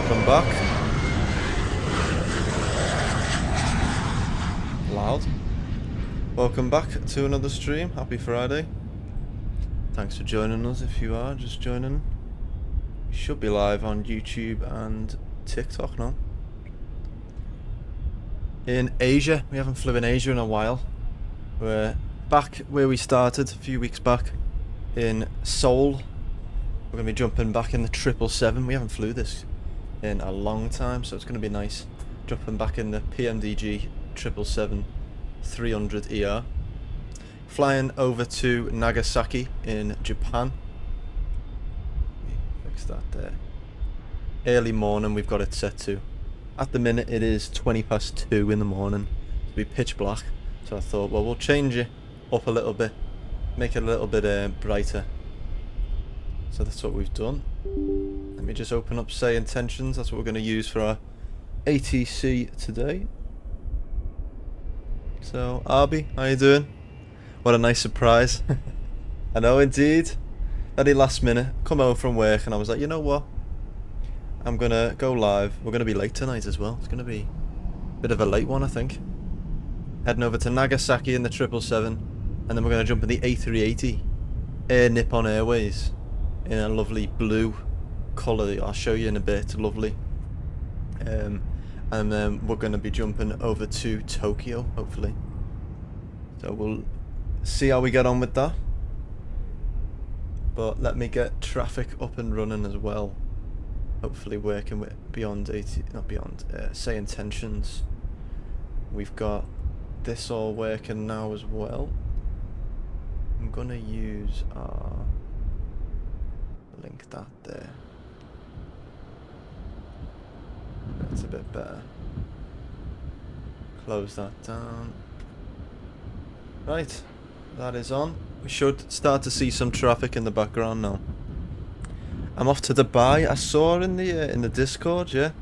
Welcome back. Loud. Welcome back to another stream. Happy Friday. Thanks for joining us if you are just joining. We should be live on YouTube and TikTok now. In Asia, we haven't flew in Asia in a while. We're back where we started a few weeks back in Seoul. We're going to be jumping back in the 777. We haven't flew this in a long time, so it's going to be nice jumping back in the PMDG 777-300ER. Flying over to Nagasaki in Japan. Fix that there. Early morning we've got it set to. At the minute it is 2:20 in the morning. It'll be pitch black. So I thought, well, we'll change it up a little bit. Make it a little bit brighter. So that's what we've done. Let me just open up Sayintentions. That's what we're going to use for our ATC today. So, Arby, how you doing? What a nice surprise. I know, indeed. Very last minute. Come home from work and I was like, you know what? I'm going to go live. We're going to be late tonight as well. It's going to be a bit of a late one, I think. Heading over to Nagasaki in the 777. And then we're going to jump in the A380 Air Nippon Airways in a lovely blue colour. I'll show you in a bit. Lovely. And then we're going to be jumping over to Tokyo, hopefully. So we'll see how we get on with that. But let me get traffic up and running as well. Hopefully working with Sayintentions. We've got this all working now as well. I'm going to use our... link that there. That's a bit better. Close that down. Right, that is on. We should start to see some traffic in the background now. I'm off to Dubai. I saw in the Discord, yeah.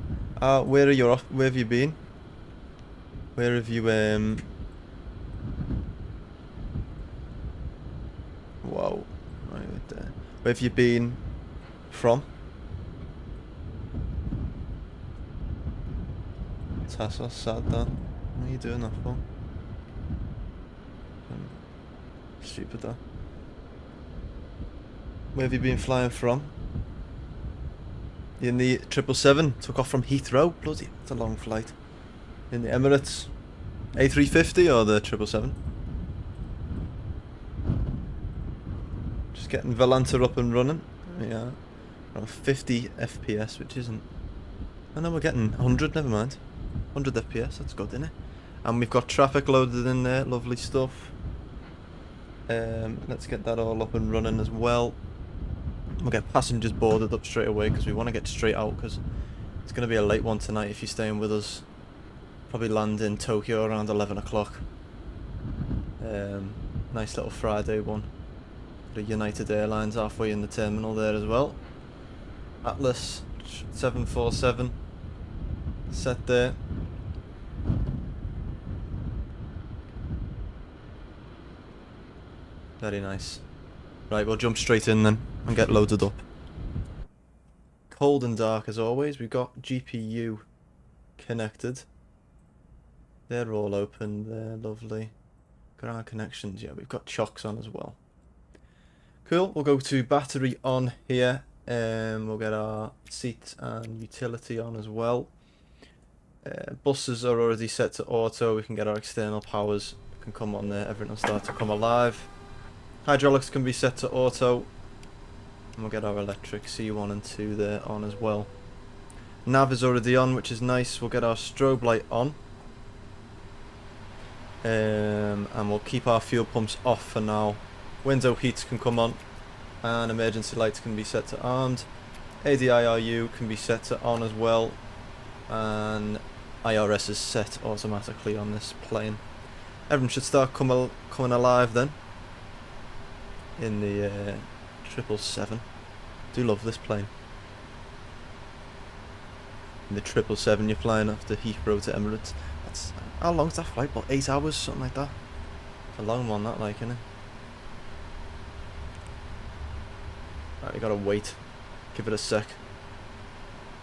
Where are you off? Where have you been? Where have you Whoa, right there. Where have you been from? Tassos, sad that. What are you doing that for? Stupid that. Where have you been flying from? In the 777, took off from Heathrow. Bloody, it's a long flight. In the Emirates. A350 or the 777? Just getting Volanta up and running. Yeah. Around 50 FPS, which isn't... I know we're getting 100, never mind. 100 FPS, that's good, isn't it? And we've got traffic loaded in there, lovely stuff. Let's get that all up and running as well. We'll get passengers boarded up straight away because we want to get straight out because it's going to be a late one tonight if you're staying with us. Probably land in Tokyo around 11 o'clock. Nice little Friday one. The United Airlines halfway in the terminal there as well. Atlas 747 set there. Very nice. Right, we'll jump straight in then and get loaded up. Cold and dark as always. We've got GPU connected. They're all open. They're lovely. Got our connections. Yeah, we've got chocks on as well. Cool. We'll go to battery on here. We'll get our seats and utility on as well. Buses are already set to auto. We can get our external powers. Can come on there. Everything will start to come alive. Hydraulics can be set to auto. And we'll get our electric C1 and 2 there on as well. Nav is already on, which is nice. We'll get our strobe light on. And we'll keep our fuel pumps off for now. Window heats can come on. And emergency lights can be set to armed. ADIRU can be set to on as well. And IRS is set automatically on this plane. Everything should start coming alive then. In the 777. Do love this plane. In the 777 you're flying off the Heathrow to Emirates. That's, how long's that flight? About 8 hours, something like that. It's a long one, that, like, isn't it? Right, we gotta wait. Give it a sec.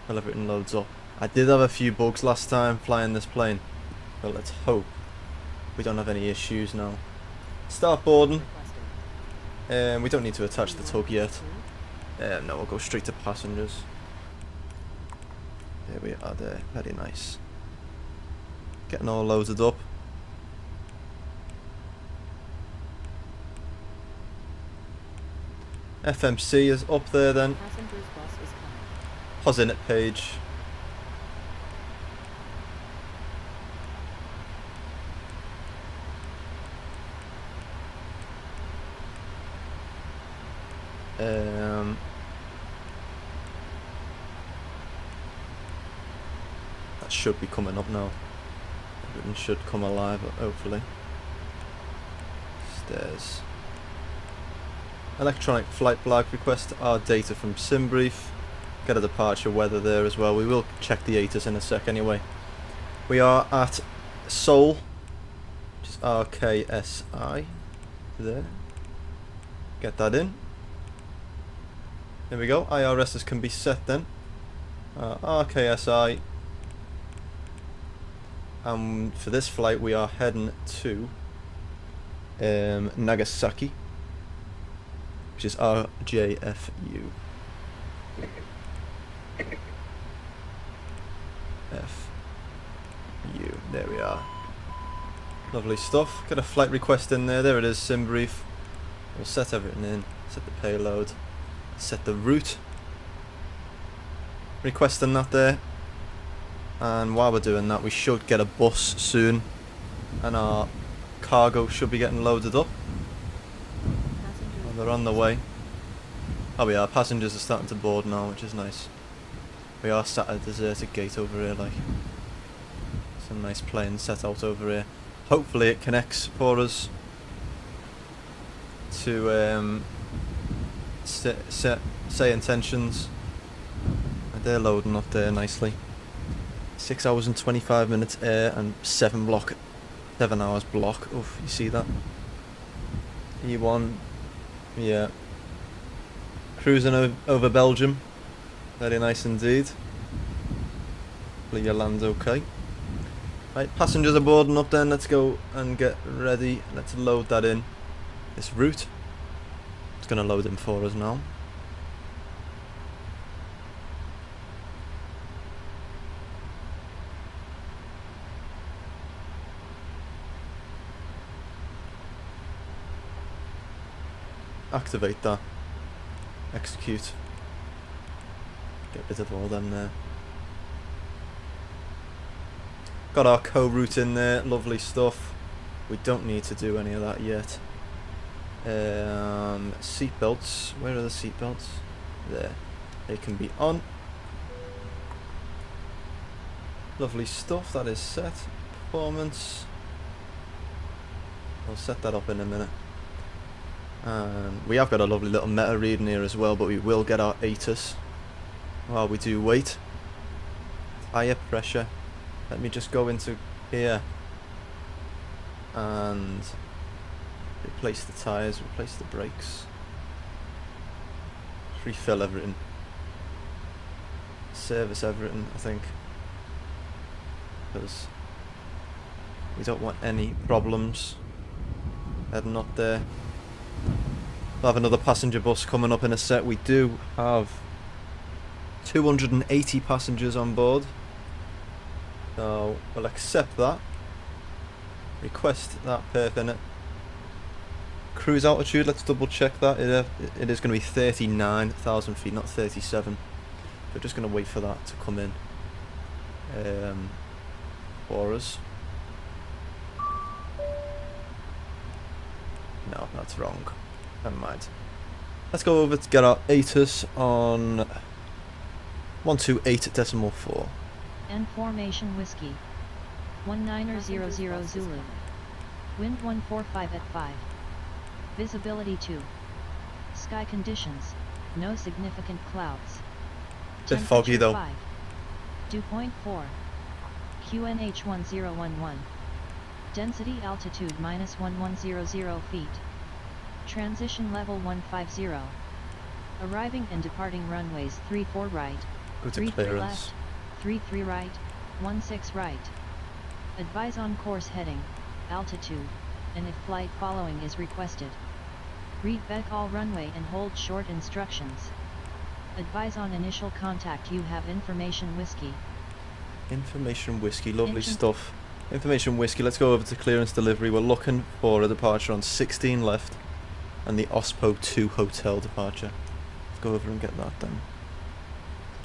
while everything loads up. I did have a few bugs last time flying this plane, but let's hope we don't have any issues now. Start boarding. We don't need to attach the tug yet. No, we'll go straight to passengers. There we are there, very nice. Getting all loaded up. FMC is up there then. Posinit page. That should be coming up now. Everything should come alive, hopefully. Stairs. Electronic flight flag request our data from SimBrief. Get a departure weather there as well. We will check the ATIS in a sec anyway. We are at Seoul, which is RKSI. There. Get that in. There we go. IRSs can be set then. RKSI. And for this flight we are heading to Nagasaki, which is RJFU. FU. There we are. Lovely stuff. Got a flight request in there. There it is, SimBrief. We'll set everything in. Set the payload. Set the route. Requesting that there. And while we're doing that, we should get a bus soon. And our cargo should be getting loaded up. And they're on the way. Oh, we are. Passengers are starting to board now, which is nice. We are sat at a deserted gate over here, like. Some nice planes set out over here. Hopefully it connects for us to Sayintentions. And they're loading up there nicely. 6 hours and 25 minutes air and 7 hours block. Oof, you see that? E1, yeah. Cruising over Belgium. Very nice indeed. Hopefully you land okay. Right, passengers are boarding up then. Let's go and get ready. Let's load that in. This route. It's going to load in for us now. Activate that. Execute. Get rid of all them there. Got our co-route in there, lovely stuff. We don't need to do any of that yet. Seatbelts, where are the seatbelts? There, they can be on. Lovely stuff, that is set. Performance. I'll set that up in a minute. And we have got a lovely little meter reading here as well, but we will get our ATIS while we do wait. Higher pressure. Let me just go into here and replace the tyres, replace the brakes, refill everything, service everything, I think, because we don't want any problems heading up there. We'll have another passenger bus coming up in a sec. We do have 280 passengers on board. So we'll accept that. Request that perf in it. Cruise altitude, let's double check that. It is going to be 39,000 feet, not 37. We're just going to wait for that to come in for us. No, that's wrong. Never mind. Let's go over to get our ATIS on 128.4. N formation whiskey. 1900 Zulu. Wind 145 at 5. Visibility 2. Sky conditions. No significant clouds. Bit foggy though. 5. Dew point 4. QNH 1011. Density altitude minus 1100 feet. Transition level 150. Arriving and departing runways 34 right. Go to 3 clearance. left, 3 right, 16 right. Advise on course heading, altitude, and if flight following is requested. Read back all runway and hold short instructions. Advise on initial contact. You have information whiskey. Information whiskey, lovely Engine- stuff. Information whiskey, let's go over to clearance delivery. We're looking for a departure on 16 left and the OSPO 2 hotel departure. Let's go over and get that done.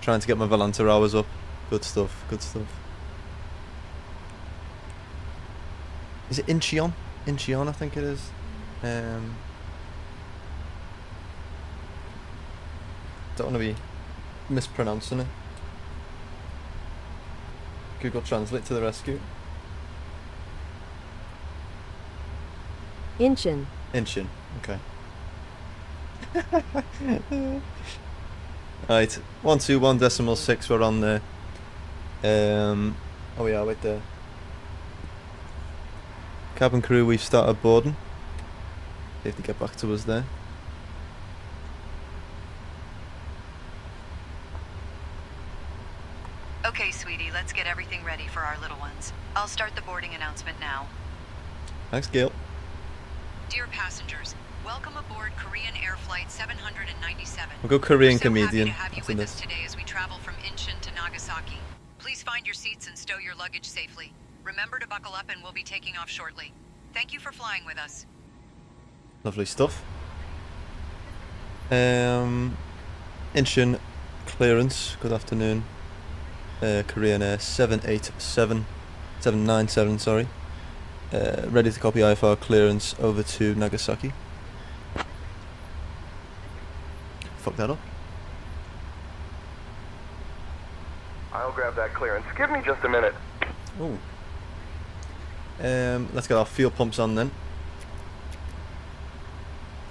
Trying to get my Volanta hours up. Good stuff, good stuff. Is it Incheon? Incheon, I think it is. Don't want to be mispronouncing it. Google Translate to the rescue. Incheon. Incheon, okay. Right, 121.6, we're on there. Oh yeah, wait there. Cabin crew, we've started boarding. They have to get back to us there. Okay, sweetie, let's get everything ready for our little ones. I'll start the boarding announcement now. Thanks, Gail. Dear passengers, welcome aboard Korean Air Flight 797. We'll go Korean We're so comedian happy to have you after with this. us today as we travel from Incheon to Nagasaki. Please find your seats and stow your luggage safely. Remember to buckle up and we'll be taking off shortly. Thank you for flying with us. Lovely stuff. Incheon clearance, good afternoon. Korean Air 797, sorry. Ready to copy IFR clearance over to Nagasaki. Fuck that up. I'll grab that clearance. Give me just a minute. Oh. Let's get our fuel pumps on then.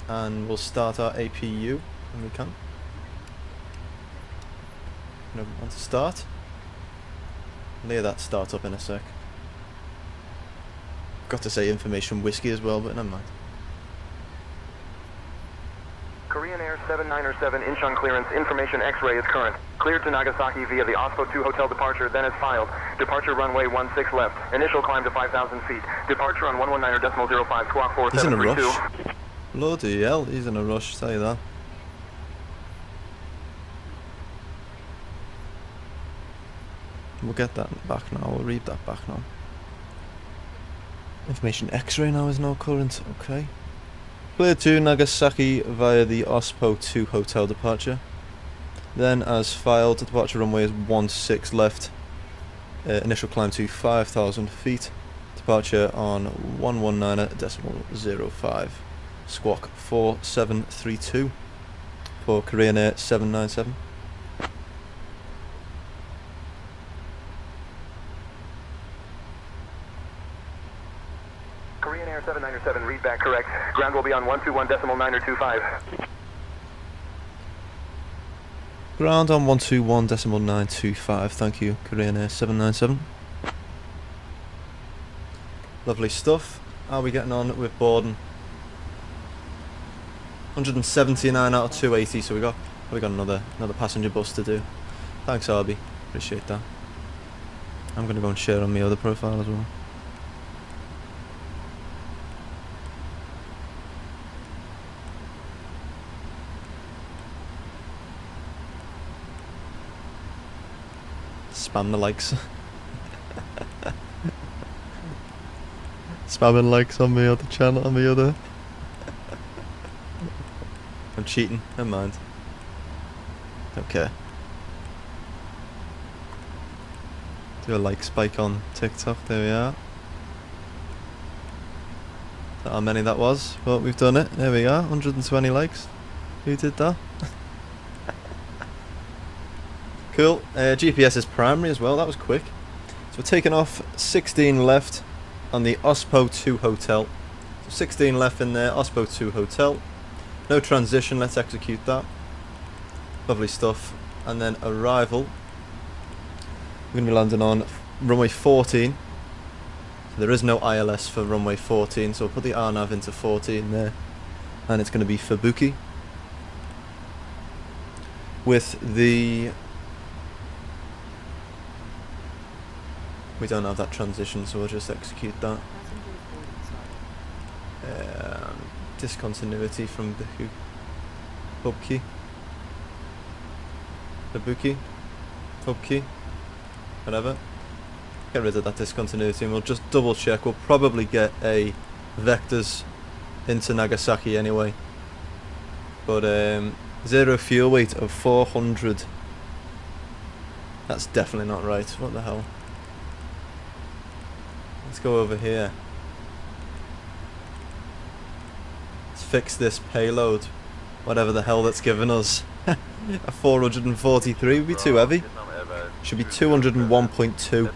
And we'll start our APU when we can. Want to start? Lay that start up in a sec. Got to say information whiskey as well, but never mind. Korean Air 797 Incheon clearance. Information X-ray is current. Cleared to Nagasaki via the OSPO 2 hotel departure, then is filed. Departure runway 16 left. Initial climb to 5,000 feet. Departure on 119.05, squawk He's in a 4732. rush. Bloody hell, he's in a rush, tell you that. We'll get that back now, we'll read that back now. Information X-ray now is no current, okay. Cleared to Nagasaki via the OSPO 2 hotel departure. Then as filed, the departure runway is 16 left. Initial climb to 5,000 feet. Departure on 119.05. Squawk 4732 for Korean Air 797. Korean Air 797, read back correct. Ground will be on 121.925. Ground on 121.925, thank you, Korean Air 797. Lovely stuff. How are we getting on with boarding? 179 out of 280, so we got another passenger bus to do. Thanks, Arby. Appreciate that. I'm gonna go and share on my other profile as well. Spam the likes. Spamming likes on my other channel, on my other. I'm cheating, never mind. Okay. Do a like spike on TikTok, there we are. Don't know how many that was, but we've done it. There we are, 120 likes. Who did that? Cool. GPS is primary as well, that was quick. So we're taking off 16 left on the OSPO 2 hotel. So 16 left in there, OSPO 2 hotel. No transition, let's execute that. Lovely stuff. And then arrival. We're going to be landing on runway 14. So there is no ILS for runway 14, so we'll put the RNAV into 14 there. And it's going to be Fubuki. With the We don't have that transition, so we'll just execute that. Discontinuity from the hub key. The boot key. Hub key. Whatever. Get rid of that discontinuity and we'll just double check. We'll probably get a vectors into Nagasaki anyway. But zero fuel weight of 400. That's definitely not right. What the hell? Let's go over here. Let's fix this payload. Whatever the hell that's given us. A 443 would be too heavy. Should be 201.2.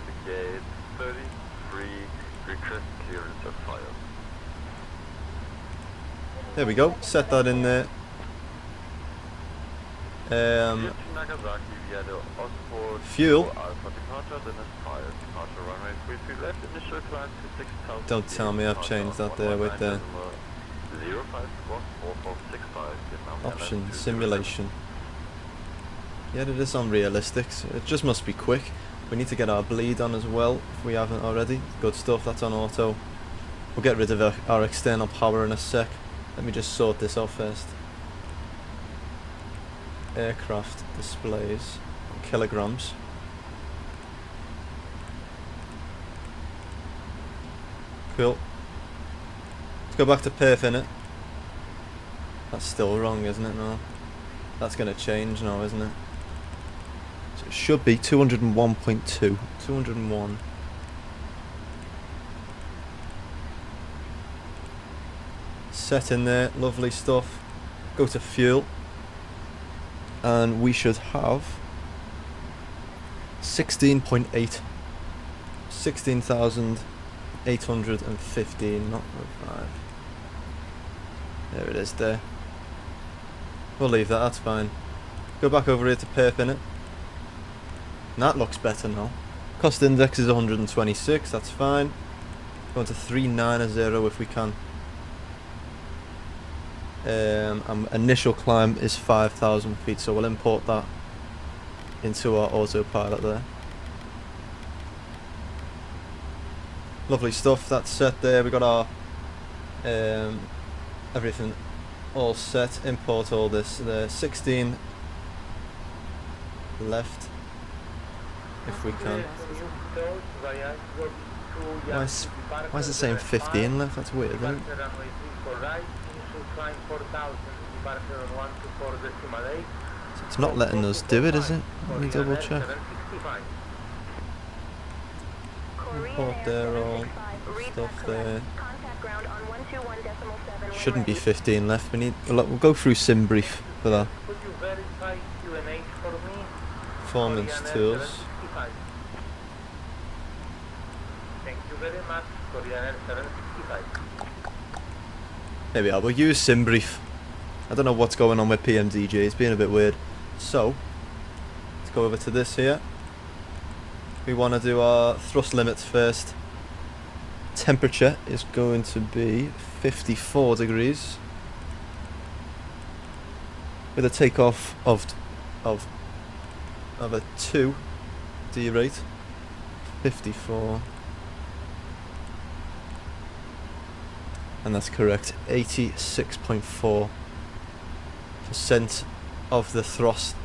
There we go. Set that in there. Fuel. Don't tell me I've changed that there with the option simulation. Yeah, it is on realistic, so it just must be quick. We need to get our bleed on as well if we haven't already. Good stuff, that's on auto. We'll get rid of our external power in a sec. Let me just sort this out first. Aircraft displays, kilograms. Cool. Let's go back to perf innit. That's still wrong, isn't it? No. That's going to change now, isn't it? So it should be 201.2. 201. Set in there, lovely stuff. Go to fuel. And we should have 16.8. 16,815, not 5. There it is there. We'll leave that, that's fine. Go back over here to perf innit. And that looks better now. Cost index is 126, that's fine. Going to 390 if we can. Initial climb is 5,000 feet, so we'll import that into our autopilot there. Lovely stuff, that's set there. We got our everything all set. Import all this. The 16 left, if we can. Why is it saying 15 left? That's weird, isn't it? So it's not letting us do it, is it? Let me double check. Import there, all stuff there. Shouldn't be 15 left. We'll go through sim brief for that. Performance tools. There we are, we'll use sim brief. I don't know what's going on with PMDJ, it's being a bit weird. So, let's go over to this here. We want to do our thrust limits first. Temperature is going to be 54 degrees. With a takeoff of a 2 D rate. 54. And that's correct, 86.4% of the thrust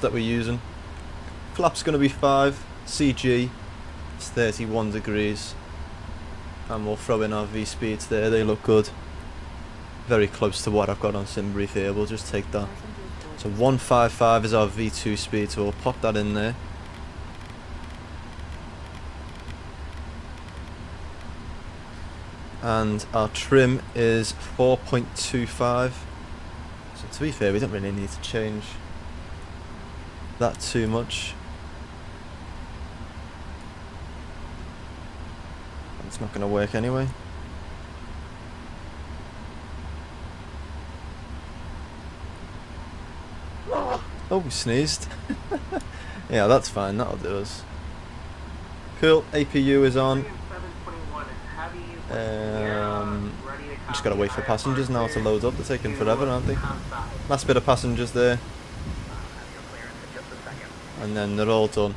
that we're using. Flap's going to be 5, CG is 31 degrees, and we'll throw in our V speeds there, they look good. Very close to what I've got on SimBrief here, we'll just take that. So 155 is our V2 speed, so we'll pop that in there. And our trim is 4.25. So to be fair, we don't really need to change that too much. It's not going to work anyway. Oh, we sneezed. Yeah, that's fine, that'll do us. Cool, APU is on. Just gotta wait for passengers now to load up. They're taking forever, aren't they? Last bit of passengers there, and then they're all done.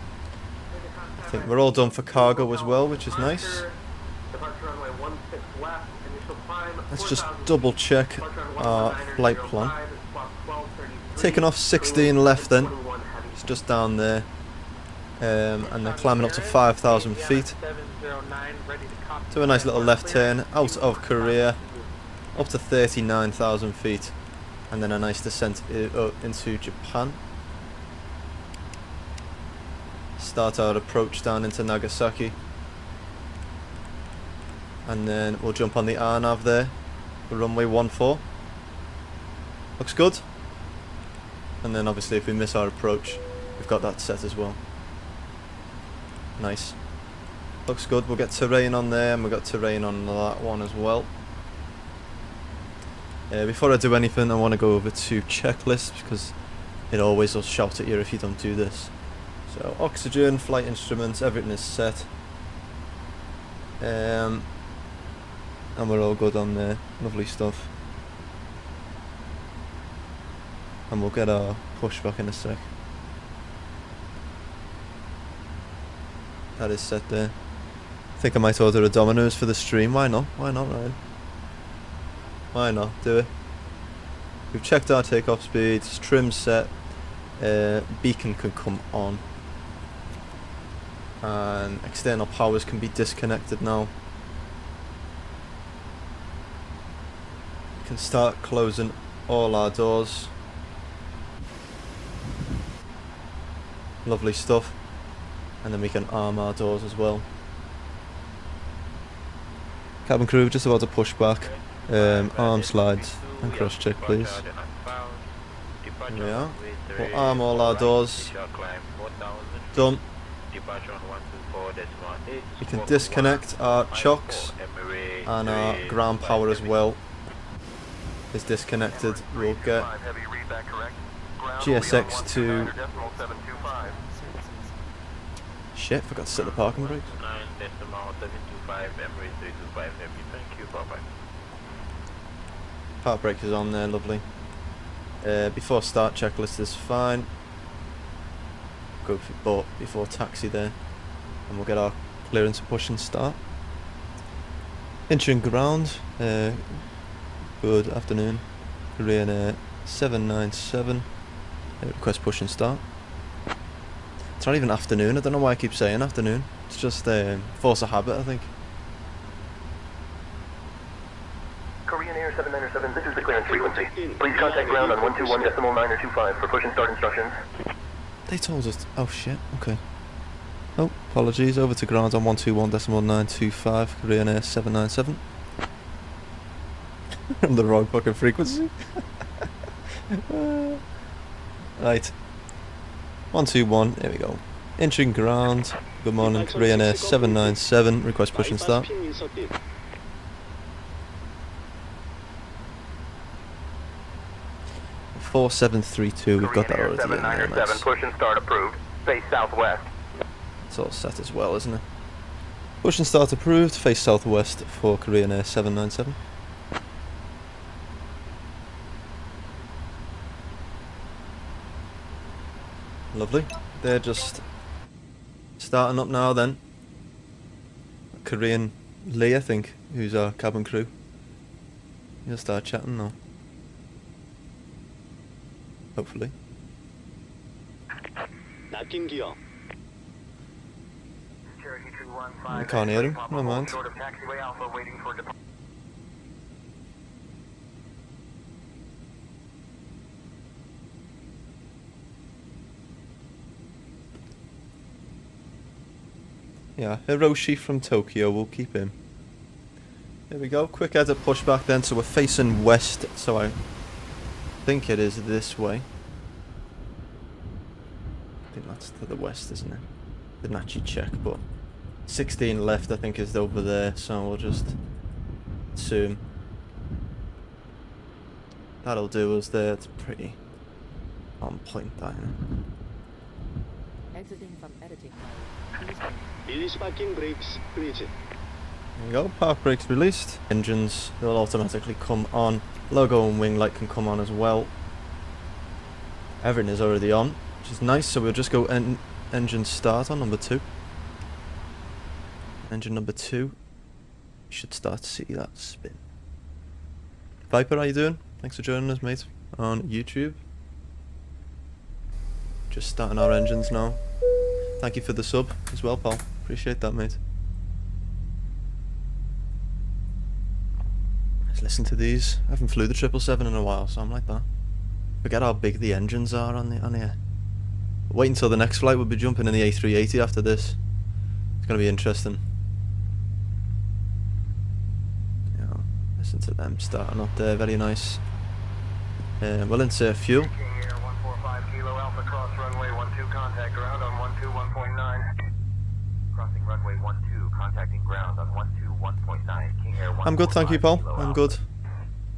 I think we're all done for cargo as well, which is nice. Let's just double check our flight plan. Taking off 16 left then. It's just down there. And they're climbing up to 5,000 feet. Do a nice little left turn out of Korea. Up to 39,000 feet. And then a nice descent into Japan. Start our approach down into Nagasaki. And then we'll jump on the RNAV there. The runway 14. Looks good. And then obviously if we miss our approach, we've got that set as well. Nice. Looks good. We'll get terrain on there, and we've got terrain on that one as well. Before I do anything, I want to go over to checklists, because it always will shout at you if you don't do this. So oxygen, flight instruments, everything is set. And we're all good on there. Lovely stuff. And we'll get our pushback in a sec. That is set there. I think I might order a Domino's for the stream. Why not? Why not, Ryan? Why not? Do it. We've checked our takeoff speeds. Trim set. Beacon can come on. And external powers can be disconnected now. We can start closing all our doors. Lovely stuff. And then we can arm our doors as well. Cabin crew just about to push back. Arm slides and cross check please. There we are. We'll arm all our doors. Done. We can disconnect our chocks, and our ground power as well is disconnected. We'll get GSX to... Shit, forgot to set the parking brakes. Park brake is on there, lovely. Before start checklist is fine. Go before taxi there, and we'll get our clearance and push and start. Entering ground. Good afternoon. Korean 797. Request push and start. It's not even afternoon. I don't know why I keep saying afternoon. It's just force of habit, I think. Korean Air 797, this is the clearance frequency. Please contact ground on 121.925 for push and start instructions. They told us... Oh shit, okay. Oh, apologies. Over to ground on 121.925, Korean Air 797. I'm the wrong fucking frequency. Right. 121, there we go. Entering ground. Good morning, Korean Air 797. Request push and start. 4732, we've got that already. 797, push and start approved. Face southwest. It's all set as well, isn't it? Push and start approved. Face southwest for Korean Air 797. Lovely. They're just starting up now then. Korean Lee, I think, who's our cabin crew. He'll start chatting now. Hopefully. I can't hear him, no mind. Yeah, Hiroshi from Tokyo, we'll keep him. There we go, quick edit pushback then, so we're facing west, so I think it is this way. I think that's to the west, isn't it? Didn't actually check, but 16 left I think is over there, so we'll just assume that'll do us there. It's pretty on point, that, you know? Exiting from editing. Release parking brakes, please. There we go, park brakes released. Engines, they'll automatically come on. Logo and wing light can come on as well. Everything is already on, which is nice, so we'll just go engine start on number 2. Engine number 2. You should start to see that spin. Viper, how you doing? Thanks for joining us, mate, on YouTube. Just starting our engines now. Thank you for the sub as well, pal. Appreciate that, mate. Let's listen to these. I haven't flew the 777 in a while, so I'm like that. Forget how big the engines are on here. Wait until the next flight. We'll be jumping in the A380 after this. It's going to be interesting. Yeah, listen to them starting up there. Very nice. We'll insert fuel. King Air 145 Kilo Alpha cross runway 12 contact ground on 121.9. Crossing runway 12 contacting ground on 121.9. King Air 145 I'm good, thank you, Paul. Kilo I'm Alpha. good.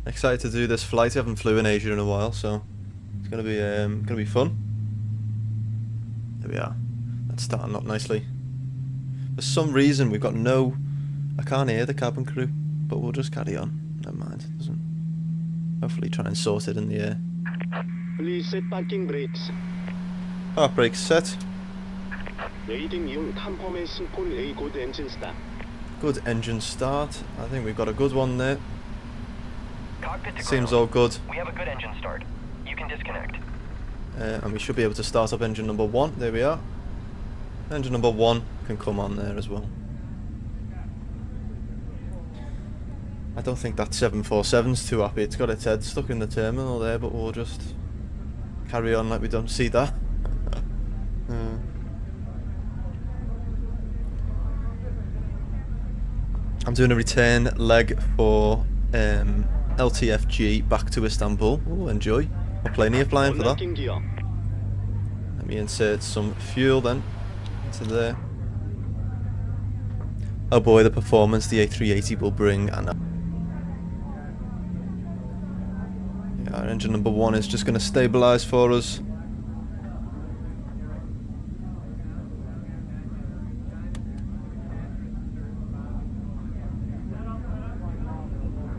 Excited to do this flight. I haven't flew in Asia in a while, so it's gonna be fun. There we are. That's starting up nicely. For some reason we've got no... I can't hear the cabin crew, but we'll just carry on. Never mind. Hopefully try and sort it in the air. Please set parking brakes. Park brakes set. 레이딩 이용 컨퍼메이션 콜 A good engine start. Good engine start. I think we've got a good one there. Cockpit to Seems ground. all good. We have a good engine start. You can disconnect. And we should be able to start up engine number 1. There we are. Engine number 1 can come on there as well. I don't think that 747's too happy. It's got its head stuck in the terminal there, but we'll just carry on like we don't see that. I'm doing a return leg for LTFG back to Istanbul. Oh, enjoy. Got plenty of flying for that. Unlocking gear. Let me insert some fuel then into there. Oh boy, the performance the A380 will bring. And yeah, our engine number 1 is just going to stabilise for us.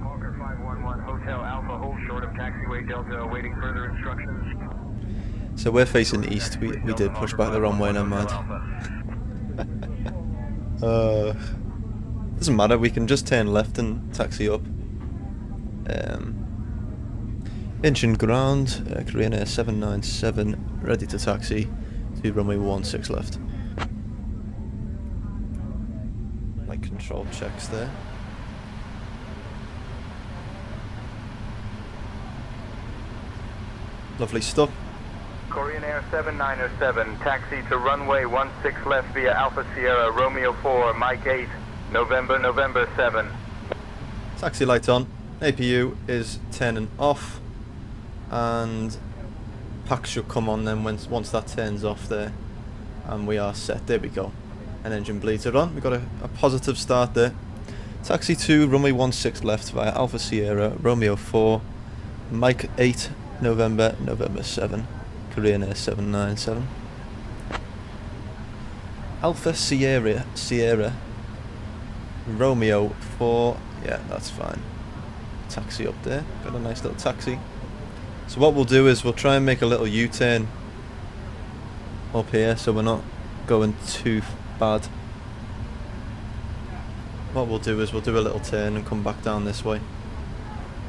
Hawker 511 Hotel Alpha, hold short of taxiway Delta, awaiting further instructions. So we're facing east. We did push back the wrong way, never mind. Doesn't matter, we can just turn left and taxi up. Engine ground, Korean Air 797, ready to taxi to runway 16 left. Like control checks there. Lovely stuff. Korean Air 7907, taxi to runway 16 left via Alpha Sierra, Romeo 4, Mike 8, November 7. Taxi light on. APU is turning off, and pack should come on then once that turns off there, and we are set. There we go. An engine bleeder on. We've got a positive start there. Taxi to runway 16 left via Alpha Sierra, Romeo 4, Mike 8, November 7. Korean Air 797. Alpha Sierra, Romeo 4. Yeah, that's fine. Taxi up there. Got a nice little taxi. So what we'll do is we'll try and make a little U-turn up here so we're not going too bad. What we'll do is we'll do a little turn and come back down this way.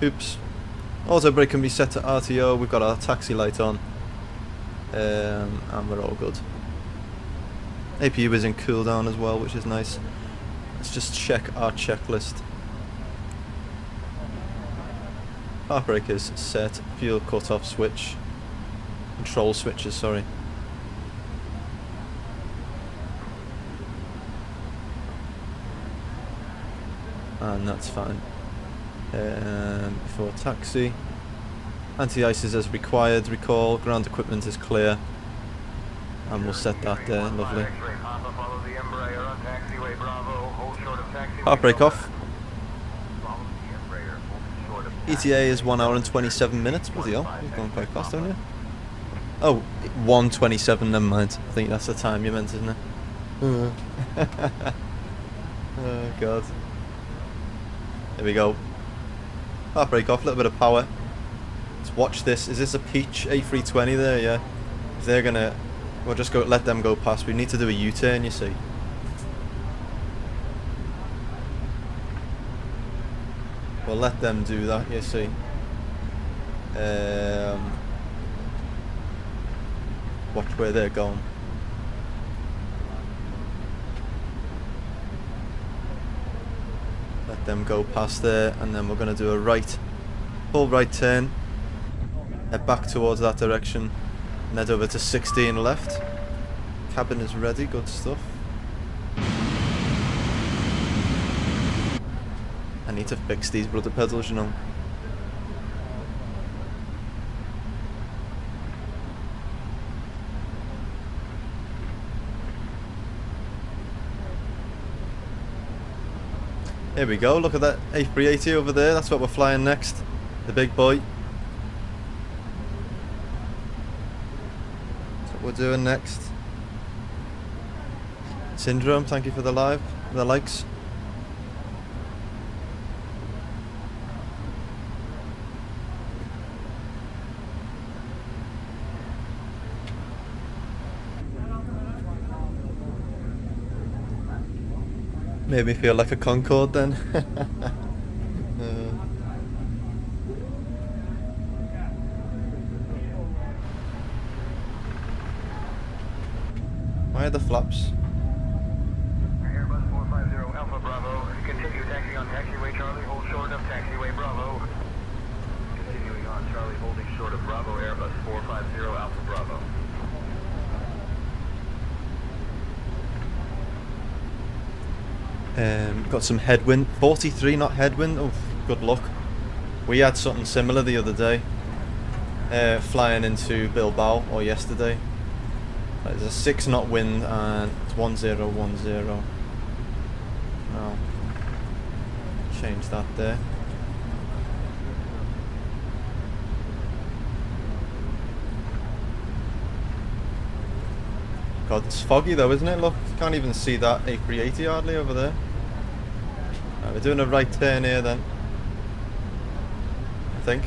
Oops. Auto brake can be set to RTO. We've got our taxi light on. And we're all good. APU is in cooldown as well, which is nice. Let's just check our checklist. Park brake is set. Fuel cut-off switch. Control switches, sorry. And that's fine. Before taxi. Anti-ice is as required, recall, ground equipment is clear. And we'll set that there, lovely. Park brake off. ETA is 1 hour and 27 minutes, bloody hell, you've gone quite fast, haven't you? Oh, 1:27, never mind. I think that's the time you meant, isn't it? Oh god. There we go. Park brake off, a little bit of power. Let's watch this. Is this a Peach A320 there? Yeah. If they're gonna... We'll just go let them go past. We need to do a U-turn, you see. We'll let them do that, you see. Watch where they're going. Let them go past there, and then we're going to do a right, full right turn, head back towards that direction, and head over to 16 left. Cabin is ready, good stuff. I need to fix these rudder pedals, you know. Here we go, look at that A380 over there, that's what we're flying next. The big boy. That's what we're doing next. Syndrome, thank you for the likes. Made me feel like a Concorde then. Why are the flaps? Airbus 450 Alpha Bravo. Continue taxi on taxiway Charlie. Hold short of taxiway Bravo. Continuing on Charlie, holding short of Bravo. Airbus 450 Alpha Bravo. Got some headwind, 43 knot headwind, oh good luck. We had something similar the other day, flying into Bilbao, or yesterday. There's a 6 knot wind and it's 1010. Now, change that there. God, it's foggy though, isn't it? Look, you can't even see that A380 hardly over there. Right, we're doing a right turn here then, I think.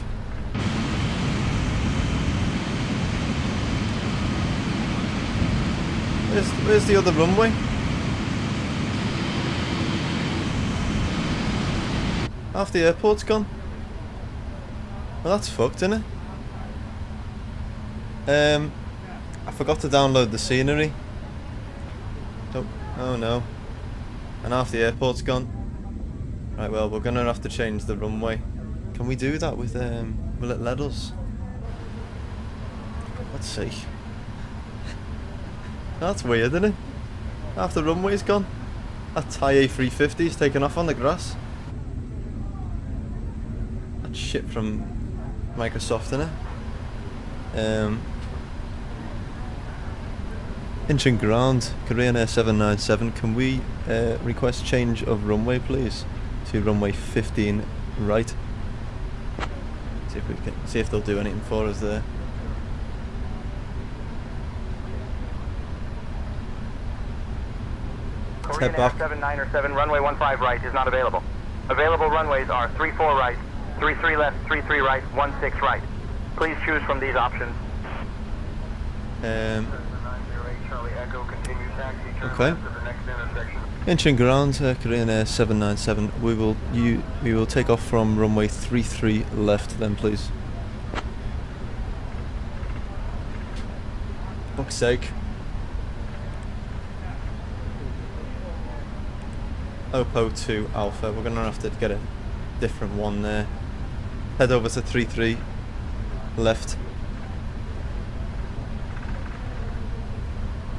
Where's the other runway? Half the airport's gone. Well, that's fucked, isn't it? I forgot to download the scenery. Oh no. And half the airport's gone. Right, well, we're gonna have to change the runway. Can we do that with, will it let us? Let's see. That's weird, isn't it? Half the runway's gone. That Thai A350's taken off on the grass. That's shit from Microsoft, innit? Inch and ground, Korean Air 797. Can we request change of runway, please, to runway 15 right? See if they'll do anything for us there. Let's head back. 797 runway 15 right is not available. Available runways are 34 right, 33 left, 33 right, 16 right. Please choose from these options. Okay. Inch and ground, Korean Air 797. We will take off from runway 33 left then, please. Fuck's sake. Oppo 2 Alpha. We're gonna have to get a different one there. Head over to 33 left.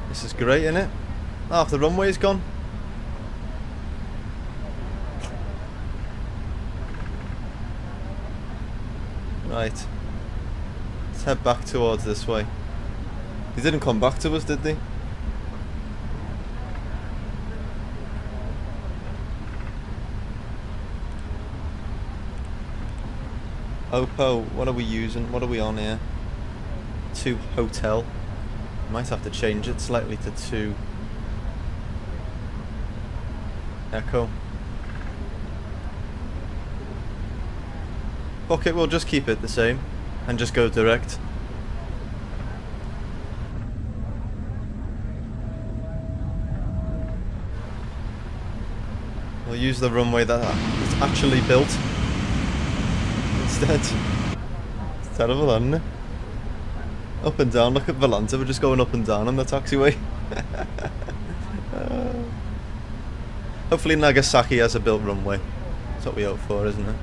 This is great, isn't it? Half the runway's gone. Right. Let's head back towards this way. They didn't come back to us, did they? Oppo, what are we using? What are we on here? 2 Hotel. Might have to change it slightly to 2 Echo. Okay, we'll just keep it the same and just go direct. We'll use the runway that it's actually built. instead. It's terrible, isn't it? Up and down, look at Valanta, we're just going up and down on the taxiway. Hopefully Nagasaki has a built runway. That's what we hope for, isn't it?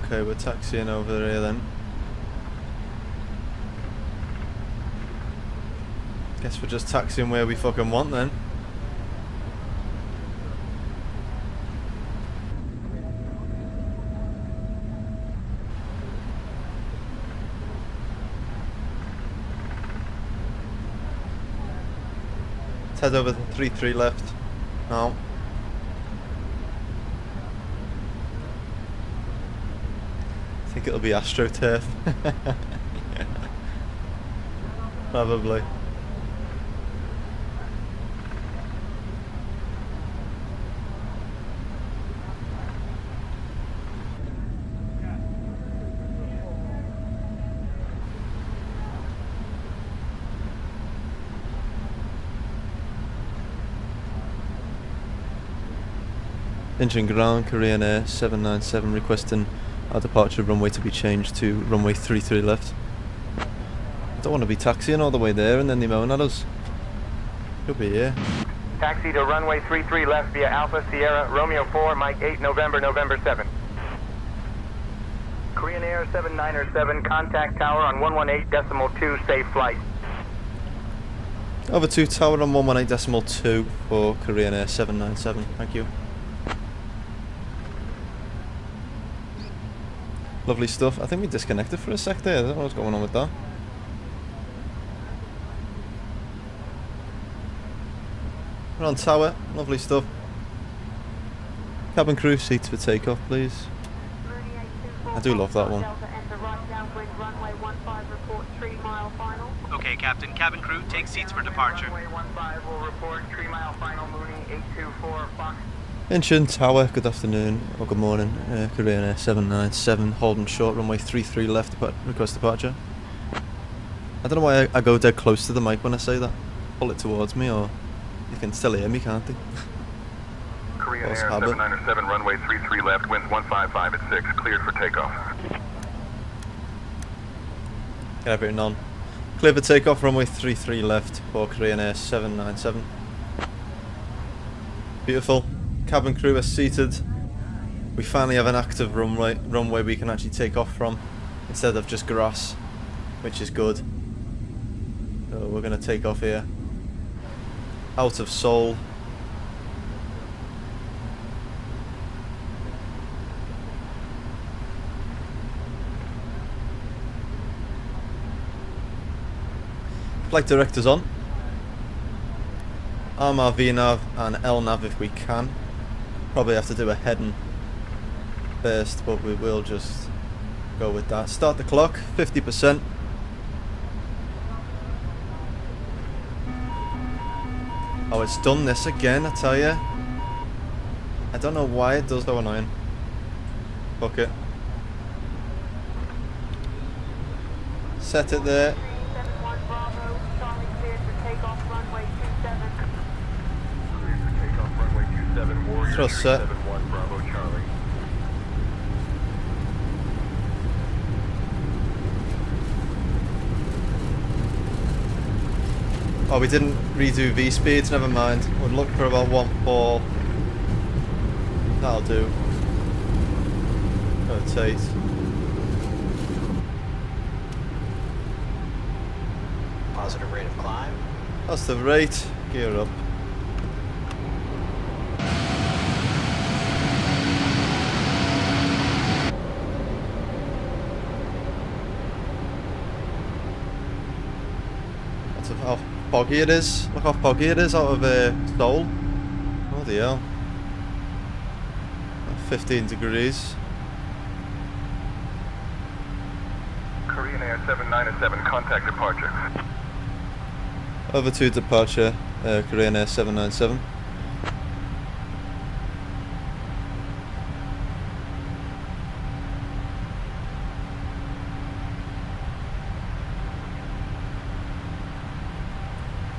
Okay, we're taxiing over here then. Guess we're just taxiing where we fucking want then. Let's head over the 3-3 left. No. I think it'll be AstroTurf. Probably. Engine ground, Korean Air 797 requesting our departure runway to be changed to runway 33 left. I don't want to be taxiing all the way there and then they moan at us. Could be here. Taxi to runway 33 left via Alpha Sierra Romeo 4 Mike 8 November 7. Korean Air 797 contact tower on 118.2 safe flight. Over to tower on 118.2 for Korean Air 797. Thank you. Lovely stuff. I think we disconnected for a sec there. I don't know what's going on with that. We're on tower. Lovely stuff. Cabin crew seats for takeoff, please. I do love that one. Okay, Captain. Cabin crew, take seats for departure. Incheon Tower, good afternoon, or good morning, Korean Air 797, holding short, runway 33 left, request departure. I don't know why I go dead close to the mic when I say that. Pull it towards me, or you can still hear me, can't you? Korean Air 797, runway 33 left, winds 155 at 6, cleared for takeoff. Get everything on. Clear for takeoff, runway 33 left for Korean Air 797. Beautiful. Cabin crew are seated. We finally have an active runway we can actually take off from instead of just grass, which is good. So we're going to take off here. Out of Seoul. Flight directors on. Arm our VNAV and LNAV if we can. Probably have to do a heading first, but we will just go with that. Start the clock, 50%. Oh, it's done this again, I tell you. I don't know why it does, so annoying. Fuck it. Set it there. Thrust set. Oh, we didn't redo V speeds, never mind. We'll look for about 1.4. That'll do. Rotate. Positive rate of climb. That's the rate. Gear up. How foggy it is. Look how foggy it is out of Seoul. Oh dear. 15 degrees. Korean Air 797, contact departure. Over to departure, Korean Air 797.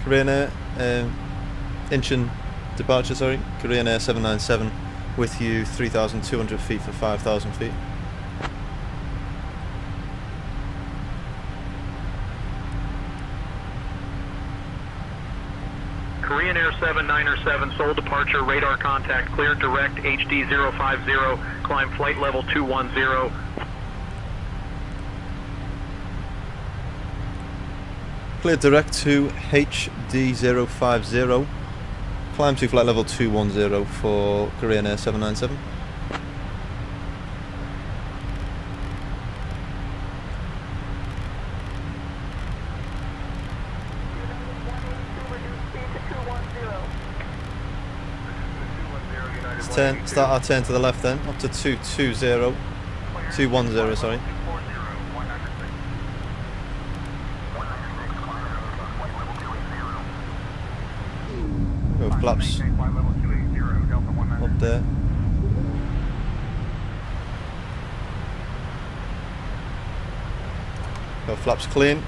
Korean Air, Incheon departure, sorry. Korean Air 797 with you 3,200 feet for 5,000 feet. Korean Air 797, Seoul departure, radar contact, cleared direct HD 050, climb flight level 210. Clear direct to HD 050. Climb to flight level 210 for Korean Air 797. Start our turn to the left then, up to 210, sorry. Go flaps up there. Go flaps clean.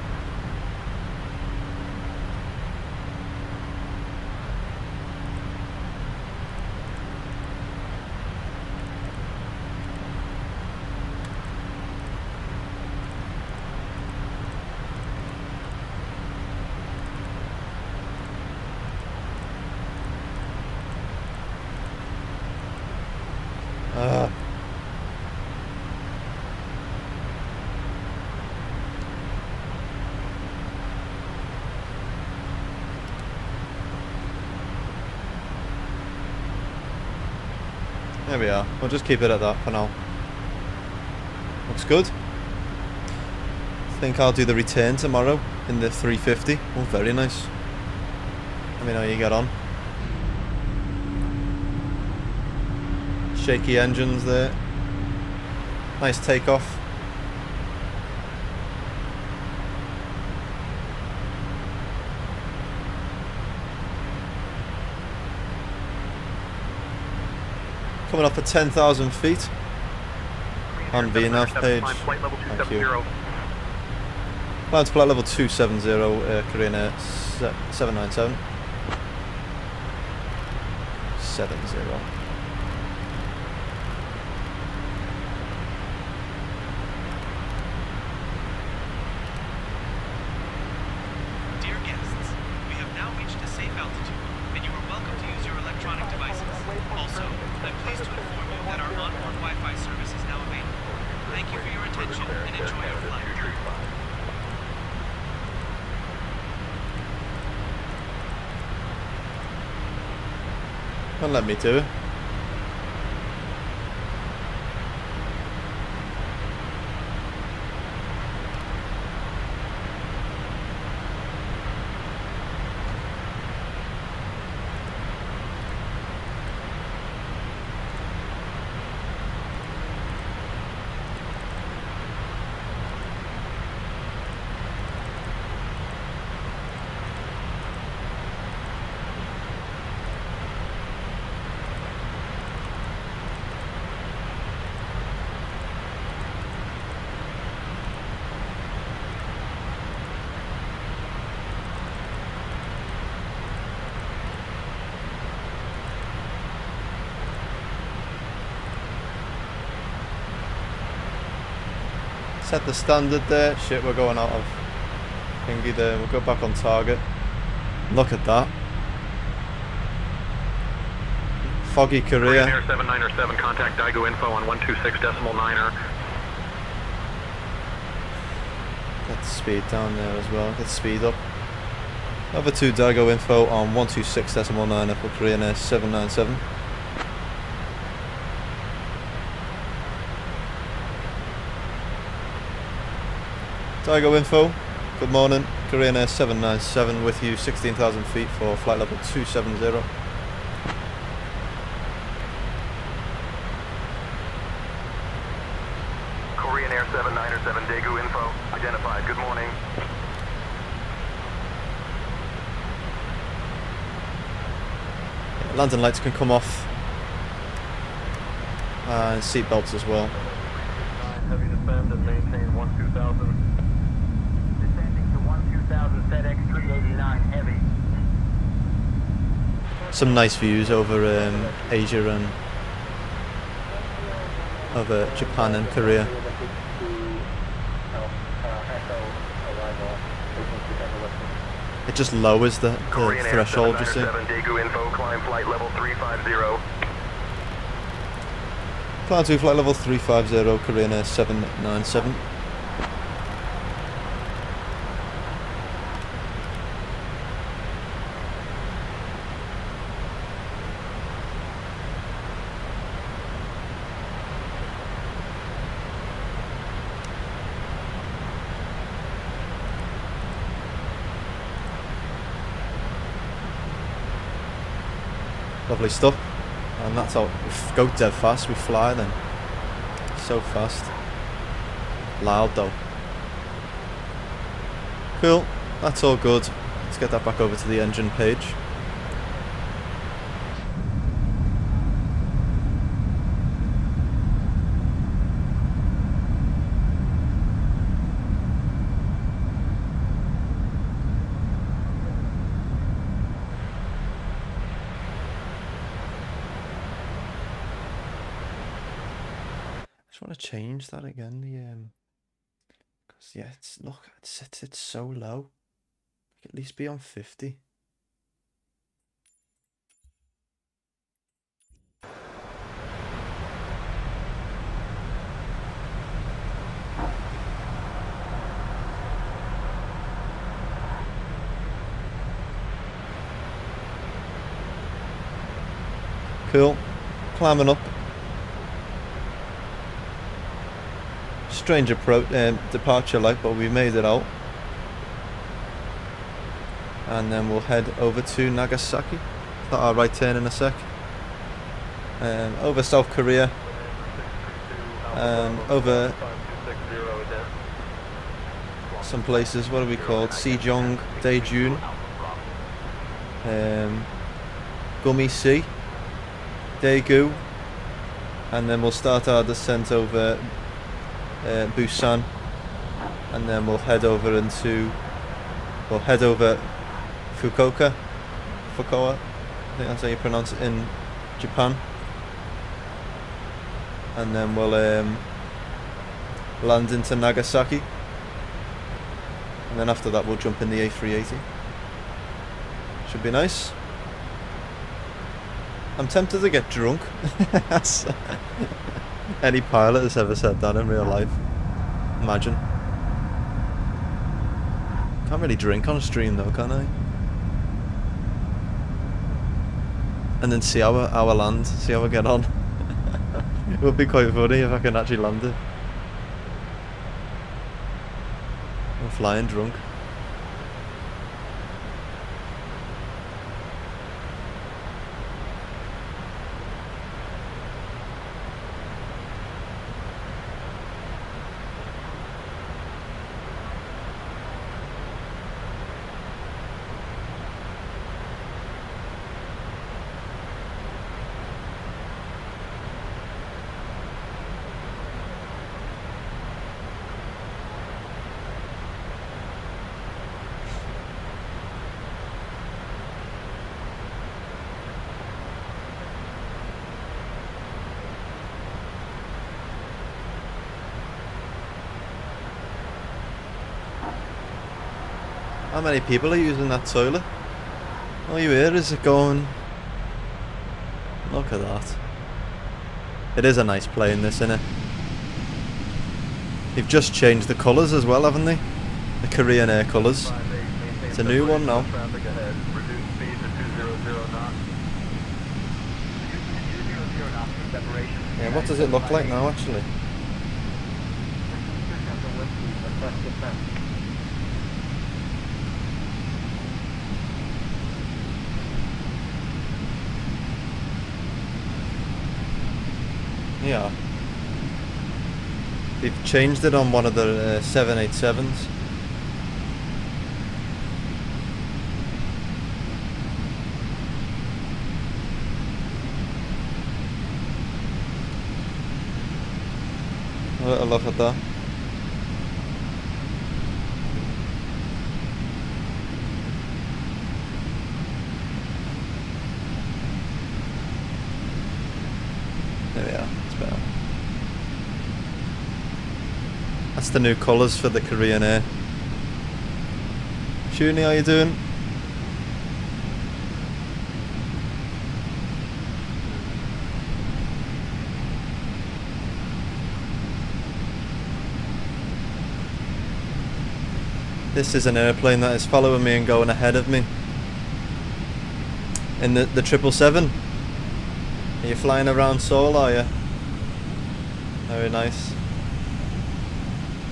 There we are. We'll just keep it at that for now. Looks good. I think I'll do the return tomorrow in the 350. Oh, very nice. Let me know how you get on. Shaky engines there. Nice takeoff. Coming up at 10,000 feet on VNAV page. Thank you. Climb to flight level 270, Korean Air 797. 70. Dear guests, we have now reached a safe altitude, and you are welcome to use your electronic devices. Also, I'm pleased to inform you that our onboard Wi-Fi service is now available. Thank you for your attention and enjoy your flight. Don't let me do it. Set the standard there. Shit, we're going out of thingy there. We'll go back on target. Look at that. Foggy Korea. Air 797, contact Daegu info on 126.9er. Get the speed down there as well. Get the speed up. Over to Daegu info on 126.9 for Korean Air 797. Daegu info, good morning. Korean Air 797 with you 16,000 feet for flight level 270. Korean Air 797, Daegu info. Identified. Good morning. Landing lights can come off. And seat belts as well. Heavy descend and maintain 12000. Descending to 12000, FedEx 389 heavy. Some nice views over Asia and over Japan and Korea. It just lowers the threshold, you see. Daegu info, climb flight level 350. Climb to flight level 350, Korean Air 797. Lovely stuff. And that's how we go dead fast, we fly then. So fast. Loud though. Cool, that's all good. Let's get that back over to the engine page. I just want to change that again, because yeah, it's so low. At least be on 50. Cool, climbing up. Strange approach, departure light, but we made it out. And then we'll head over to Nagasaki. Got our right turn in a sec. Over South Korea. Over some places. What are we called? Sejong, Daejeon, Gumi Sea, Daegu, and then we'll start our descent over Busan, and then we'll head over Fukuoka, I think that's how you pronounce it in Japan, and then we'll land into Nagasaki, and then after that we'll jump in the A380. Should be nice. I'm tempted to get drunk. Any pilot has ever said that in real life. Imagine. Can't really drink on a stream though, can I? And then see our land, see how I get on. It would be quite funny if I can actually land it. I'm flying drunk. How many people are using that toilet? All you hear is it going. Look at that. It is a nice plane, this, isn't it? They've just changed the colours as well, haven't they? The Korean Air colours. It's a new one now. Yeah, what does it look like now, actually? Yeah. They've changed it on one of the 787s. A little look at that. There we are, it's better. That's the new colours for the Korean Air. Shuni, how you doing? This is an airplane that is following me and going ahead of me. In the 777. Are you flying around Seoul, are you? Very nice.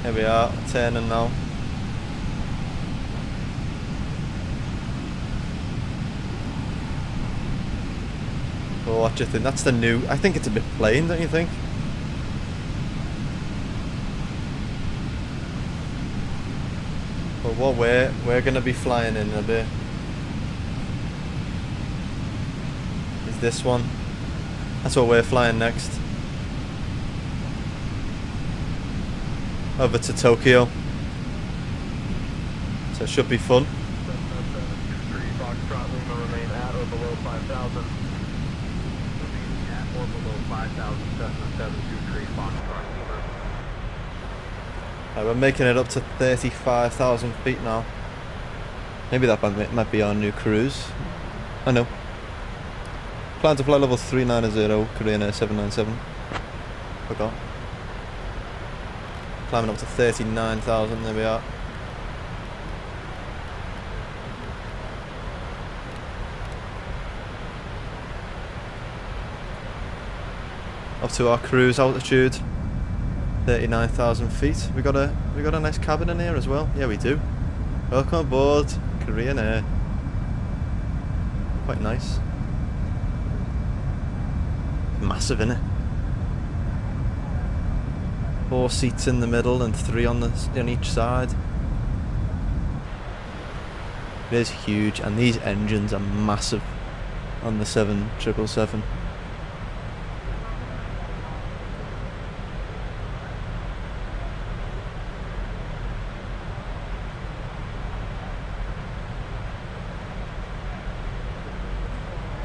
Here we are, turning now. Oh, what do you think? That's the new... I think it's a bit plain, don't you think? But what we're going to be flying in a bit is this one. That's what we're flying next. Over to Tokyo. So it should be fun. Right, we're making it up to 35,000 feet now. Maybe that might be our new cruise. I know. Plan to fly level 390, Korean Air 797. Forgot. Climbing up to 39,000, there we are. Up to our cruise altitude, 39,000 feet. We got a nice cabin in here as well. Yeah, we do. Welcome aboard, Korean Air. Quite nice. Massive, innit? 4 seats in the middle and 3 on each side. It is huge, and these engines are massive on the 777.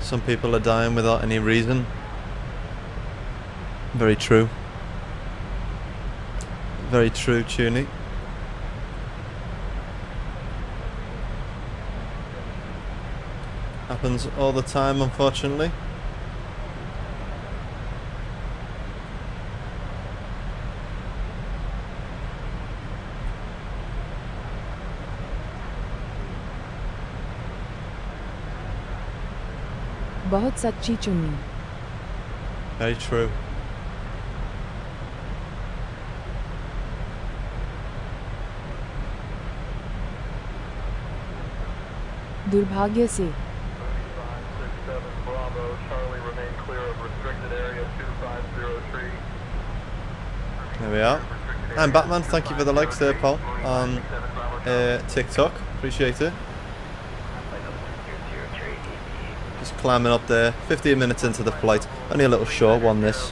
Some people are dying without any reason. Very true. Very true, Tuny. Happens all the time, unfortunately. बहुत सच्ची चुन्नी. Very true. दुर्भाग्य से. There we are. And Batman, thank you for the likes there, pal, on TikTok. Appreciate it. Just climbing up there. 15 minutes into the flight. Only a little short one, this.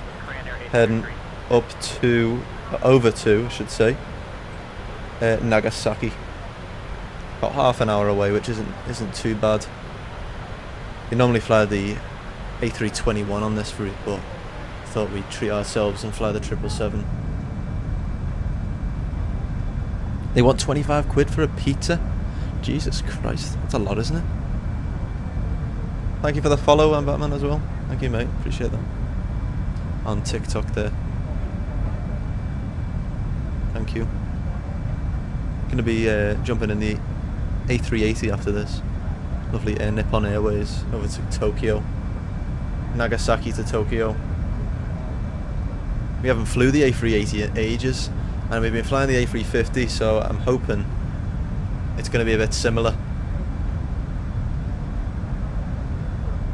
Heading up to, over to, I should say, Nagasaki. About half an hour away, which isn't too bad. We normally fly the A321 on this route, but I thought we'd treat ourselves and fly the 777. They want 25 quid for a pizza? Jesus Christ, that's a lot, isn't it? Thank you for the follow, I'm Batman as well. Thank you, mate, appreciate that. On TikTok there. Thank you. Gonna be jumping in the A380 after this. Lovely Air Nippon Airways over to Tokyo. Nagasaki to Tokyo. We haven't flew the A380 in ages, and we've been flying the A350, so I'm hoping it's going to be a bit similar.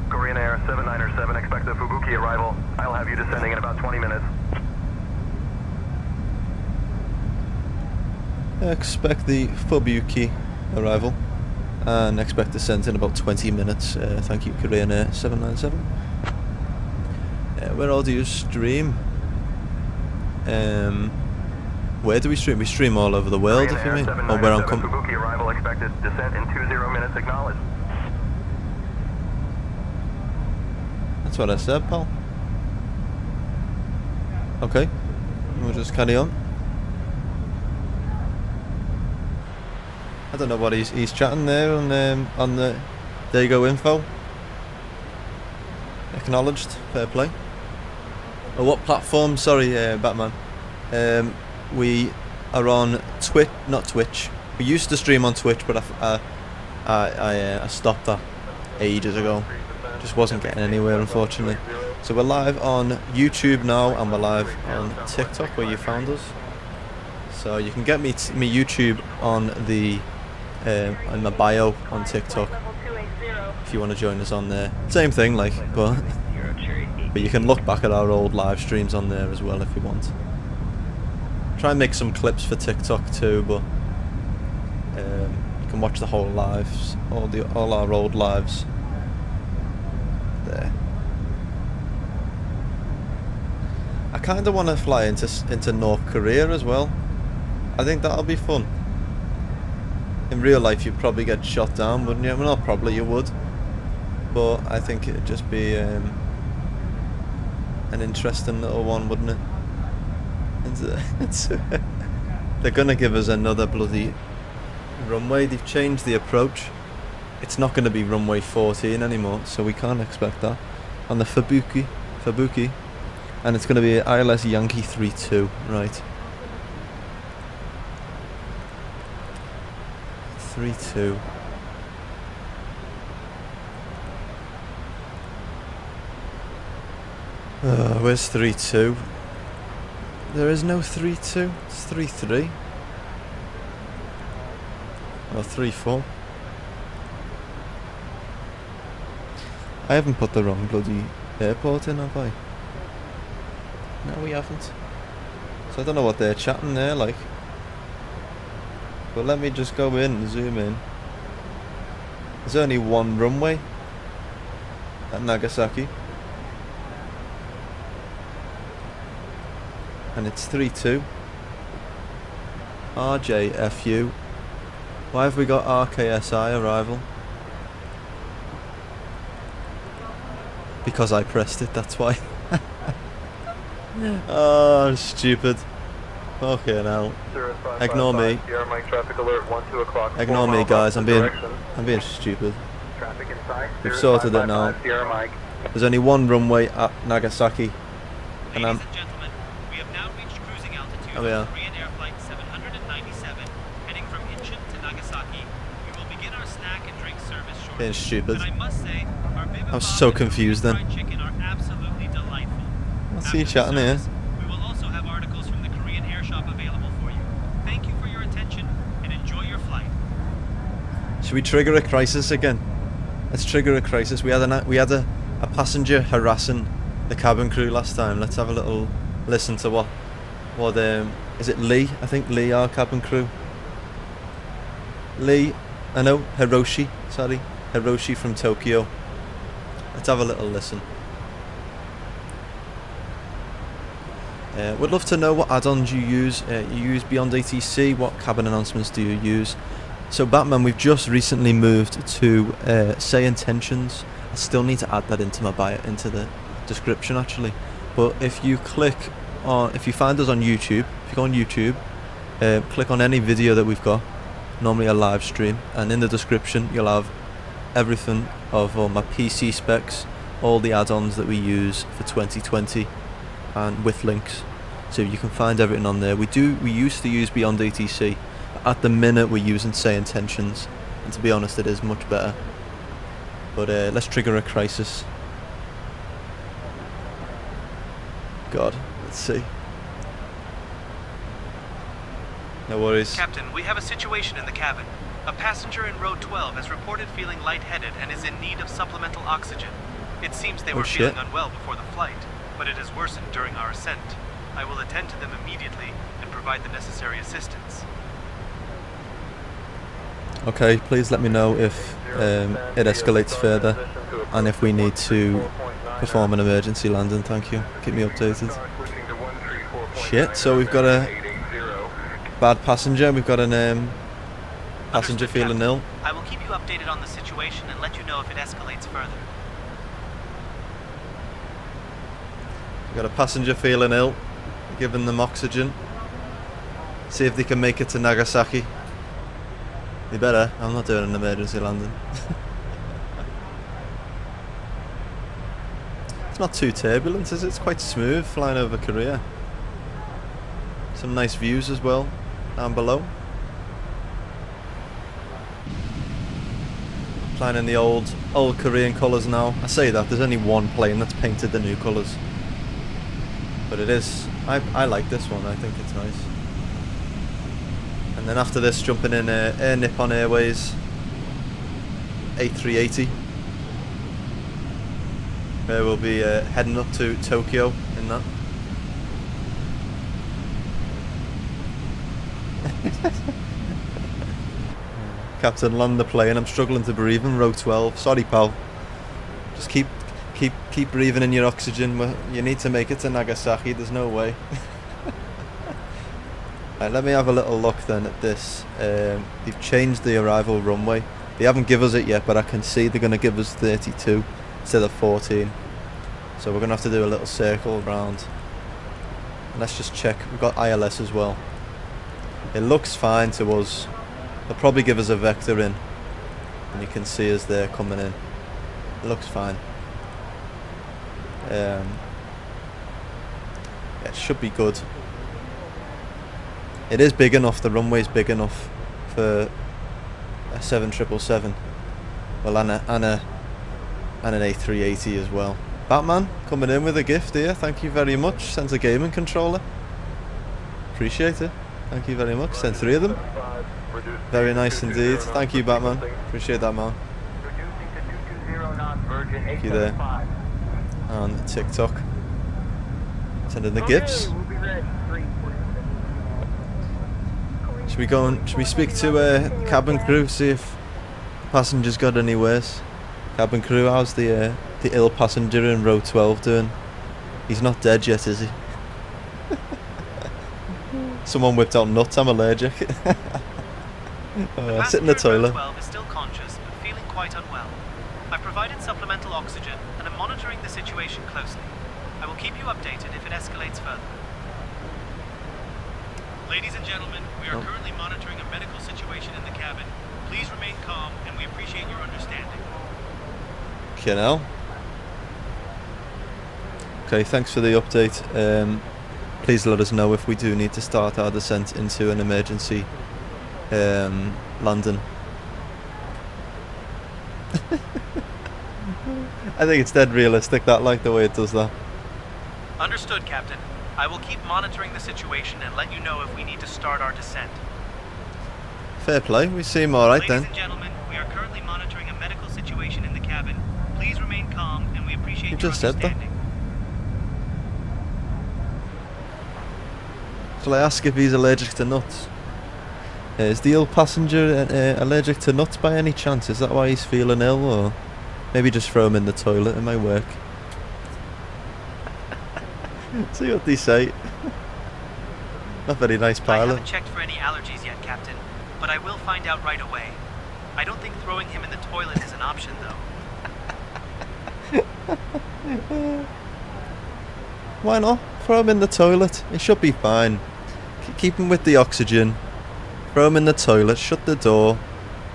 Korean Air 797, expect the Fubuki arrival. I'll have you descending in about 20 minutes. expect the Fubuki arrival and expect descent in about 20 minutes. Thank you, Korean Air 797. Where all do you stream? Where do we stream? We stream all over the world, if you mean. Or where I'm coming. Fubuki arrival expected. Descent in 20 minutes. Acknowledged. That's what I said, pal. Okay, we'll just carry on. I don't know what he's chatting there on the there you go info. Acknowledged, fair play. Oh, what platform? Sorry, Batman. We are on Twitch, not Twitch. We used to stream on Twitch, but I stopped that ages ago. Just wasn't getting anywhere, unfortunately. So we're live on YouTube now, and we're live on TikTok, where you found us. So you can get me YouTube on the in my bio on TikTok if you want to join us on there. Same thing, like, but you can look back at our old live streams on there as well if you want. Try and make some clips for TikTok too, but you can watch the whole lives, all our old lives there. I kind of want to fly into North Korea as well. I think that'll be fun. In real life, you'd probably get shot down, wouldn't you? Well, not probably, you would. But I think it'd just be an interesting little one, wouldn't it? They're gonna give us another bloody runway. They've changed the approach. It's not going to be runway 14 anymore, so we can't expect that. On the Fubuki, and it's going to be ILS Yankee 32, right? 32. Where's 32? There is no 32. It's 33. Or 34. I haven't put the wrong bloody airport in, have I? No, we haven't. So I don't know what they're chatting there like. But let me just go in and zoom in. There's only one runway at Nagasaki. And it's 32. RJFU. Why have we got RKSI arrival? Because I pressed it, that's why. Oh, stupid. Fucking hell. Ignore me. Ignore me, guys. I'm being stupid. We've sorted it now. There's only one runway at Nagasaki, and I'm. Ladies and gentlemen, we have now reached cruising altitude Oh, yeah. of Korean Air Flight 797, heading from Incheon to Nagasaki. We will begin our snack and drink service shortly. Being stupid. And I must say, our I was so confused then. fried chicken are absolutely delightful. What's he After the chatting here? service, we will also have articles from the Korean Air Shop available for you. Thank you for your attention and enjoy your flight. Should we trigger a crisis again? Let's trigger a crisis. We had a passenger harassing the cabin crew last time. Let's have a little listen to what is it Lee? I think Lee, our cabin crew. Lee, I know, Hiroshi from Tokyo. Let's have a little listen. Would love to know what add-ons you use. You use beyond ATC. What cabin announcements do you use? So Batman, we've just recently moved to Sayintentions. I still need to add that into my bio, into the description actually. But if you find us on YouTube, if you go on YouTube, click on any video that we've got, normally a live stream, and in the description you'll have everything of all my PC specs, all the add-ons that we use for 2020, and with links, so you can find everything on there. We used to use beyond ATC. At the minute we're using Sayintentions, and to be honest it is much better. But let's trigger a crisis. God, let's see. No worries. Captain, we have a situation in the cabin. A passenger in row 12 has reported feeling lightheaded and is in need of supplemental oxygen. It seems they were feeling unwell before the flight, but it has worsened during our ascent. I will attend to them immediately and provide the necessary assistance. Okay, please let me know if it escalates further and if we need to perform an emergency landing. Thank you. Keep me updated. Shit, so we've got a bad passenger. We've got an passenger Understood, feeling Captain. ill. I will keep you updated on the situation and let you know if it escalates further. We've got a passenger feeling ill. Giving them oxygen. See if they can make it to Nagasaki. They better. I'm not doing an emergency landing. It's not too turbulent, is it? It's quite smooth flying over Korea. Some nice views as well down below. Flying in the old Korean colours now. I say that, there's only one plane that's painted the new colours. But it is, I like this one, I think it's nice. And then after this, jumping in Air Nippon Airways A380. Where we'll be heading up to Tokyo in that. Captain, land the plane. I'm struggling to breathe in row 12. Sorry, pal. Just keep breathing in your oxygen. You need to make it to Nagasaki. There's no way. Right, let me have a little look then at this. They've changed the arrival runway. They haven't given us it yet, but I can see they're going to give us 32 instead of 14. So we're going to have to do a little circle around. And let's just check. We've got ILS as well. It looks fine to us. They'll probably give us a vector in. And you can see us there coming in. It looks fine. Yeah, it should be good. It is big enough, the runway's big enough for a 7777. Well, and an A380 as well. Batman, coming in with a gift here, thank you very much. Sent a gaming controller. Appreciate it. Thank you very much. Sent 3 of them. Very nice indeed. Thank you, Batman. Appreciate that, man. Thank you there. On TikTok. Sending the gifts. Should we speak to cabin crew, see if the passengers got any worse? Cabin crew, how's the ill passenger in row 12 doing? He's not dead yet, is he? Someone whipped out nuts, I'm allergic. Sit in the toilet. 12 is still conscious but feeling quite unwell. I've provided supplemental oxygen and am monitoring the situation closely. I will keep you updated if it escalates further. Ladies and gentlemen, we are currently monitoring a medical situation in the cabin. Please remain calm and we appreciate your understanding. Okay, now. Okay, thanks for the update. Please let us know if we do need to start our descent into an emergency landing. I think it's dead realistic, that, like the way it does that. Understood, Captain. I will keep monitoring the situation and let you know if we need to start our descent. Fair play, we seem alright then. Ladies and gentlemen, we are currently monitoring a medical situation in the cabin. Please remain calm and we appreciate You your just said that. understanding. Shall I ask if he's allergic to nuts? Is the ill passenger allergic to nuts by any chance? Is that why he's feeling ill, or maybe just throw him in the toilet? It might work. See what they say. Not very nice I pilot. haven't checked for any allergies yet, Captain, but I will find out right away. I don't think throwing him in the toilet is an option, though. Why not? Throw him in the toilet. It should be fine. Keep him with the oxygen. Throw him in the toilet, shut the door,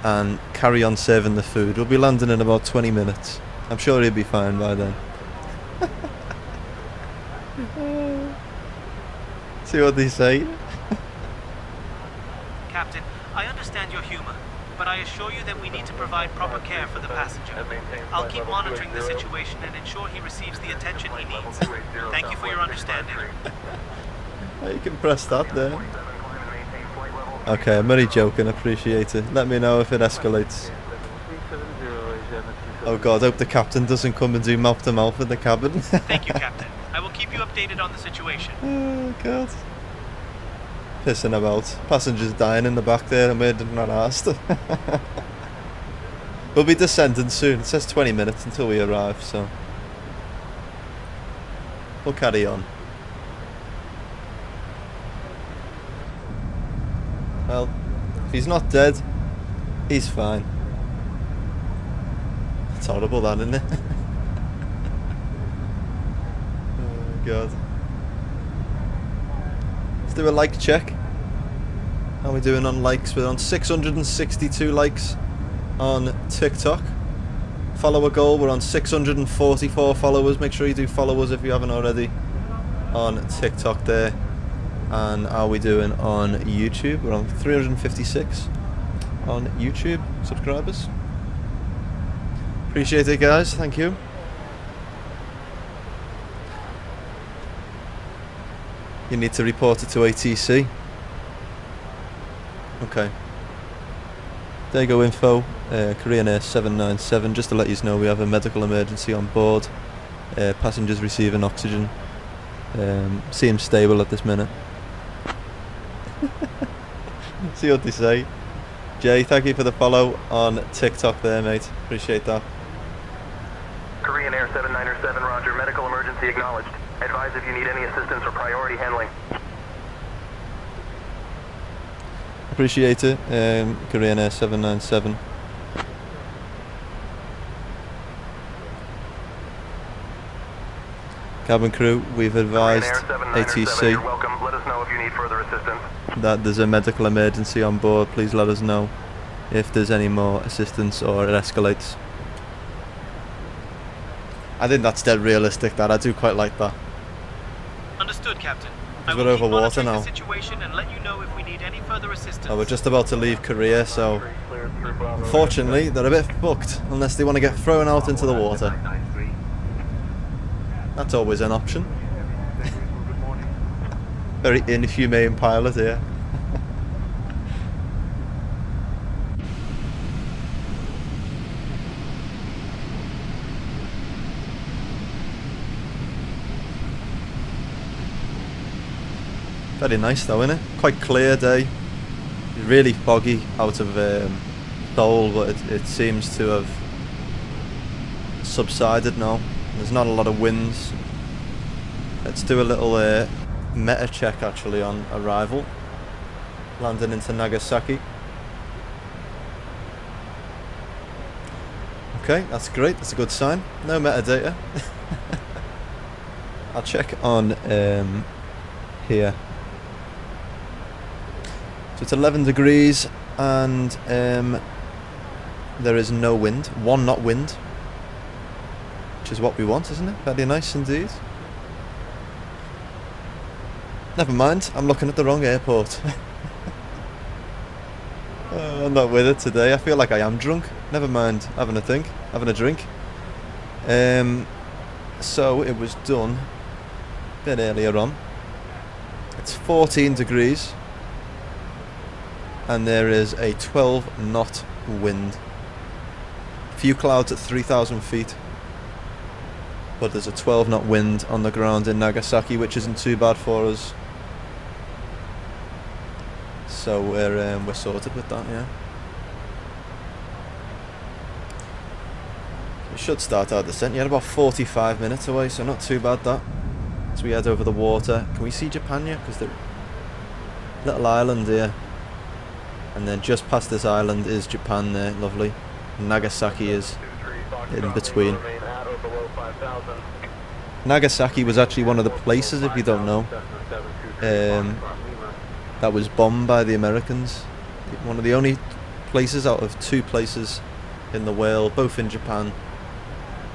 and carry on serving the food. We'll be landing in about 20 minutes. I'm sure he'll be fine by then. See what they say? Captain, I understand your humor, but I assure you that we need to provide proper care for the passenger. I'll keep monitoring the situation and ensure he receives the attention he needs. Thank you for your understanding. You can press that there. Okay, I'm only joking, appreciate it. Let me know if it escalates. Oh god, I hope the captain doesn't come and do mouth to mouth in the cabin. Thank you, Captain. I will keep you updated on the situation. Oh god. pissing about. Passengers dying in the back there and we're not asked. We'll be descending soon. It says 20 minutes until we arrive, so we'll carry on. Well, if he's not dead, he's fine. It's horrible that, isn't it? Oh god. Let's do a like check. How are we doing on likes? We're on 662 likes on TikTok. Follower goal, we're on 644 followers. Make sure you do follow us if you haven't already on TikTok there. And how are we doing on YouTube? We're on 356 on YouTube subscribers. Appreciate it, guys. Thank you. You need to report it to ATC. Okay. There you go, info. Korean Air 797. Just to let you know, we have a medical emergency on board. Passengers receiving oxygen. Seems stable at this minute. See what they say. Jay, thank you for the follow on TikTok there, mate. Appreciate that. Korean Air 797, roger. Medical emergency acknowledged. Advise if you need any assistance or priority handling. Appreciate it. Korean Air 797. Cabin crew, we've advised ATC You're welcome. Let us know if you need further assistance. that there's a medical emergency on board. Please let us know if there's any more assistance or it escalates. I think that's dead realistic, that. I do quite like that. Understood, Captain. Because I we're will over keep water monitoring now. the situation and let you know if we need any further assistance. Oh, we're just about to leave Korea, so unfortunately they're a bit fucked unless they want to get thrown out into the water. That's always an option. Very inhumane pilot here. Very nice though, isn't it? Quite clear day. Really foggy out of Seoul, but it seems to have subsided now. There's not a lot of winds. Let's do a little meta check actually on arrival. Landing into Nagasaki. Okay, that's great. That's a good sign. No metadata. I'll check on here. So it's 11 degrees and there is no wind. 1 knot wind. Which is what we want, isn't it? Very nice indeed. Never mind, I'm looking at the wrong airport. I'm not with it today. I feel like I am drunk. Never mind, having a drink. So it was done a bit earlier on. It's 14 degrees. And there is a 12 knot wind. Few clouds at 3,000 feet. But there's a 12 knot wind on the ground in Nagasaki, which isn't too bad for us. So we're sorted with that, yeah. We should start our descent. Yeah, about 45 minutes away, so not too bad that. As we head over the water. Can we see Japan yet? Because the little island here. And then just past this island is Japan there, lovely. Nagasaki is in between. Nagasaki was actually one of the places, if you don't know, that was bombed by the Americans. One of the only places out of 2 places in the world, both in Japan,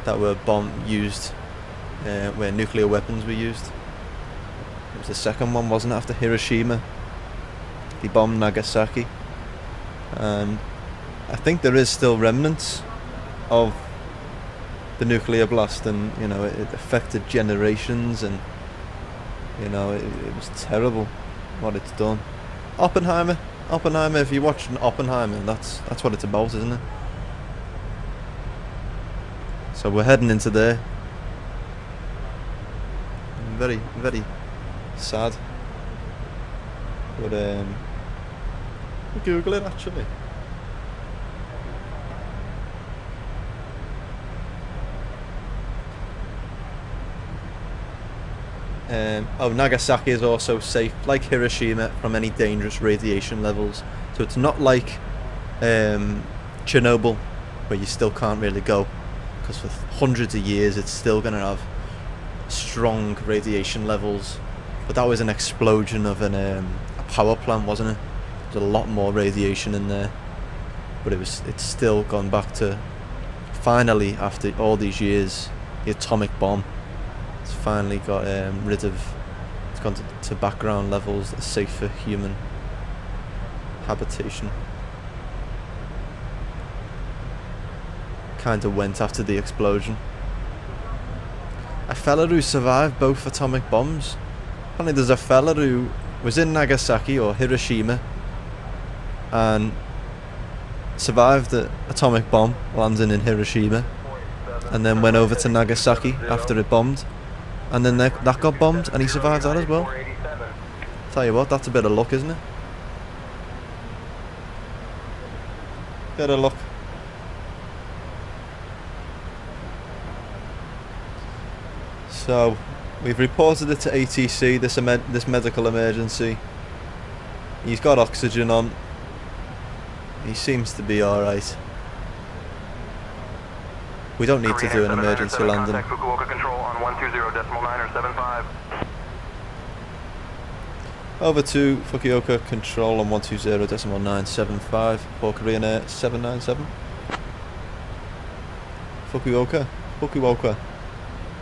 that were used where nuclear weapons were used. It was the second one, wasn't it, after Hiroshima? They bombed Nagasaki. And I think there is still remnants of the nuclear blast, and you know it affected generations, and you know it was terrible what it's done. Oppenheimer, if you're watching Oppenheimer, that's what it's about, isn't it? So we're heading into there. Very, very sad. But Google it actually. Oh, Nagasaki is also safe, like Hiroshima, from any dangerous radiation levels. So it's not like Chernobyl, where you still can't really go, because for hundreds of years it's still going to have strong radiation levels. But that was an explosion of a power plant, wasn't it? There's a lot more radiation in there, but it's still gone back to, finally, after all these years, the atomic bomb. It's finally got rid of, it's gone to background levels that are safe for human habitation. Kind of went after the explosion. A fella who survived both atomic bombs. Apparently there's a fella who was in Nagasaki or Hiroshima and survived the atomic bomb landing in Hiroshima, and then went over to Nagasaki after it bombed, and then that got bombed and he survived that as well. Tell you what, that's a bit of luck, isn't it? Bit of luck. So we've reported it to ATC, this medical emergency. He's got oxygen on. He seems to be alright. We don't need to do an emergency landing. Fukuoka control on 120.975. Over to Fukuoka control on 120.975 for Korean Air 797. Fukuoka. I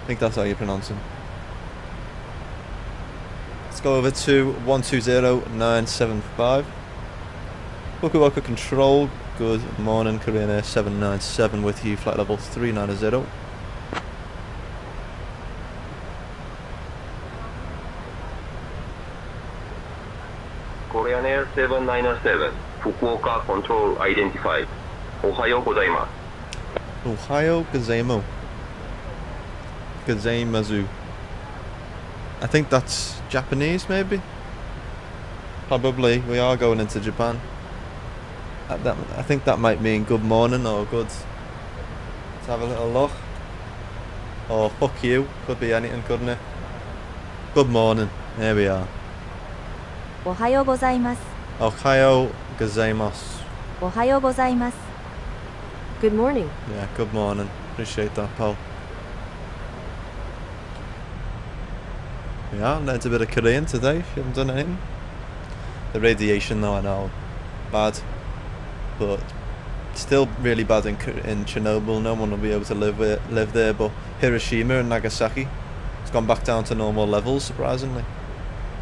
think that's how you pronounce him. Let's go over to 120.975. Fukuoka control. Good morning, Korean Air 797 with you, flight level 390. Korean Air 797, Fukuoka control identified. Ohayo gozaimasu. Ohayo gozaimasu. I think that's Japanese, maybe? Probably. We are going into Japan. I think that might mean good morning or good. Let's have a little look. Or fuck you. Could be anything, couldn't it? Good morning. There we are. Ohayo gozaimasu. Ohayo gozaimasu. Ohayo gozaimasu. Good morning. Yeah, good morning. Appreciate that, pal. Yeah, learned a bit of Korean today if you haven't done anything. The radiation though, I know. Bad. But still really bad in Chernobyl. No one will be able to live there. But Hiroshima and Nagasaki, it's gone back down to normal levels, surprisingly.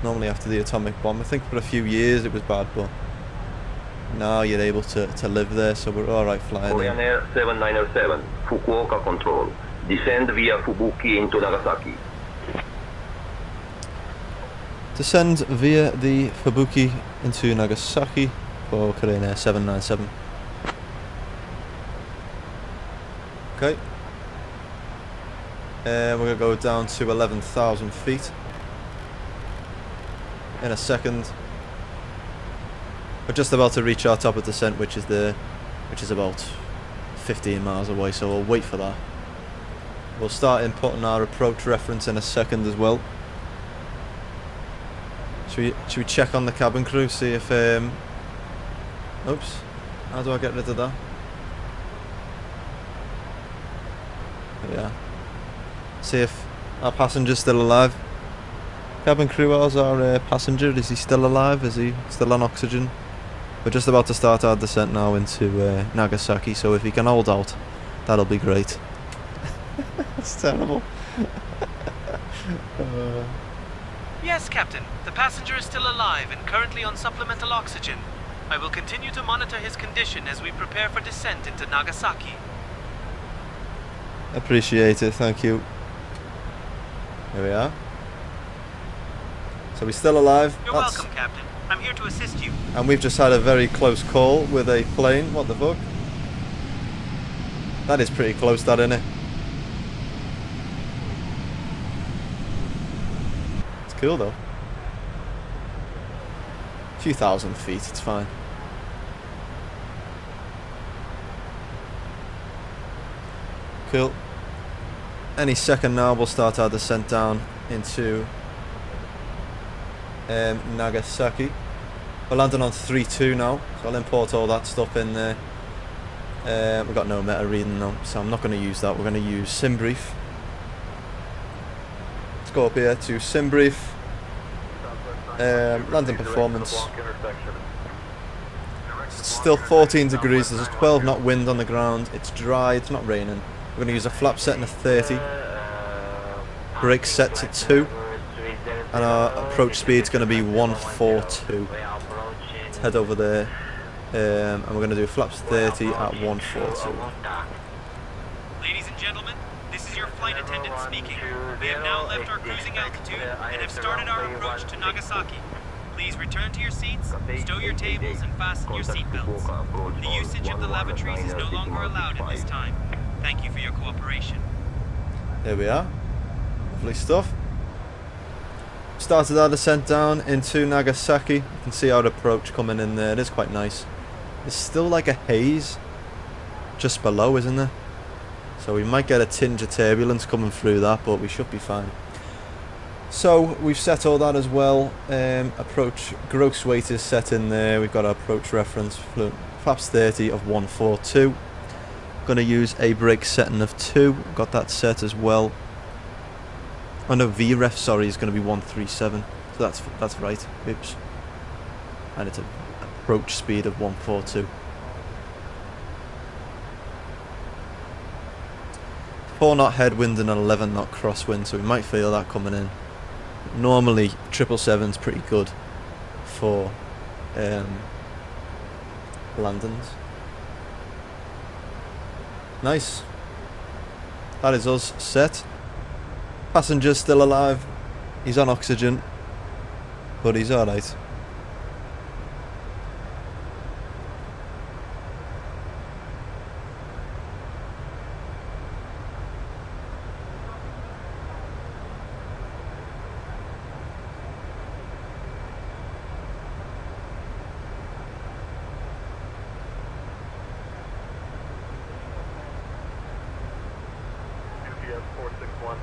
Normally after the atomic bomb, I think for a few years it was bad, but now you're able to live there, so we're alright flying Korean there. Air 797, Fukuoka control. Descend via Fubuki into Nagasaki. Descend via the Fubuki into Nagasaki for Korean Air 797. Okay. We're going to go down to 11,000 feet in a second. We're just about to reach our top of descent, which is about 15 miles away, so we'll wait for that. We'll start inputting our approach reference in a second as well. Should we check on the cabin crew, see if oops, how do I get rid of that? Yeah. See if our passenger's still alive. Cabin crew, how's our passenger? Is he still alive? Is he still on oxygen? We're just about to start our descent now into Nagasaki, so if he can hold out, that'll be great. That's terrible. Yes, Captain. The passenger is still alive and currently on supplemental oxygen. I will continue to monitor his condition as we prepare for descent into Nagasaki. Appreciate it, thank you. There we are. So we're still alive. You're welcome, Captain. I'm here to assist you. And we've just had a very close call with a plane. What the fuck? That is pretty close, that, isn't it? It's cool though. A few thousand feet, it's fine. Cool. Any second now we'll start our descent down into Nagasaki. We're landing on 3-2 now, so I'll import all that stuff in there. We've got no meta reading though, so I'm not going to use that. We're going to use SimBrief. Let's go up here to SimBrief. Landing performance. It's still 14 degrees, there's a 12 knot wind on the ground, it's dry, it's not raining. We're going to use a flap setting of 30. Brake set to 2. And our approach speed's going to be 142. Let's head over there. And we're going to do flaps 30 at 142. Ladies and gentlemen, this is your flight attendant speaking. We have now left our cruising altitude and have started our approach to Nagasaki. Please return to your seats, stow your tables, and fasten your seatbelts. The usage of the lavatories is no longer allowed at this time. Thank you for your cooperation. There we are. Lovely stuff. Started our descent down into Nagasaki. You can see our approach coming in there. It is quite nice. There's still like a haze just below, isn't there? So we might get a tinge of turbulence coming through that, but we should be fine. So we've set all that as well. Approach gross weight is set in there. We've got our approach reference, flaps 30 of 142. Going to use a brake setting of 2. Got that set as well. Oh no, VREF, sorry, is going to be 137. So that's right. Oops. And it's an approach speed of 142. 4 knot headwind and an 11 knot crosswind, so we might feel that coming in. Normally 777's pretty good for landings. Nice. That is us set. Passenger's still alive. He's on oxygen, but he's alright.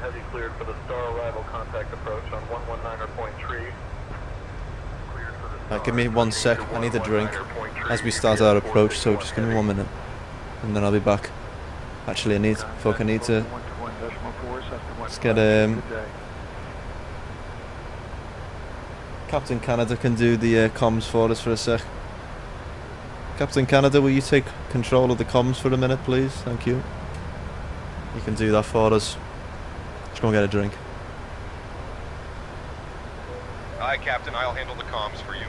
Heavy cleared for the star arrival contact approach on 119.3. Right, give me 1 sec, I need a drink as we start our approach, so just give me 1 minute and then I'll be back. Actually I need to let's get Captain Canada can do the comms for us for a sec. Captain Canada, will you take control of the comms for a minute please? Thank you. You can do that for us. Let's go and get a drink. Aye, Captain, I'll handle the comms for you.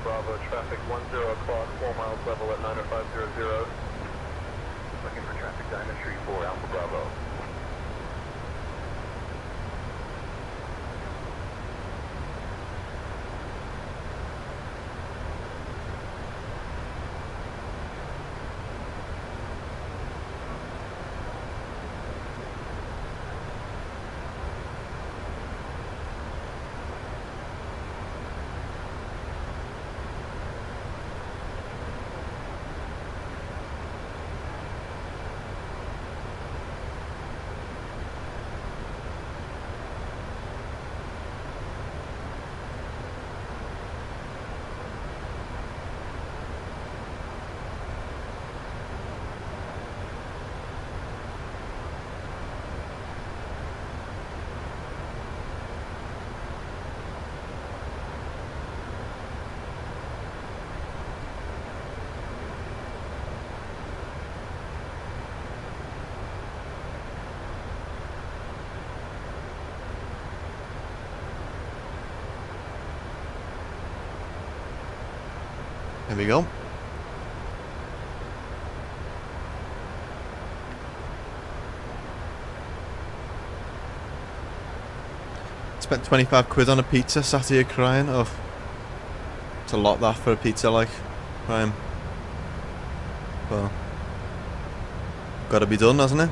Bravo, traffic 10 o'clock, 4 miles level at 90500. Looking for traffic Diamond Street 4, Alpha Bravo. Here we go. Spent 25 quid on a pizza, sat here crying. Oh, it's a lot that for a pizza, like. Crying. Well, gotta be done, hasn't it?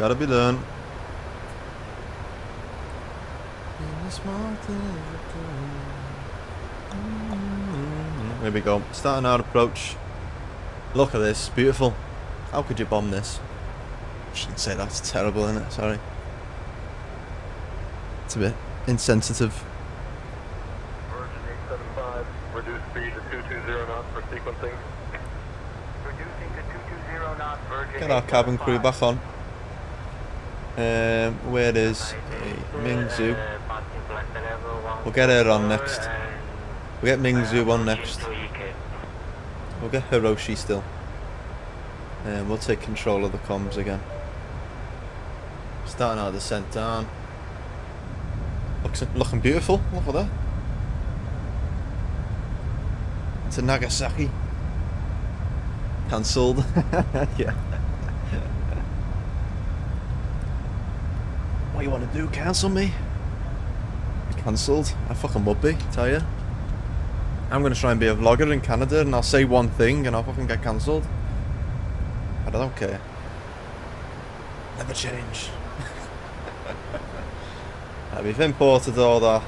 Gotta be done. Here we go. Starting our approach. Look at this, beautiful. How could you bomb this? I shouldn't say that's terrible, isn't it? Sorry. It's a bit insensitive. Virgin 875, reduce speed to 220 knots for sequencing. Reducing to 220 knots, Virgin. Get our cabin crew back on. Where is Mingzhu? We'll get her on next. We'll get Mingzhu on next. We'll get Hiroshi still. And we'll take control of the comms again. Starting our descent down. Looking beautiful. Look at that. To Nagasaki. Cancelled. Yeah. What you want to do? Cancel me? Cancelled? I fucking would be, tell you. I'm gonna try and be a vlogger in Canada and I'll say one thing and I'll fucking get cancelled. I don't care. Never change. We've imported all that.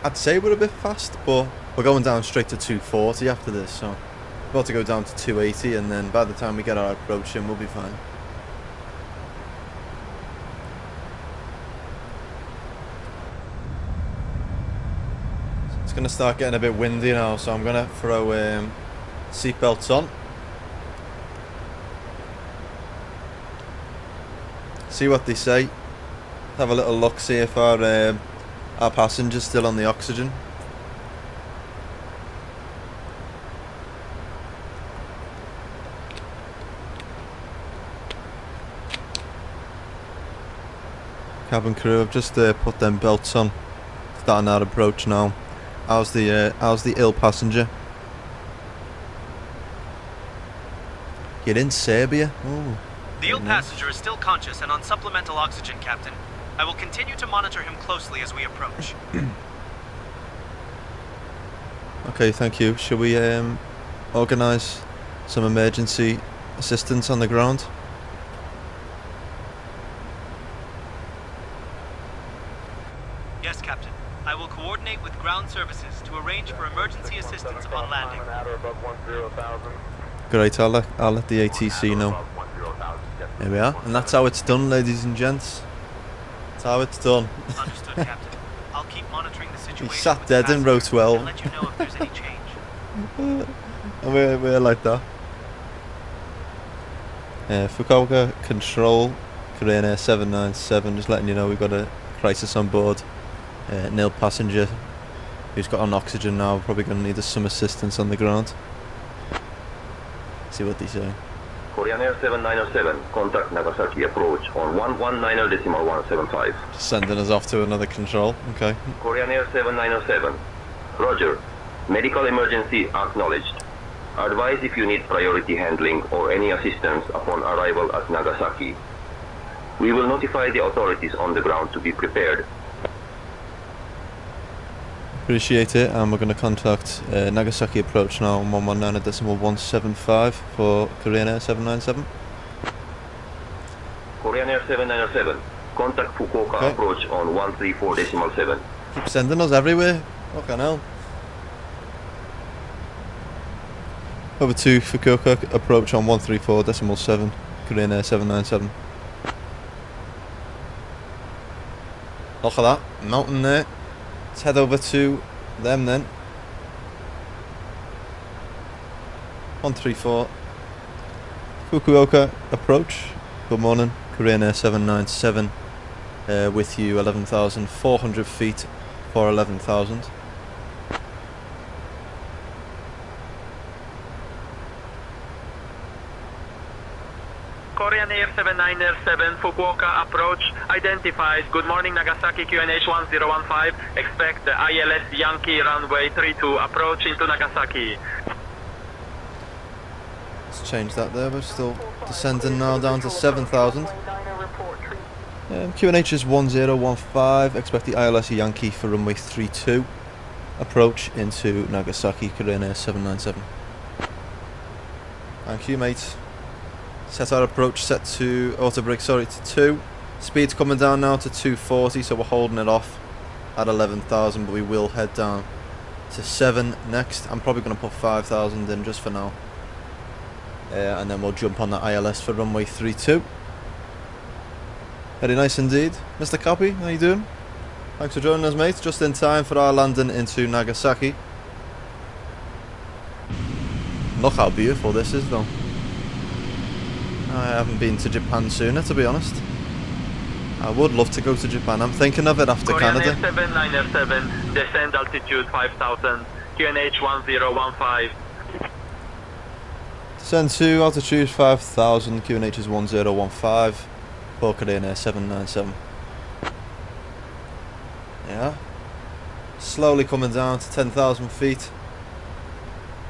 I'd say we're a bit fast, but we're going down straight to 240 after this, so we're about to go down to 280 and then by the time we get our approach in, we'll be fine. It's going to start getting a bit windy now, so I'm going to throw seatbelts on. See what they say. Have a little look, see if our passengers still on the oxygen. Cabin crew have just put them belts on. Starting our approach now. How's the ill passenger? You're in Serbia? Oh. The ill passenger is still conscious and on supplemental oxygen, Captain. I will continue to monitor him closely as we approach. Okay, thank you. Shall we organise some emergency assistance on the ground? Yes, Captain. I will coordinate with ground services to arrange for emergency assistance upon landing. Great, I'll let the ATC know. Here we are, and that's how it's done, ladies and gents. That's how it's done. Understood, Captain. I'll keep monitoring the situation. He sat dead in row 12. And let you know if there's any change. And we're like that. Fukuoka Control, Korean Air 797, just letting you know we've got a crisis on board. Nil passenger who's got on oxygen now, probably going to need some assistance on the ground. See what they say. Korean Air 7907, contact Nagasaki approach on 119.175. Just sending us off to another control, okay. Korean Air 7907, Roger. Medical emergency acknowledged. Advise if you need priority handling or any assistance upon arrival at Nagasaki. We will notify the authorities on the ground to be prepared. Appreciate it, and we're going to contact Nagasaki approach now on 119.175 for Korean Air 797. Korean Air 797, contact Fukuoka approach on 134.7. Keep sending us everywhere. Fucking hell. Over to Fukuoka approach on 134.7, Korean Air 797. Look at that, mountain there. Let's head over to them then. 134 Fukuoka approach. Good morning, Korean Air 797 with you 11,400 feet for 11,000. Korean Air 7907, Fukuoka approach identified. Good morning, Nagasaki QNH 1015. Expect the ILS Yankee runway 32 approach into Nagasaki. Let's change that there. We're still descending now down to 7,000. QNH is 1015. Expect the ILS Yankee for runway 32. Approach into Nagasaki, Korean Air 797. Thank you, mate. Set our approach set to auto brake, sorry, to 2. Speed's coming down now to 240, so we're holding it off at 11,000, but we will head down to 7 next. I'm probably going to put 5,000 in just for now. And then we'll jump on the ILS for runway 32. Very nice indeed. Mr. Copy, how you doing? Thanks for joining us, mate. Just in time for our landing into Nagasaki. Look how beautiful this is, though. I haven't been to Japan sooner, to be honest. I would love to go to Japan. I'm thinking of it after Canada. 7907, descend altitude 5000, QNH 1015. Descend to altitude 5000, QNH is 1015, for Korean Air 797. Yeah. Slowly coming down to 10,000 feet.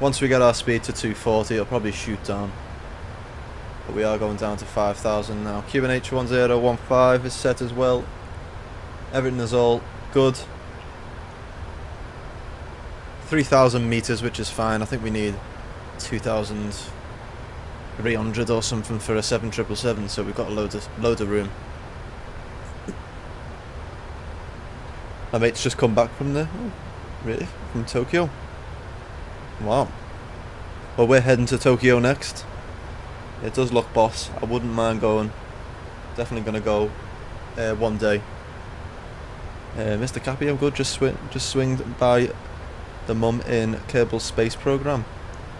Once we get our speed to 240, it'll probably shoot down. But we are going down to 5,000 now. QNH 1015 is set as well. Everything is all good. 3,000 meters, which is fine. I think we need 2,300 or something for a 7777, so we've got a load of room. My mate's just come back from there. Oh, really? From Tokyo? Wow. Well, we're heading to Tokyo next. It does look boss. I wouldn't mind going. Definitely going to go one day. Mr. Cappy, I'm good. Just swing by the mum in Kerbal Space Program.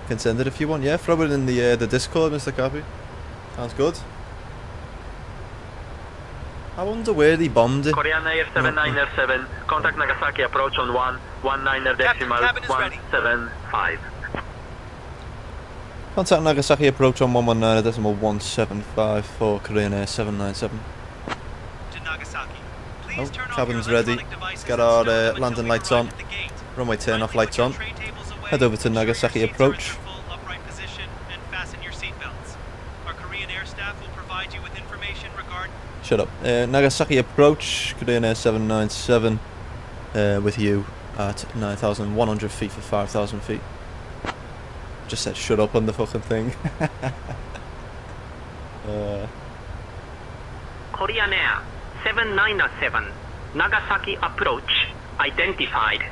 Can send it if you want. Yeah, throw it in the Discord, Mr. Cappy. Sounds good. I wonder where he bombed it. Korean Air 797, contact Nagasaki approach on 119.175. Contact Nagasaki approach on 119.175 for Korean Air 797. To Nagasaki. Please Oh, turn off cabin's your ready. electronic Let's devices get our and stowed until landing we lights arrive on. at the gate. Runway turn off Kindly lights put your on. tray tables away, Head over to ensure your Nagasaki seats are in approach. their full upright position, and fasten your seatbelts. Our Korean Air staff will provide you with information regarding... Shut up. Nagasaki approach, Korean Air 797, with you at 9,100 feet for 5,000 feet. Just said shut up on the fucking thing. Korean Air 797, Nagasaki approach identified.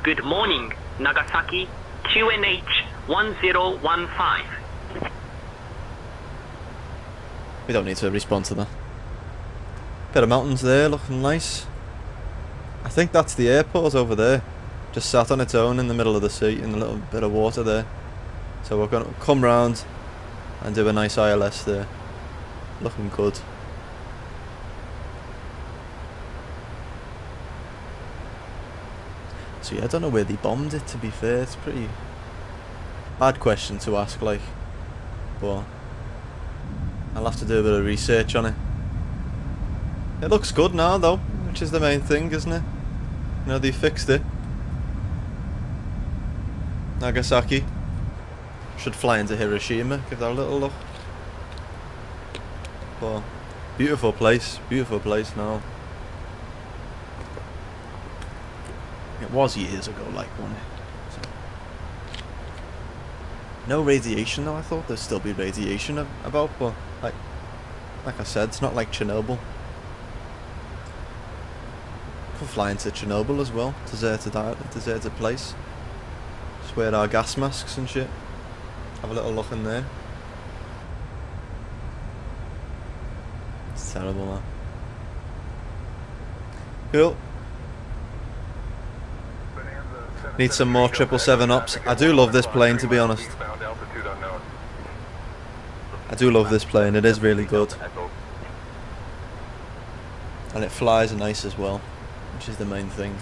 Good morning, Nagasaki, QNH 1015. We don't need to respond to that. Bit of mountains there, looking nice. I think that's the airport over there. Just sat on its own in the middle of the sea in a little bit of water there. So we're going to come round and do a nice ILS there. Looking good. So yeah, I don't know where they bombed it, to be fair. It's a pretty bad question to ask, like. But I'll have to do a bit of research on it. It looks good now though, which is the main thing, isn't it? You know, they fixed it. Nagasaki. Should fly into Hiroshima, give that a little look. But beautiful place now. It was years ago, like, wasn't it? So. No radiation though. I thought there'd still be radiation about, but like I said, it's not like Chernobyl. Could fly into Chernobyl as well, deserted place. Just wear our gas masks and shit. Have a little look in there. It's terrible, man. Cool. Need some more 777 ops. I do love this plane, to be honest. I do love this plane. It is really good. And it flies nice as well, which is the main thing.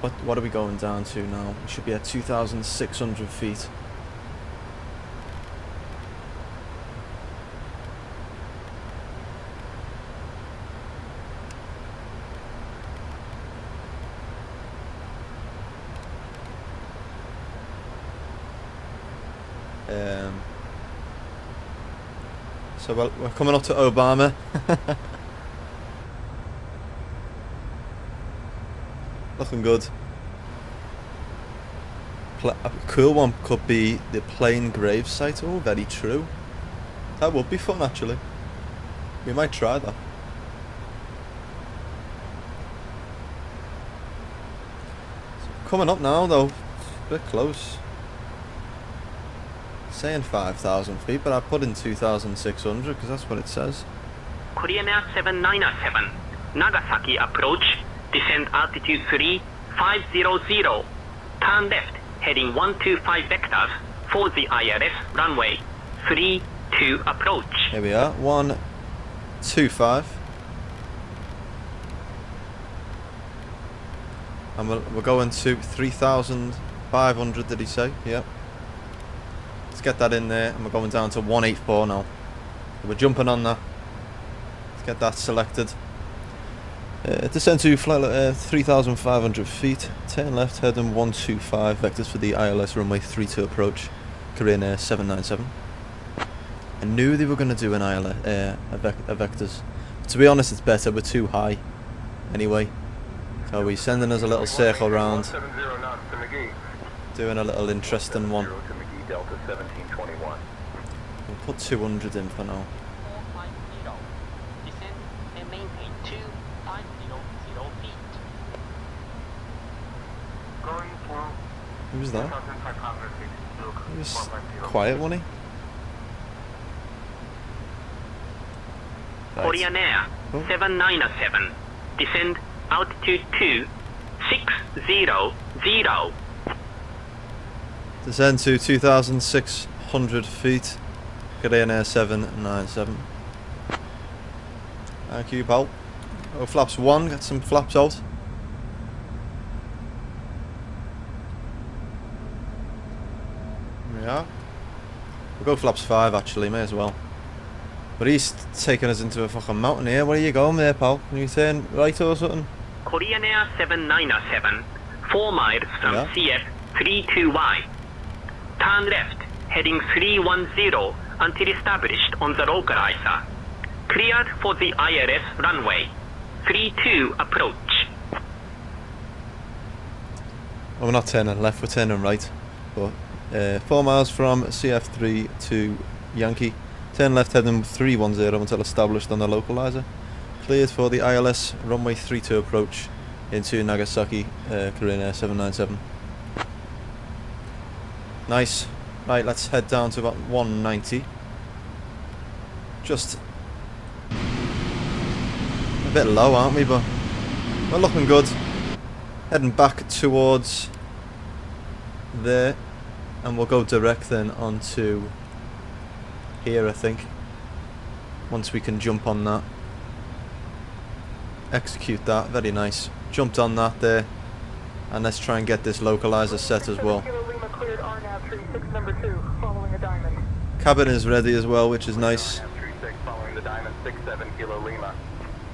What are we going down to now? We should be at 2,600 feet. So we're coming up to Obama. Looking good. A cool one could be the plane grave site. Oh, very true. That would be fun, actually. We might try that. So coming up now, though. A bit close. Saying 5,000 feet, but I put in 2,600 because that's what it says. Korean Air 797, Nagasaki approach, descend altitude 3500, turn left, heading 125 vectors for the ILS runway, 32 approach. Here we are, 125. And we're going to 3,500, did he say? Yep. Let's get that in there, and we're going down to 184 now. We're jumping on that. Let's get that selected. Descend to flight 3,500 feet. Turn left, heading 125 vectors for the ILS runway 32 approach. Korean Air 797. I knew they were going to do an ILS a vectors. But to be honest, it's better. We're too high. Anyway, so we're sending us a little circle round, doing a little interesting one. Delta 1721. We'll put 200 in for now. 450. Descend and maintain 2500 feet. Who was that? He was quiet, wasn't he? Right. Korean Air 797, descend altitude 2600. Descend to 2,600 feet. Korean Air 797. Thank you, pal. Oh, flaps 1, get some flaps out. There we are. We'll go flaps 5 actually, may as well. But he's taking us into a fucking mountain here. Where are you going there, pal? Can you turn right or something? Korean Air 797, 4 miles from CF 32Y. Turn left, heading 310 until established on the localizer. Cleared for the ILS runway. 32 approach. Well, we're not turning left, we're turning right. But 4 miles from CF3 to Yankee. Turn left, heading 310 until established on the localizer. Cleared for the ILS runway 32 approach into Nagasaki, Korean Air 797. Nice. Right, let's head down to about 190. Just a bit low, aren't we? But we're looking good. Heading back towards there, and we'll go direct then onto here, I think. Once we can jump on that. Execute that, very nice. Jumped on that there. And let's try and get this localizer set as well. Cabin is ready as well, which is nice.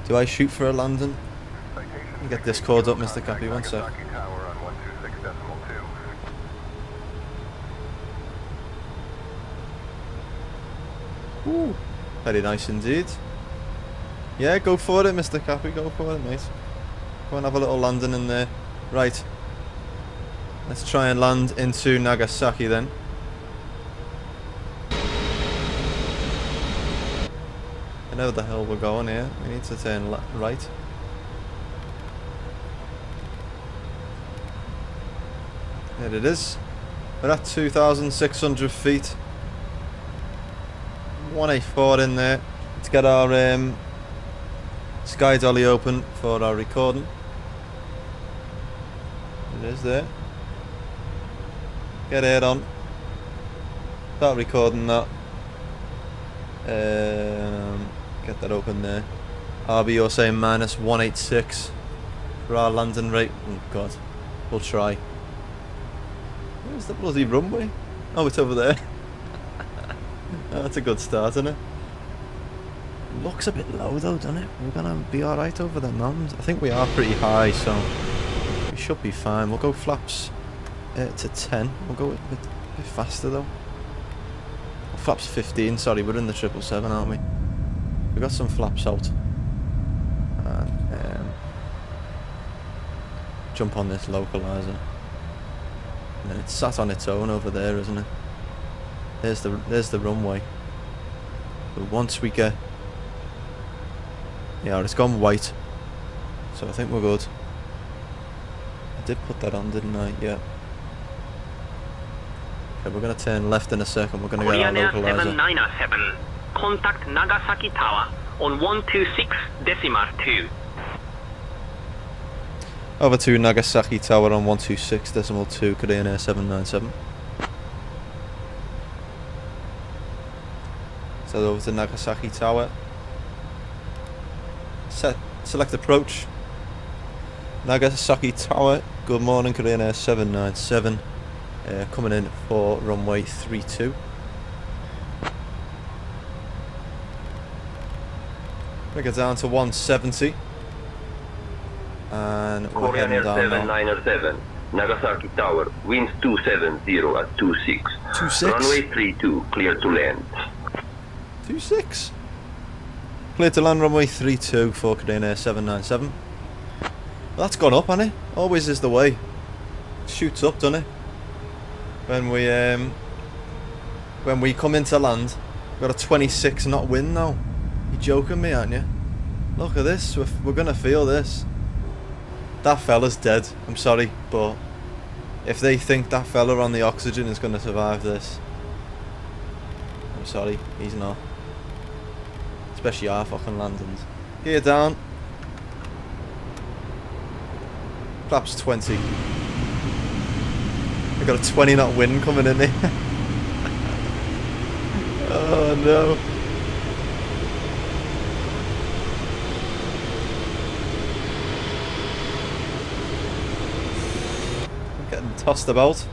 Do I shoot for a landing? Let me get this cord up, Mr. Cappy, one sec. Ooh, very nice indeed. Yeah, go for it, Mr. Cappy, go for it, mate. Go and have a little landing in there. Right. Let's try and land into Nagasaki then. I know where the hell we're going here. We need to turn right. There it is. We're at 2,600 feet. 184 in there. Let's get our sky dolly open for our recording. It is there. Get it on. Start recording that. Get that open there. RB, you're saying minus 186 for our landing rate. Oh god. We'll try. Where's the bloody runway? Oh, it's over there. Oh, that's a good start, isn't it? Looks a bit low though, doesn't it? We're gonna be alright over the mountains. I think we are pretty high, so we should be fine. We'll go flaps to 10. We'll go a bit faster though. Flaps 15, sorry, we're in the 777, aren't we? We've got some flaps out. And jump on this localizer. And it's sat on its own over there, isn't it? There's the runway. But once we get... Yeah, it's gone white. So I think we're good. I did put that on, didn't I? Yeah. Okay, we're going to turn left in a second. We're going to get our Korean Air localizer. 797. Contact Nagasaki Tower on 126.2. Over to Nagasaki Tower on 126.2, Korean Air 797. So over to Nagasaki Tower. Select approach. Nagasaki Tower, good morning, Korean Air 797. Coming in for runway 32. Bring it down to 170. And we're Korean heading Air down now. 797, Nagasaki Tower, winds 270 at 26. 26? Runway 32, clear to land. 26. Clear to land runway 32 for Korean Air 797. Well, that's gone up, hasn't it? Always is the way. It shoots up, doesn't it? When we come into land, we've got a 26 knot wind now. You're joking me, aren't you? Look at this. We're gonna feel this. That fella's dead. I'm sorry, but if they think that fella on the oxygen is gonna survive this, I'm sorry, he's not. Especially our fucking landings. Gear down. Flaps 20. We got a 20 knot wind coming in here. Oh no. I'm getting tossed about.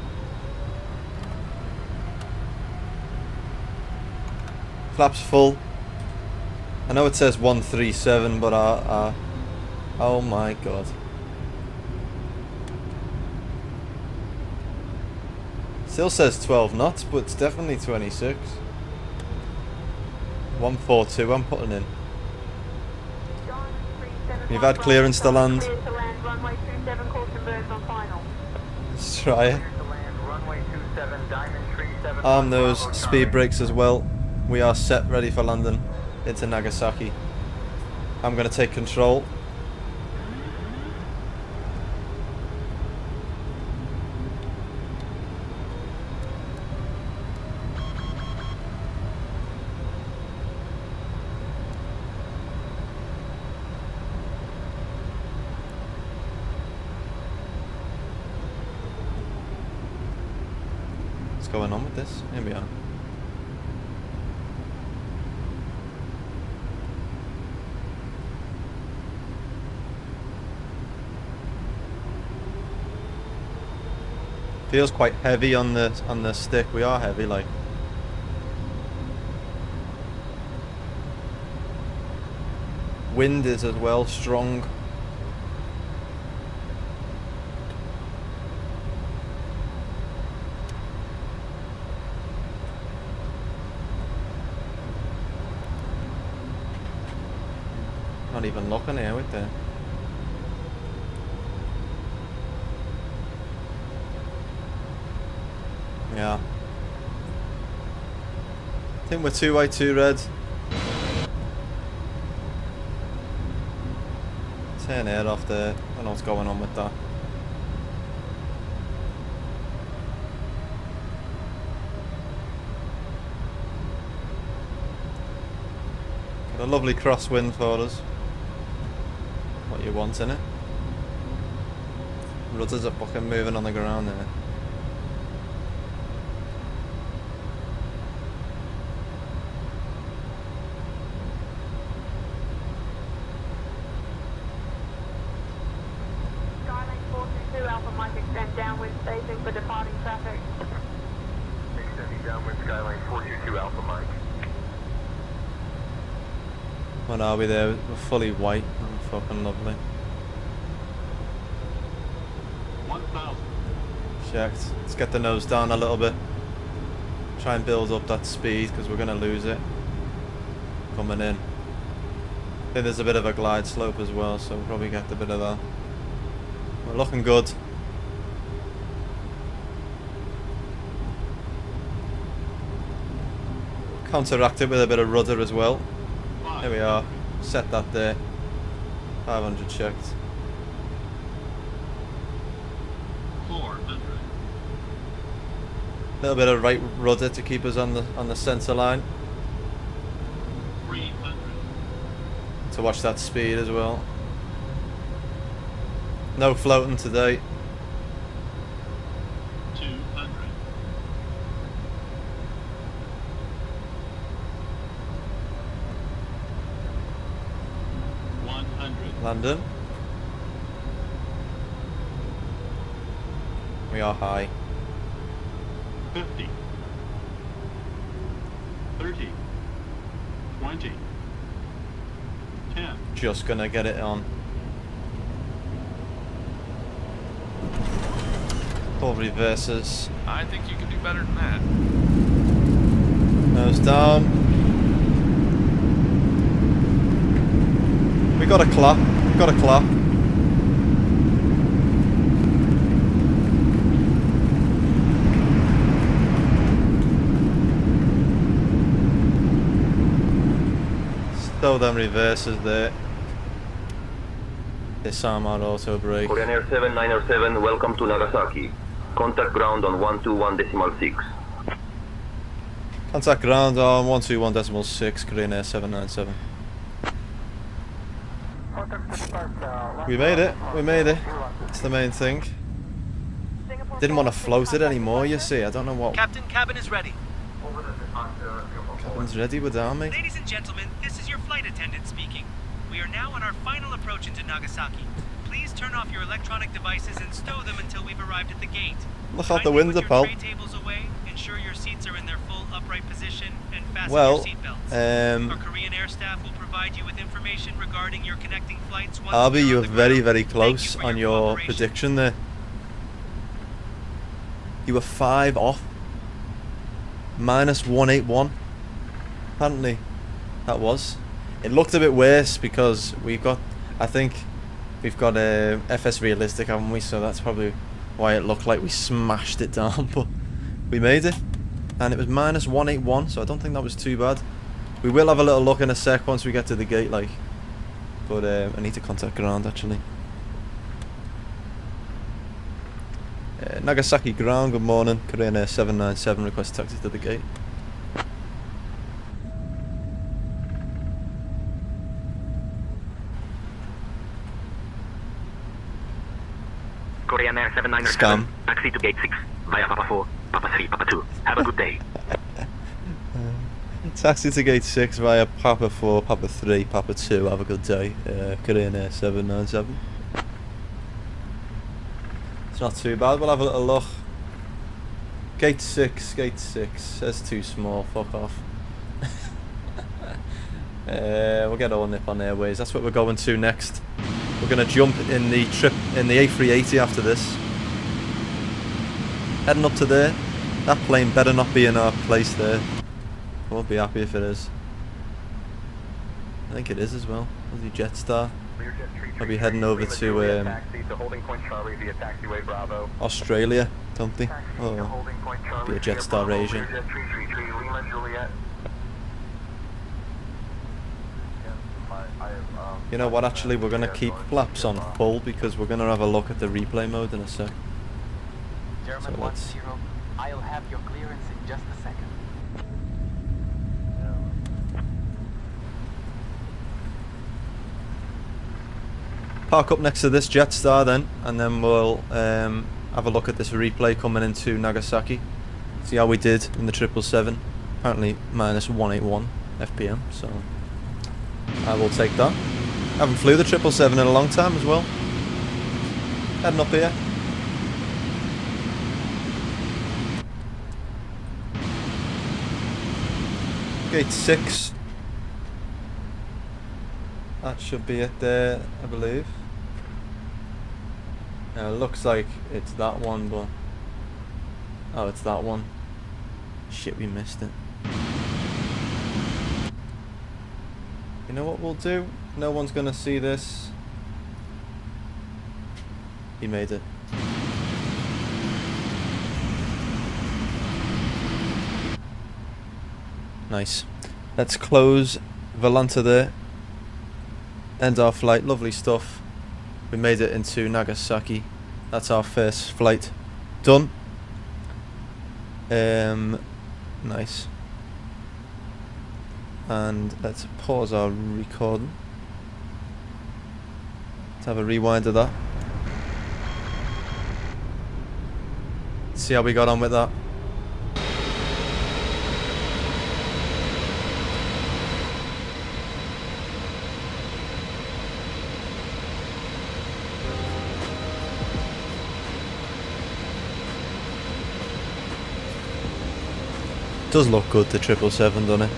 Flaps full. I know it says 137, but oh my god. Still says 12 knots, but it's definitely 26. 142 I'm putting in. We've had clearance to land. Let's try it. Arm those speed brakes as well. We are set, ready for landing into Nagasaki. I'm going to take control. What's going on with this? Here we are. Feels quite heavy on the stick. We are heavy, like. Wind is as well strong. Not even looking here with there. Yeah. I think we're 2 white, 2 red. Turn air off there. I don't know what's going on with that. Got a lovely crosswind for us. What you want in it. Rudders are fucking moving on the ground there. downwind staging for departing traffic. Extending downwind skyline 422 Alpha Mike. What are we there? We're fully white. Oh, fucking lovely. 1000. Checked. Let's get the nose down a little bit. Try and build up that speed because we're going to lose it coming in. I think there's a bit of a glide slope as well, so we'll probably get a bit of that. We're looking good. Counteract it with a bit of rudder as well. There we are. Set that there. 500 checked. 400. Little bit of right rudder to keep us on the centre line. 300. To watch that speed as well. No floating today. 200. 100. Landing. We are high. 50. 30. 20. 10. Just gonna get it on. Full reverses. I think you can do better than that. Nose down. We got a clap. We got a clap. Stow them reverses there. Disarm our auto brake. Korean Air 7907, welcome to Nagasaki. Contact ground on 121.6. Contact ground on 121.6, Korean Air 797. We made it, we made it. That's the main thing. Didn't want to float it anymore, you see. I don't know what. Captain, cabin is ready. Cabin's ready without me. Ladies and gentlemen, this is your flight attendant speaking. We are now on our final approach into Nagasaki. Please turn off your electronic devices and stow them until we've arrived at the gate. Look out the Kindly window, put pal. your tray tables away, ensure your seats are in their full upright position, and fasten Well, your seatbelts. Our Korean Air staff will provide you with information regarding your connecting flights once Arby, you're you on were the very, ground. very Thank close you for on your cooperation. prediction there. You were 5 off. Minus 181. Apparently, that was. It looked a bit worse because we've got, I think, we've got a FS realistic, haven't we? So that's probably why it looked like we smashed it down. But we made it, and it was minus 181. So I don't think that was too bad. We will have a little look in a sec once we get to the gate, like. But I need to contact ground actually. Nagasaki ground, good morning. Korean Air 797, request taxi to the gate. Korean Air 797, Scam. taxi to gate 6, via Papa 4, Papa 3, Papa 2. Have a good day. Taxi to gate 6 via Papa 4, Papa 3, Papa 2. Have a good day. Korean Air 797. It's not too bad. We'll have a little look. Gate 6, gate 6. That's too small. Fuck off. We'll get all nip on airways. That's what we're going to next. We're going to jump in the A380 after this. Heading up to there. That plane better not be in our place there. I won't be happy if it is. I think it is as well. The Jetstar. I'll be heading over to Australia, don't they? Oh, be a Jetstar Asian. You know what, actually we're going to keep flaps on full because we're going to have a look at the replay mode in a sec. So let's... I'll have your clearance in just a second. Park up next to this Jetstar then, and then we'll have a look at this replay coming into Nagasaki. See how we did in the 777. Apparently minus 181 FPM, so I will take that. Haven't flew the 777 in a long time as well. Heading up here. Gate 6. That should be it there, I believe. Now it looks like it's that one, but... Oh, it's that one. Shit, we missed it. You know what we'll do? No one's gonna see this. He made it. Nice. Let's close Volanta there. End our flight. Lovely stuff. We made it into Nagasaki. That's our first flight done. Nice. And let's pause our recording. Let's have a rewind of that. See how we got on with that. Does look good, the 777, doesn't it?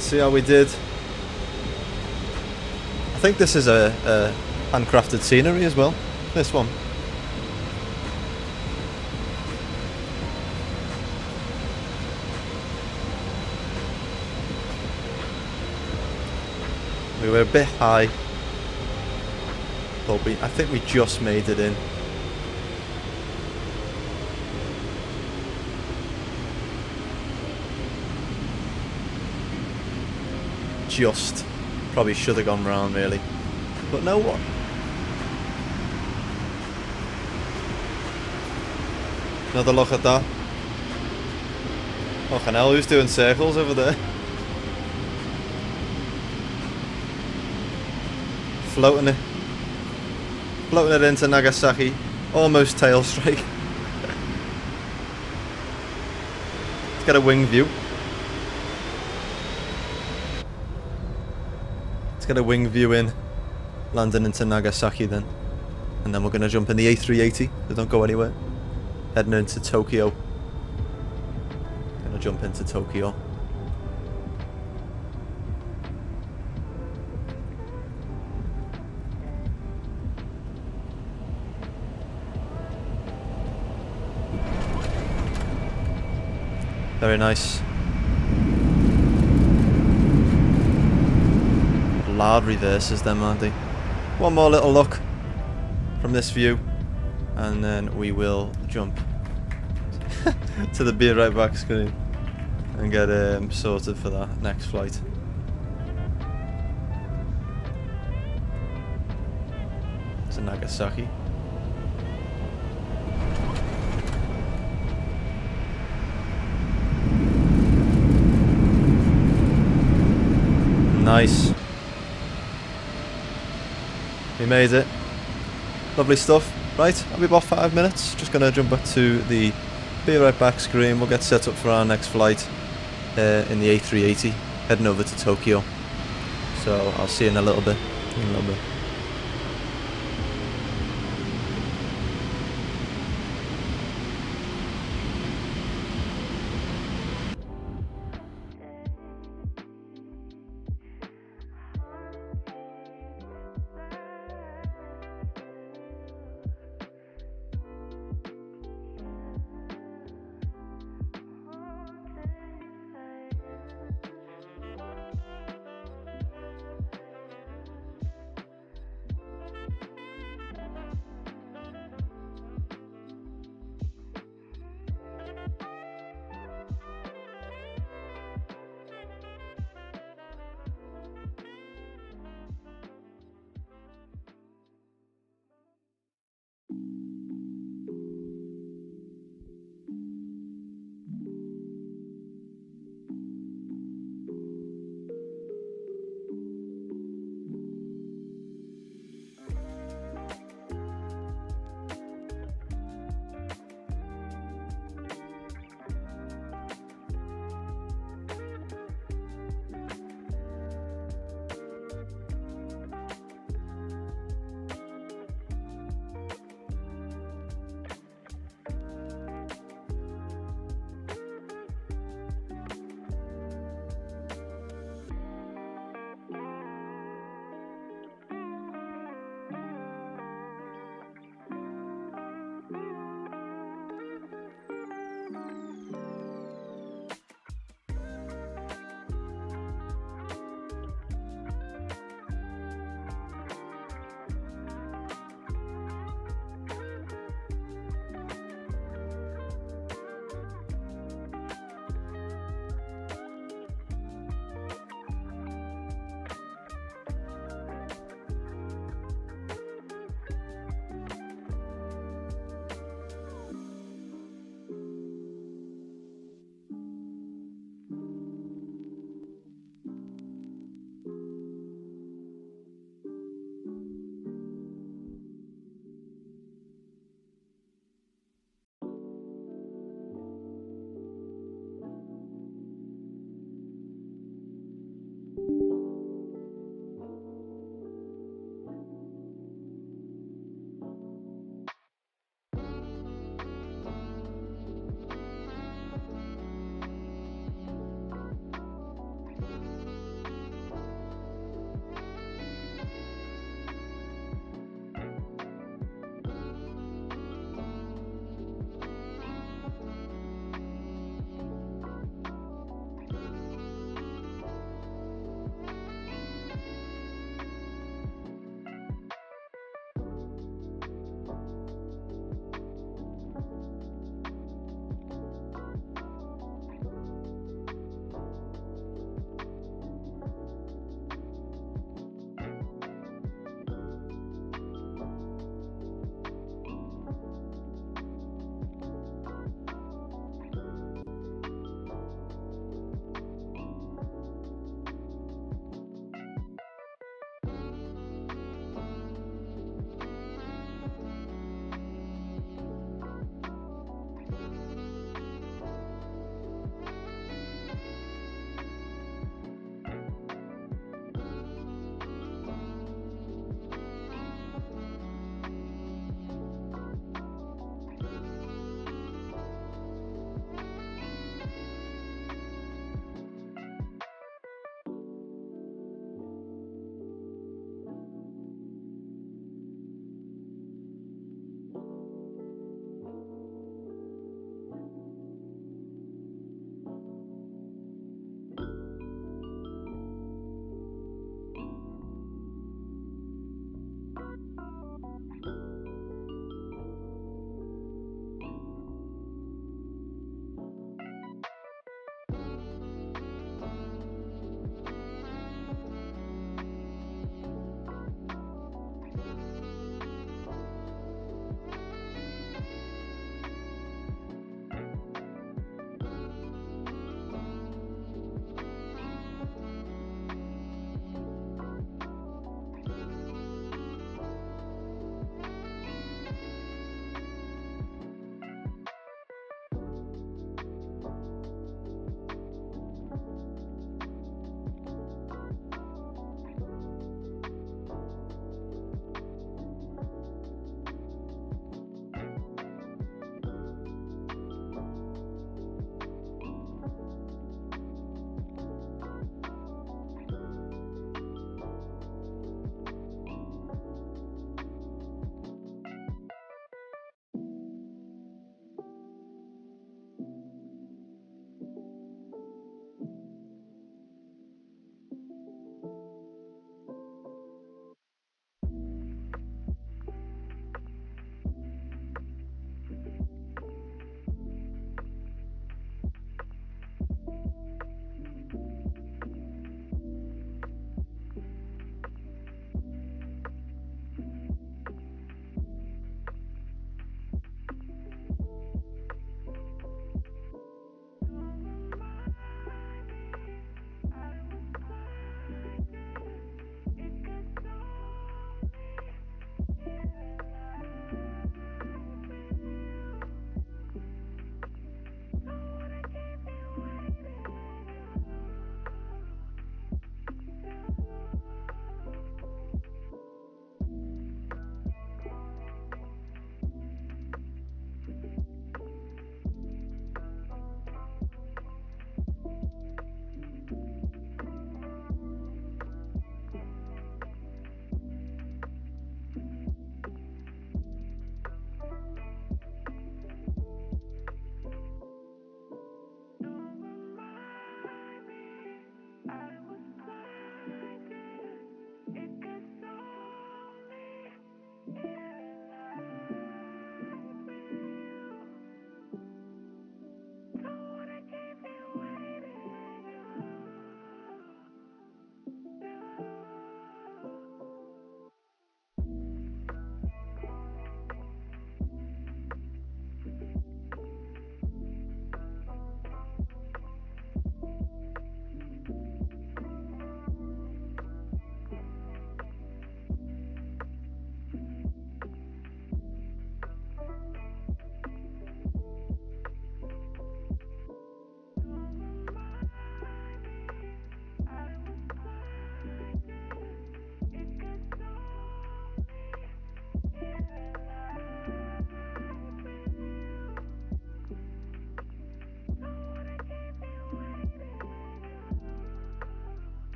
See how we did. I think this is a handcrafted scenery as well, this one. We were a bit high, but I think we just made it in. Just probably should have gone round really, but no what. Another look at that. Fucking hell, who's doing circles over there? Floating it into Nagasaki, almost tail strike. Let's get a wing view. Get a wing view in, landing into Nagasaki then, and then we're going to jump in the A380, so don't go anywhere, heading into Tokyo. Gonna jump into Tokyo. Very nice. Loud reverses them, aren't they? One more little look from this view, and then we will jump to the be right back screen and get sorted for that next flight. To Nagasaki. Nice. We made it. Lovely stuff. Right, I'll be about 5 minutes. Just gonna jump back to the be right back screen. We'll get set up for our next flight in the A380, heading over to Tokyo. So I'll see you in a little bit.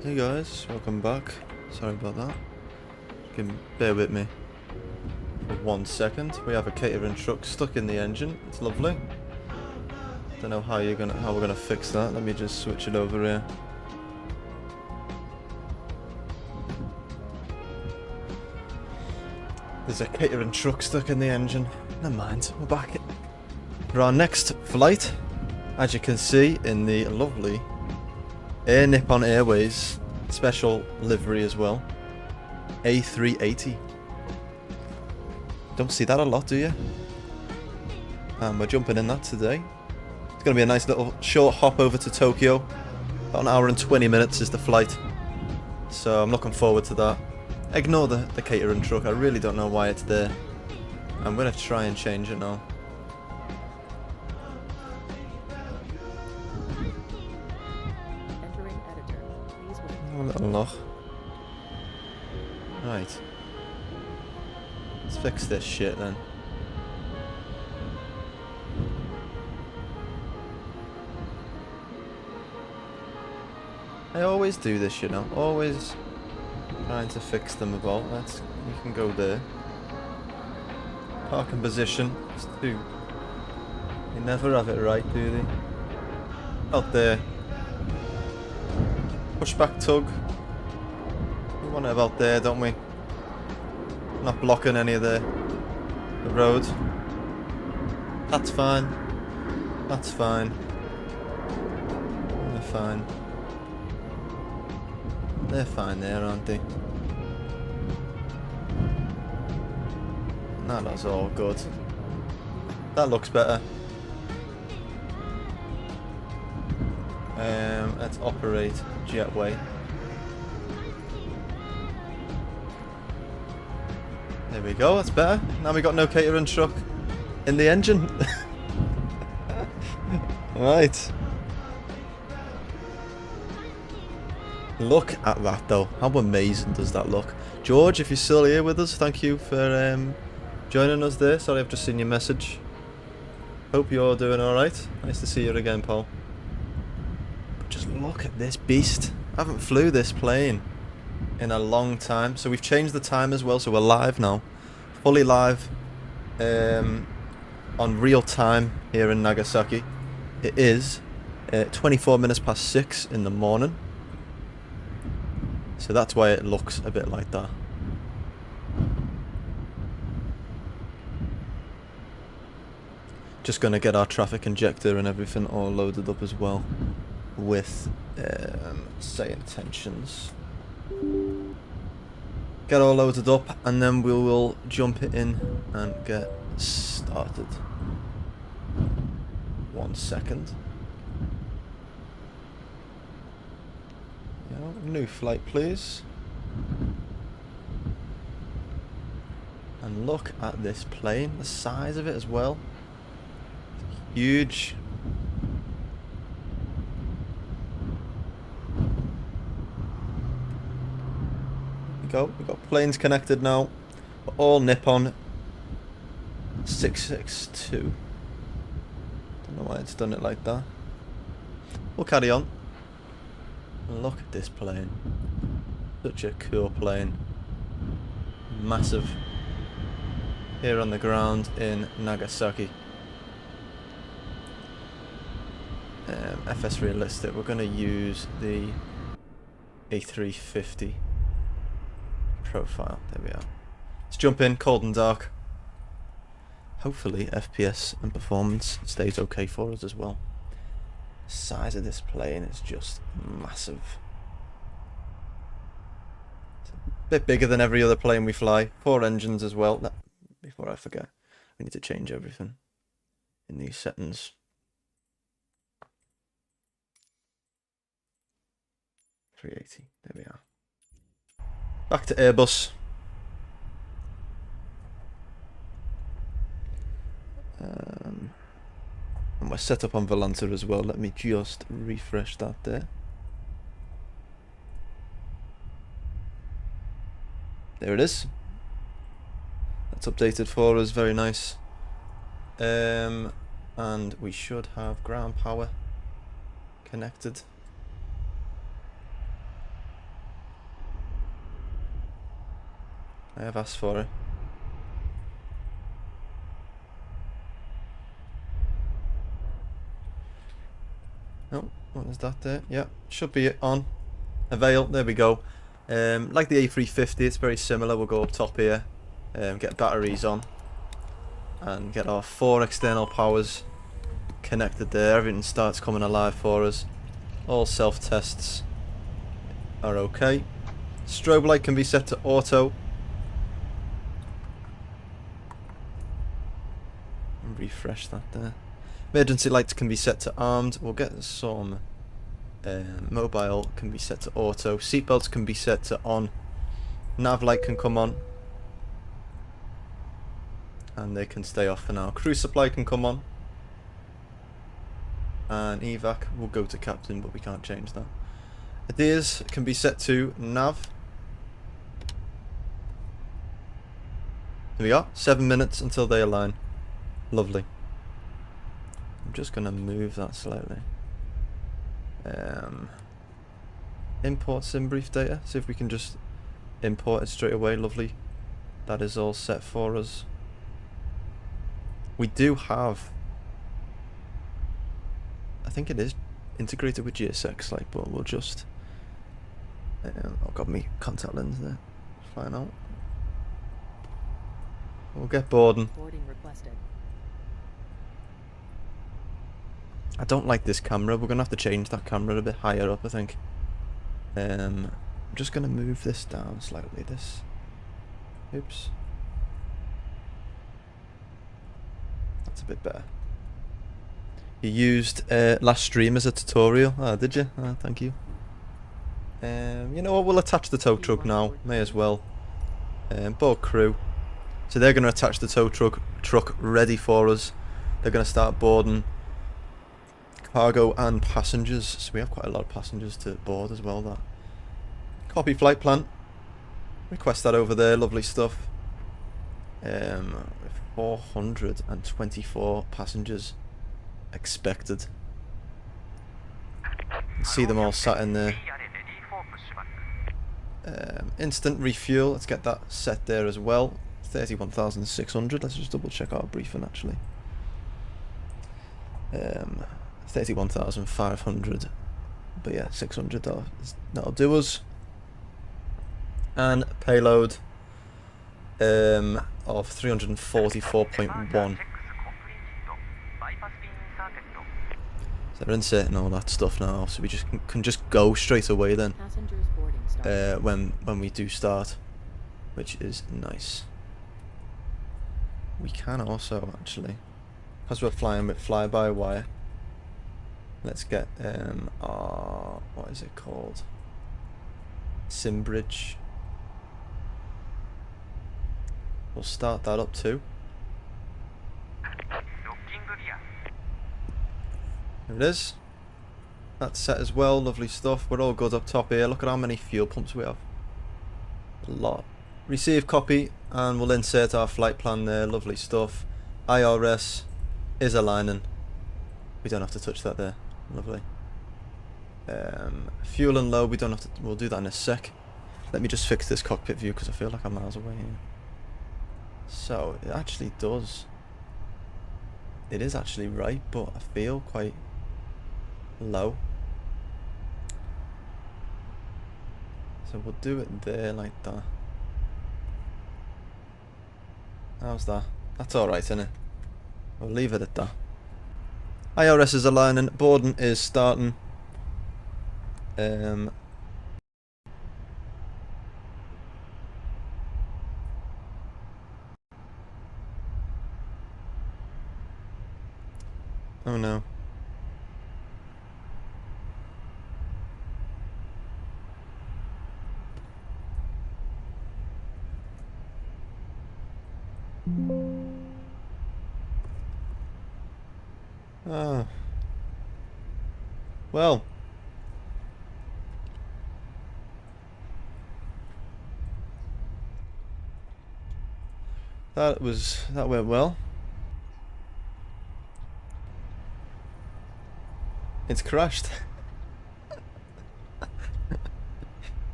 Hey guys, welcome back. Sorry about that. Bear with me for 1 second. We have a catering truck stuck in the engine. It's lovely. Don't know how we're gonna fix that. Let me just switch it over here. There's a catering truck stuck in the engine. Never mind, we're back. For our next flight, as you can see in the lovely Air Nippon Airways special livery as well, A380. Don't see that a lot, do you? And we're jumping in that today. It's going to be a nice little short hop over to Tokyo. About an hour and 20 minutes is the flight. So I'm looking forward to that. Ignore the catering truck, I really don't know why it's there. I'm going to try and change it now. Oh, little loch. Right. Let's fix this shit then. I always do this, you know. Always trying to fix them about. You can go there. Parking position. It's too. You never have it right, do they? Out there. Pushback tug. We want it about there, don't we? Not blocking any of the road. That's fine. That's fine. They're fine. They're fine there, aren't they? That's all good. That looks better. Let's operate jetway. There we go, that's better. Now we got no catering truck in the engine. Right. Look at that though. How amazing does that look? George, if you're still here with us, thank you for joining us there. Sorry, I've just seen your message. Hope you're doing alright. Nice to see you again, Paul. But just look at this beast. I haven't flew this plane in a long time. So we've changed the time as well, so we're live now. Fully live on real time here in Nagasaki. It is 24 minutes past 6 in the morning. So that's why it looks a bit like that. Just going to get our traffic injector and everything all loaded up as well with Sayintentions. Get all loaded up and then we will jump it in and get started. 1 second. New flight, please. And look at this plane, the size of it as well. Huge. We've got planes connected now. We're all Nippon 662. Don't know why it's done it like that. We'll carry on. Look at this plane. Such a cool plane. Massive. Here on the ground in Nagasaki. FS realistic. We're going to use the A350 profile. There we are. Let's jump in, cold and dark. Hopefully FPS and performance stays okay for us as well. The size of this plane is just massive. It's a bit bigger than every other plane we fly. 4 engines as well. Before I forget, we need to change everything in these settings. A380, there we are. Back to Airbus. And we're set up on Volanta as well. Let me just refresh that there. There it is. That's updated for us, very nice. And we should have ground power connected. I have asked for it. Oh, what is that there? Yeah, should be on. Avail, there we go. Like the A350, it's very similar. We'll go up top here, get batteries on, and get our 4 external powers connected there. Everything starts coming alive for us. All self-tests are okay. Strobe light can be set to auto. Refresh that there. Emergency lights can be set to armed. We'll get some mobile can be set to auto. Seatbelts can be set to on. Nav light can come on. And they can stay off for now. Crew supply can come on. And evac will go to captain, but we can't change that. ADDONS can be set to nav. Here we are. 7 minutes until they align. Lovely. I'm just going to move that slightly. Import sim brief data. See if we can just import it straight away. Lovely. That is all set for us. We do have, I think it is integrated with GSX, like, but we'll just. I've got me contact lens there. Flying out. We'll get boarding. Boarding requested. I don't like this camera. We're gonna have to change that camera a bit higher up, I think. I'm just gonna move this down slightly. This. Oops. That's a bit better. You used last stream as a tutorial. Ah, did you? Ah, thank you. You know what? We'll attach the tow truck now. May as well. Board crew. So they're gonna attach the tow truck ready for us. They're gonna start boarding cargo and passengers, so we have quite a lot of passengers to board as well. That copy flight plan, request that over there. Lovely stuff. 424 passengers expected. See them all sat in there. Instant refuel, let's get that set there as well. 31,600. Let's just double check our briefing actually. 31,500, but yeah, 600. That'll do us. And payload of 344.1. So they're inserting all that stuff now, so we just can just go straight away then. When we do start, which is nice. We can also actually, because we're flying with fly-by-wire. Let's get our, what is it called? Simbridge. We'll start that up too. There it is. That's set as well. Lovely stuff. We're all good up top here. Look at how many fuel pumps we have. A lot. Receive copy, and we'll insert our flight plan there. Lovely stuff. IRS is aligning. We don't have to touch that there. Lovely. Fuel and load, we don't have to. We'll do that in a sec. Let me just fix this cockpit view because I feel like I'm miles away here. So it actually does. It is actually right, but I feel quite low. So we'll do it there like that. How's that? That's alright, isn't it? We'll leave it at that. IRS is aligning, boarding is starting. Oh no. Ah. Well. That went well. It's crashed.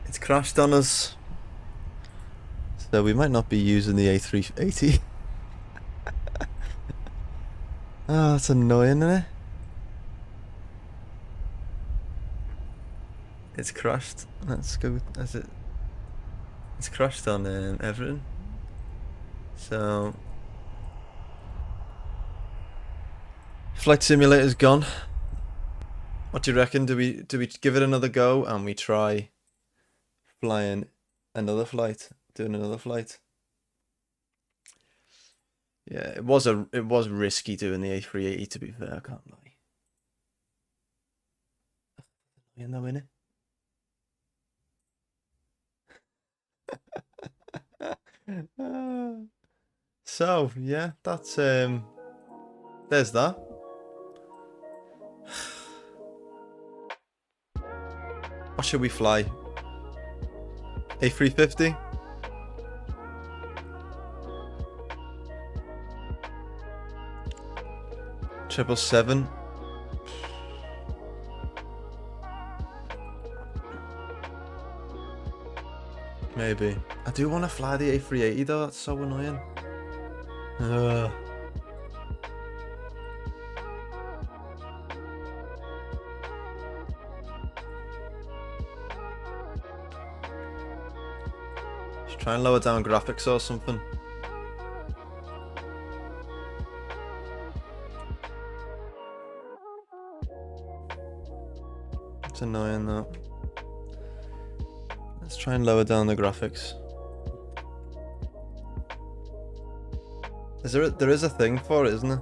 It's crashed on us. So we might not be using the A380. Ah, that's annoying, isn't it? It's crashed. Let's go. That's it. It's crashed on everything. So flight simulator's gone. What do you reckon? Do we give it another go and we try flying another flight, doing another flight? Yeah, it was risky doing the A380, to be fair, I can't lie. You know, innit? So yeah, that's there's that. What should we fly? A350? Triple 7? Maybe. I do want to fly the A380 though, that's so annoying. Just try and lower down graphics or something. It's annoying though. Let's try and lower down the graphics. There is a thing for it, isn't there?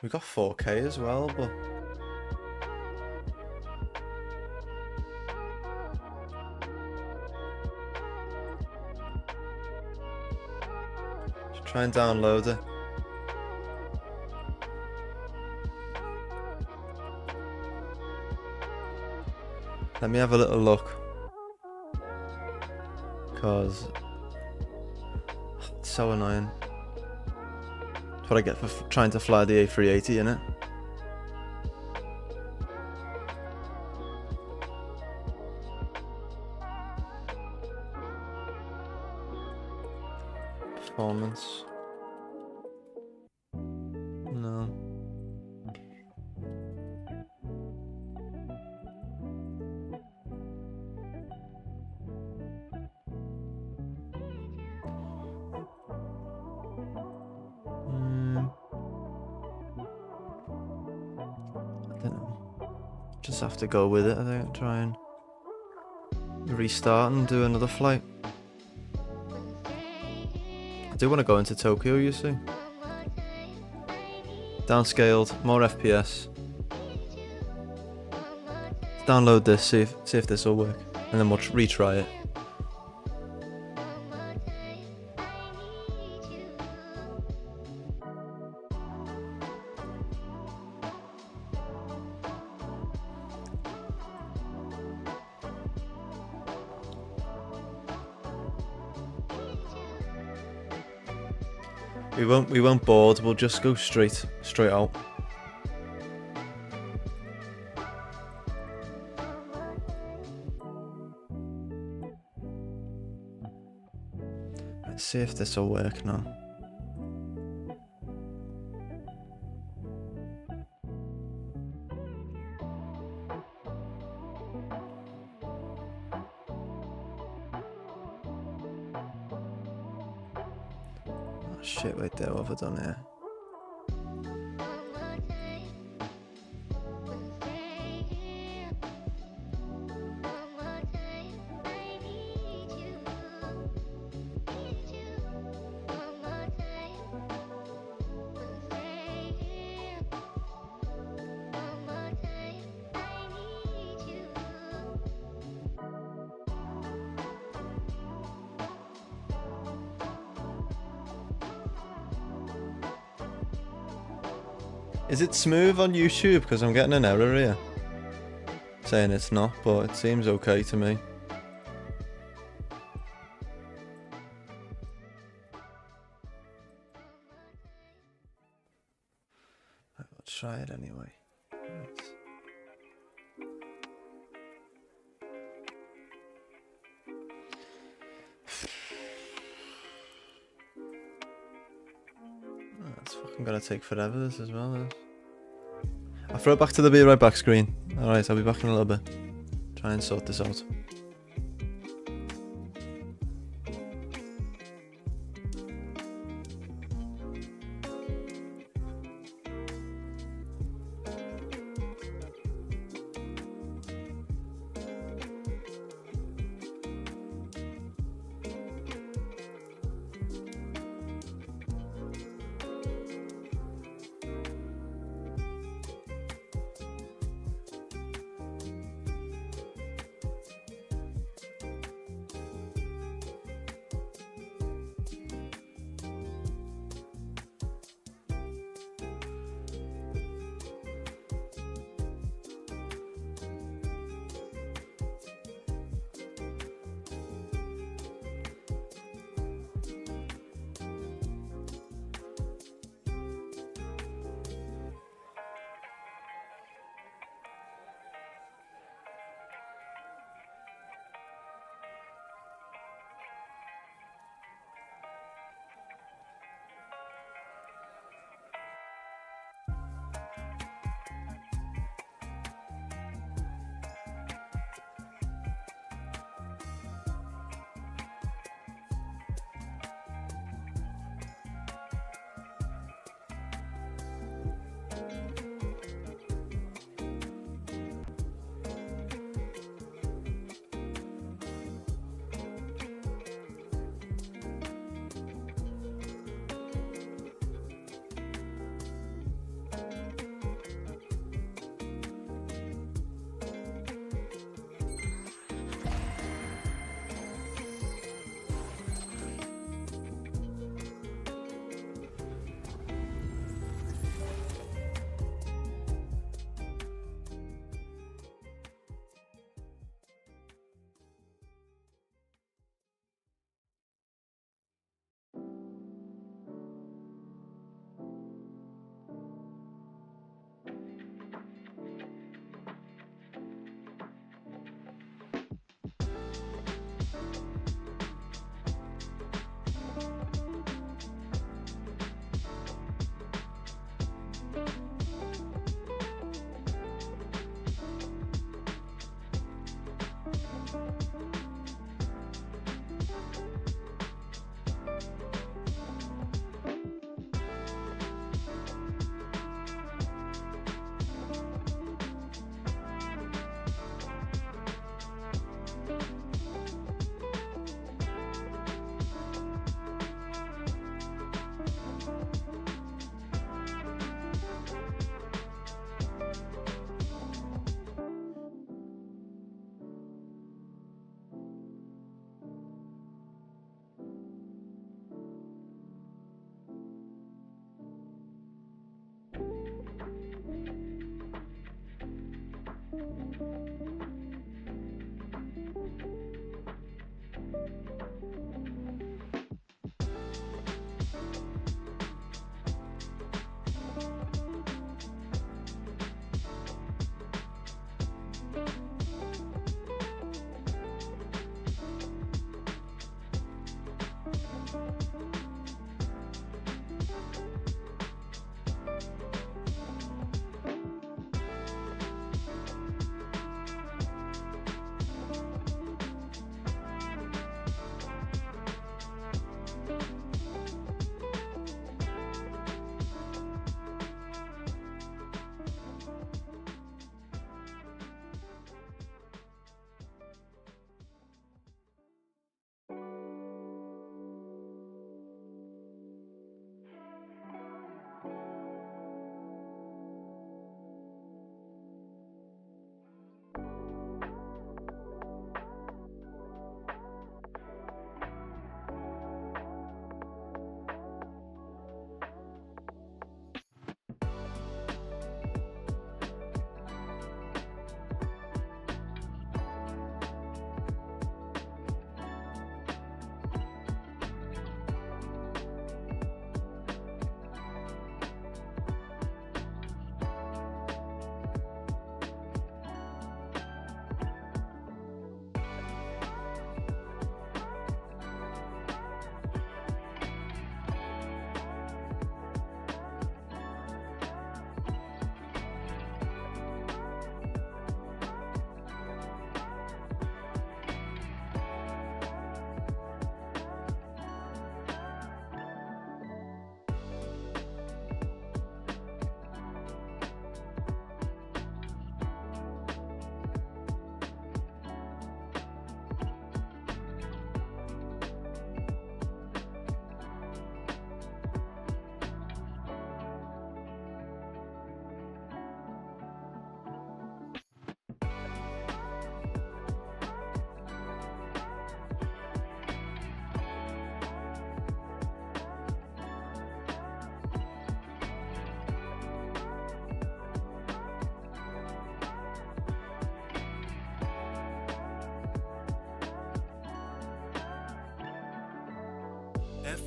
We got 4K as well, but just try and download it. Let me have a little look, because it's so annoying. That's what I get for trying to fly the A380, innit? Performance. No. I don't know. Just have to go with it, I think. Try and restart and do another flight. I do want to go into Tokyo, you see. Downscaled, more FPS. Let's download this, see if this will work, and then we'll retry it. We won't board, we'll just go straight out. Let's see if this will work now. Shit, right there, what have I done here? Is it smooth on YouTube? Because I'm getting an error here saying it's not, but it seems okay to me. tired anyway. Right. It's fucking gonna take forever, this as well. I'll throw it back to the be right back screen. Alright, I'll be back in a little bit. Try and sort this out.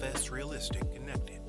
MSFS Realistic connected.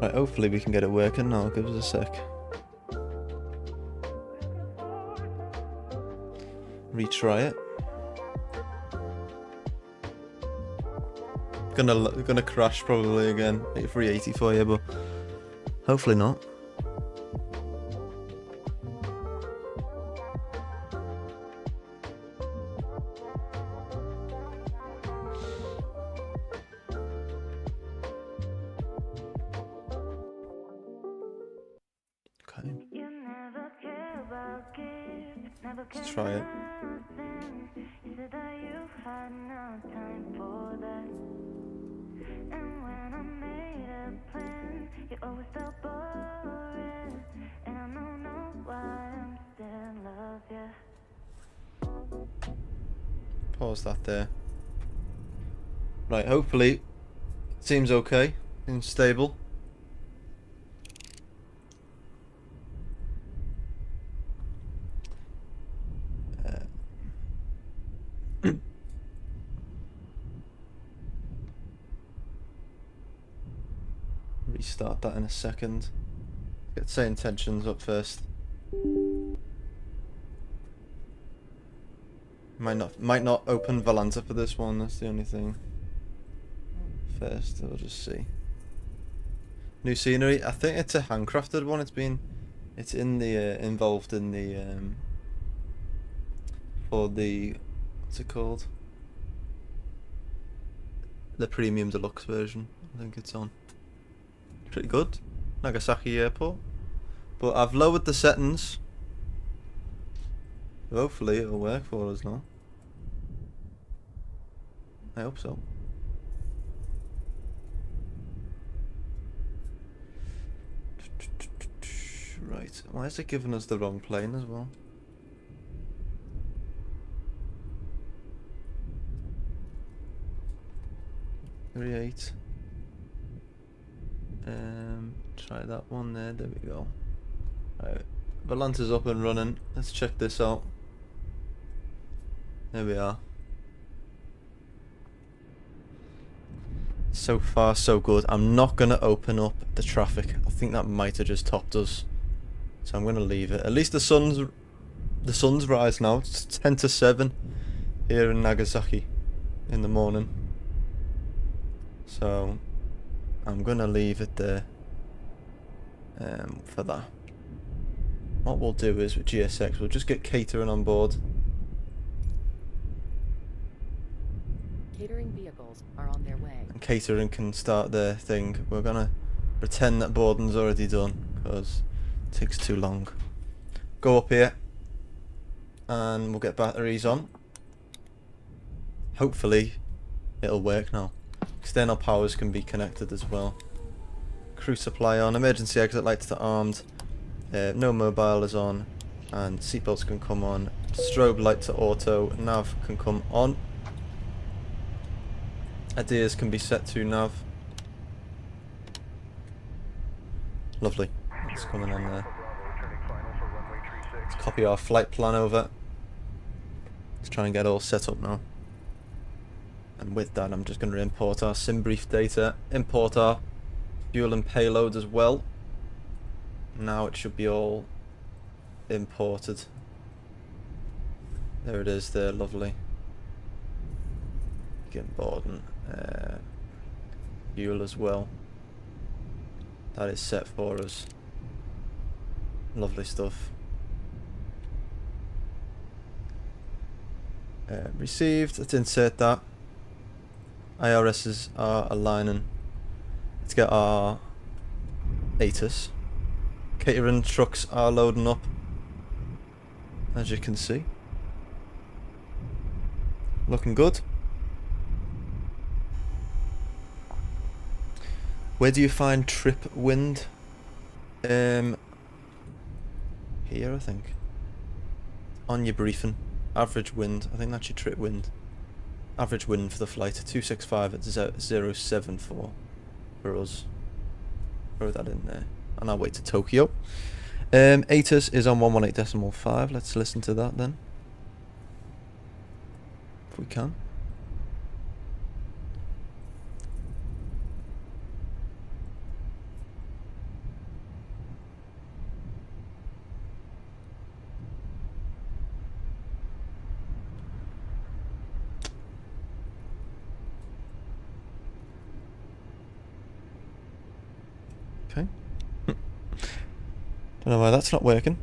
Right, hopefully we can get it working now. Give us a sec. Retry it. Gonna crash probably again. A380 for you, but hopefully not. Let's try it. Pause that there. Right, hopefully it seems okay and stable. Restart that in a second. Get Sayintentions up first. Might not open Valanta for this one, that's the only thing. First, we'll just see. New scenery. I think it's a handcrafted one. It's in the involved in the for the, what's it called? The premium deluxe version. I think it's on. Pretty good. Nagasaki Airport. But I've lowered the settings. Hopefully it'll work for us now. I hope so. Right, why is it giving us the wrong plane as well? Create. Try that one there. There we go. Alright, Valanta's up and running. Let's check this out. There we are. So far, so good. I'm not gonna open up the traffic. I think that might have just topped us, so I'm gonna leave it. At least the sun's rise now. It's 10 to 7 here in Nagasaki in the morning. So I'm gonna leave it there for that. What we'll do is with GSX, we'll just get catering on board. catering vehicles are on their way. And catering can start their thing. We're gonna pretend that boarding's already done because it takes too long. Go up here and we'll get batteries on. Hopefully it'll work now. External powers can be connected as well. Crew supply on, emergency exit lights are armed, no mobile is on, and seatbelts can come on. Strobe lights are auto, nav can come on. ADDONS can be set to nav. Lovely, it's coming on there. Let's copy our flight plan over. Let's try and get all set up now. And with that, I'm just going to import our sim brief data, import our fuel and payload as well. Now it should be all imported. There it is there, lovely. Get board and fuel as well. That is set for us. Lovely stuff. Received, let's insert that. IRSs are aligning. Let's get our ATIS. Catering trucks are loading up, as you can see. Looking good. Where do you find trip wind? Here, I think. On your briefing. Average wind. I think that's your trip wind. Average wind for the flight 265 at 074 for us. Throw that in there. On our way to Tokyo. ATIS is on 118.5. Let's listen to that then. If we can. Okay. Don't know why that's not working.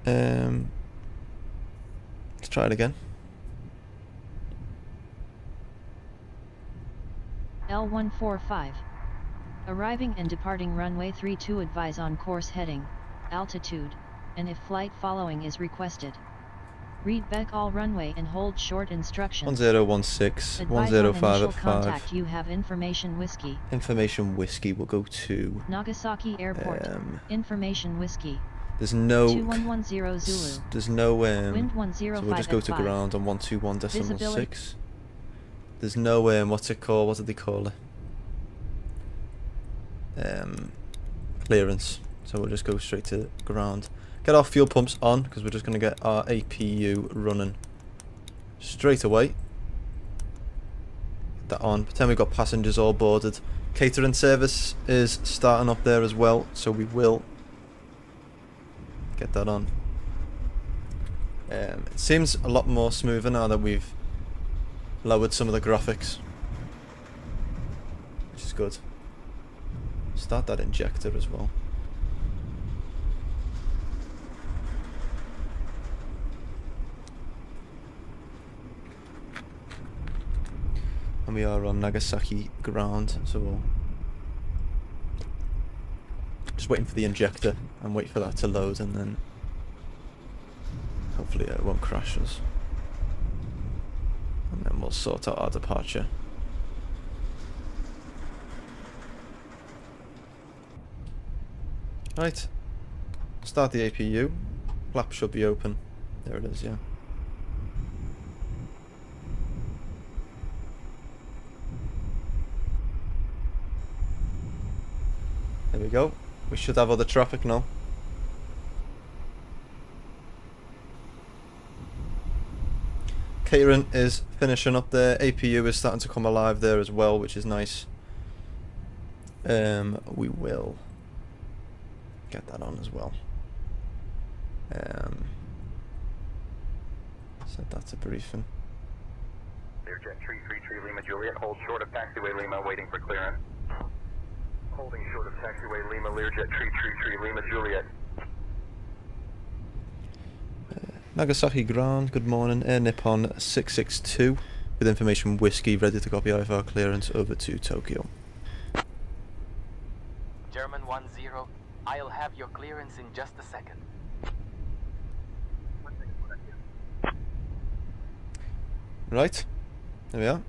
Let's try it again. L145. Arriving and departing runway 32, advise on course heading, altitude, and if flight following is requested. Read back all runway and hold short instructions. 1016, 105 at 5. Contact you have information whiskey. Information whiskey will go to Nagasaki Airport. Information whiskey. There's no 2110 Zulu. There's no Wind 105 so we'll just go to 5. ground on 121.6. Visibility. There's no what's it called? What did they call it? Clearance. So we'll just go straight to ground. Get our fuel pumps on because we're just going to get our APU running straight away. Get that on. Pretend we've got passengers all boarded. Catering service is starting up there as well, so we will get that on. It seems a lot more smoother now that we've lowered some of the graphics, which is good. Start that injector as well. And we are on Nagasaki ground, so we'll just waiting for the injector and wait for that to load, and then hopefully it won't crash us. And then we'll sort out our departure. Right. Start the APU. Flap should be open. There it is, yeah. There we go. We should have other traffic now. Catering is finishing up there. APU is starting to come alive there as well, which is nice. We will get that on as well. Set that to briefing. Learjet 333 Lima Juliet, hold short of taxiway Lima, waiting for clearance. Holding short of taxiway Lima, Learjet 333 Lima Juliet. Nagasaki ground, good morning. Air Nippon 662. with information whiskey ready to copy IFR clearance over to Tokyo. German 10, I'll have your clearance in just a second. Right, there we are.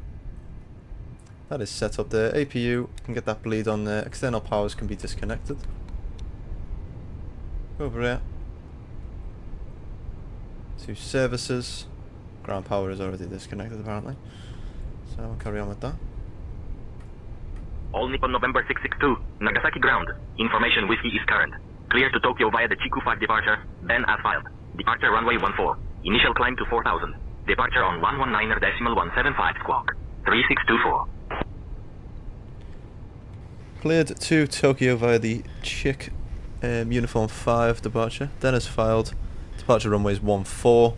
That is set up there. APU can get that bleed on there. External powers can be disconnected. Over here to services. Ground power is already disconnected apparently. So we'll carry on with that. All Nippon November 662, Nagasaki ground. Information whiskey is current. Clear to Tokyo via the Chiku 5 departure, then as filed. Departure runway 14. Initial climb to 4000. Departure on 119.175 squawk. 3624. Cleared to Tokyo via the Chick Uniform 5 departure, then as filed. Departure runways 14.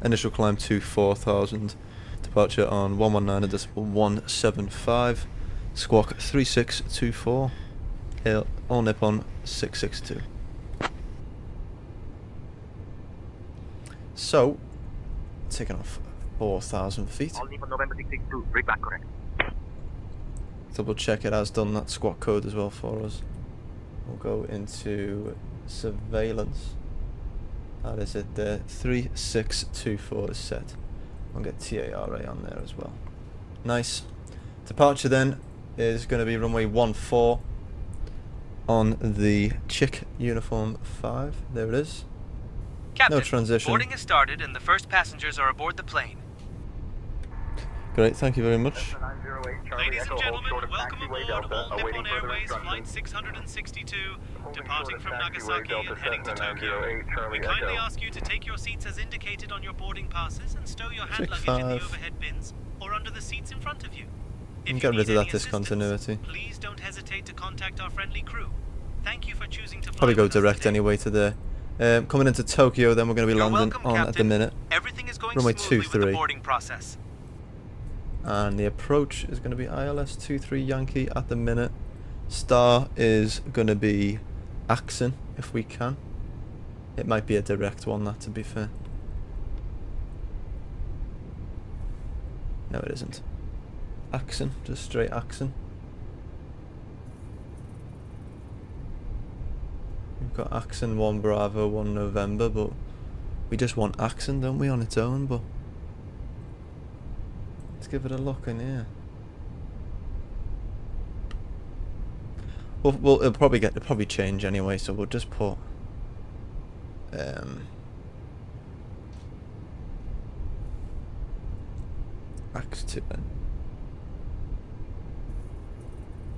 Initial climb to 4000. Departure on 119.175. Squawk 3624. Hail All Nippon 662. So, taking off 4,000 feet. All Nippon November 662, bring back correct. Double check it has done that squawk code as well for us. We'll go into surveillance. That is it there. 3624 is set. I'll get TARA on there as well. Nice. Departure then is going to be runway 14 on the Chick Uniform 5. There it is. Captain, no transition. Boarding has started and the first passengers are aboard the plane. Great, thank you very much. Ladies and gentlemen, welcome aboard All Nippon Airways Flight 662, departing from Nagasaki and heading to Tokyo. We kindly ask you to take your seats as indicated on your boarding passes and stow your hand luggage in the overhead bins or under the seats in front of you. And get rid of that discontinuity. Please don't hesitate to contact our friendly crew. Thank you for choosing to fly Probably go with us direct today. anyway to there. Coming into Tokyo, then we're going to be You're landing welcome, on Captain. at the minute. Everything is going runway smoothly with 23. the boarding process. And the approach is going to be ILS 23 Yankee at the minute. Star is going to be Axon if we can. It might be a direct one, that, to be fair. No, it isn't. Axon, just straight Axon. We've got Axon 1 Bravo 1 November, but we just want Axon, don't we, on its own? But let's give it a look in here. Well, it'll probably change anyway, so we'll just put Ax2 in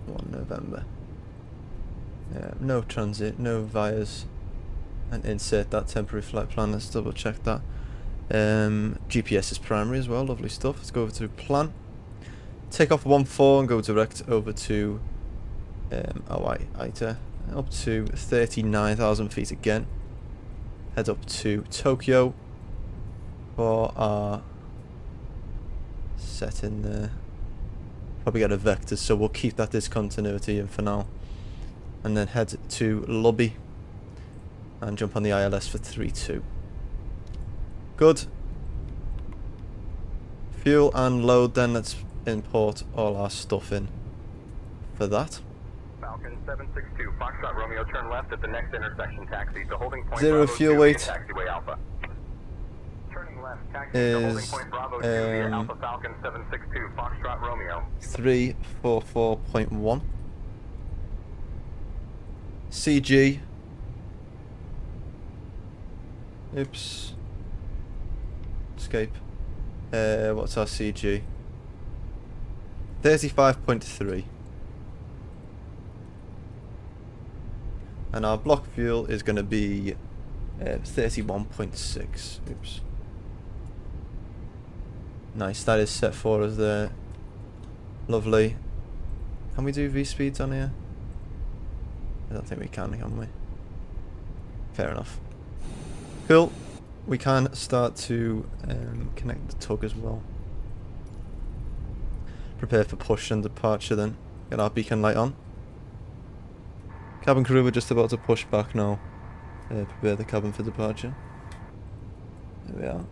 1 November. No transit, no vias, and insert that temporary flight plan. Let's double check that. GPS is primary as well, lovely stuff. Let's go over to plan. Take off 14 and go direct over to ITA, up to 39,000 feet again. Head up to Tokyo for our set in there. Probably get a vector, so we'll keep that discontinuity in for now. And then head to lobby and jump on the ILS for 3-2. Good. Fuel and load, then let's import all our stuff in for that. Falcon 762, Foxtrot Romeo, turn left at the next intersection, taxi to holding point 0 Bravo fuel 2 weight taxiway Alpha. Turning left, taxi to holding point Bravo 2 via Alpha Falcon 762, Foxtrot Romeo. 344.1. CG. Oops. Escape. What's our CG? 35.3. And our block fuel is going to be 31.6. Oops. Nice, that is set for us there. Lovely. Can we do V-speeds on here? I don't think we can we? Fair enough. Cool. We can start to connect the tug as well. Prepare for push and departure then. Get our beacon light on. Cabin crew, we're just about to push back now. Prepare the cabin for departure. There we are.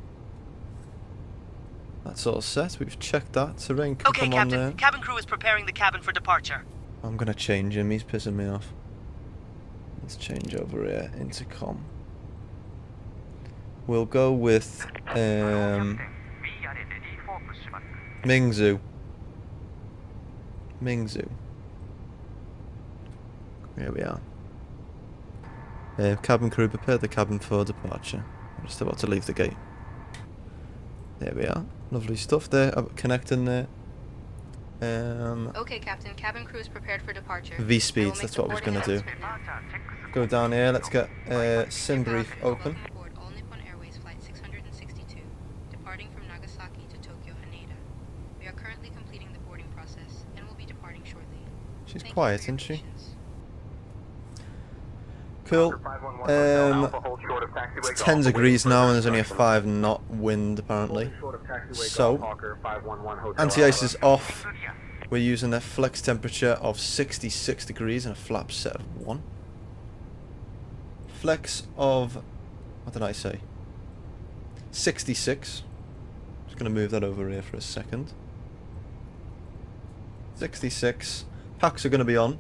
That's all set. We've checked that. Terrain can Okay, come on Captain. there. Cabin crew is preparing the cabin for departure. I'm gonna change him. He's pissing me off. Let's change over here. Intercom. We'll go with Mingzhu. Mingzhu. Here we are. Cabin crew, prepare the cabin for departure. I'm just about to leave the gate. There we are. Lovely stuff there. Connecting there. Okay, Captain. Cabin crew is prepared for departure. V speeds. That's what I was gonna do. Go down here. Let's get sim brief open. All Nippon Airways flight 662, departing from Nagasaki to Tokyo Haneda. We are currently completing the boarding process and will be departing shortly. She's Thank quiet, you for your isn't she? patience. Cool. It's 10 degrees now and there's only a 5 knot wind apparently. So, anti-ice is off. We're using a flex temperature of 66 degrees and a flap set of 1. Flex of, what did I say? 66. Just going to move that over here for a second. 66. Packs are going to be on.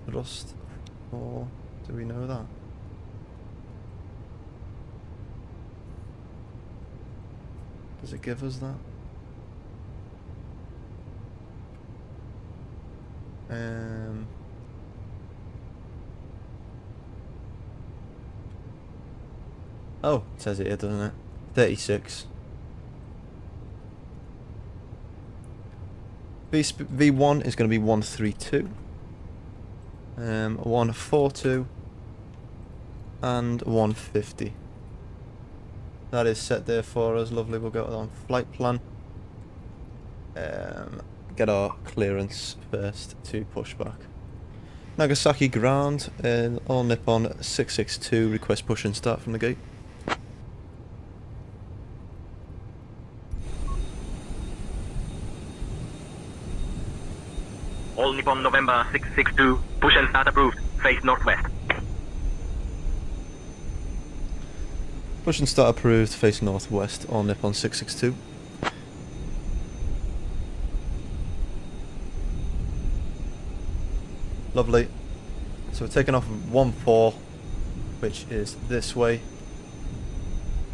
Thrust. Or do we know that? Does it give us that? Oh, it says it here, doesn't it? 36. V1 is going to be 132. 142 and 150. That is set there for us. Lovely. We'll go on flight plan. Get our clearance first to push back. Nagasaki ground. All Nippon 662. Request push and start from the gate. All Nippon November 662, push and start approved, face northwest. Push and start approved, face northwest, all Nippon 662. Lovely. So we're taking off 1-4, which is this way.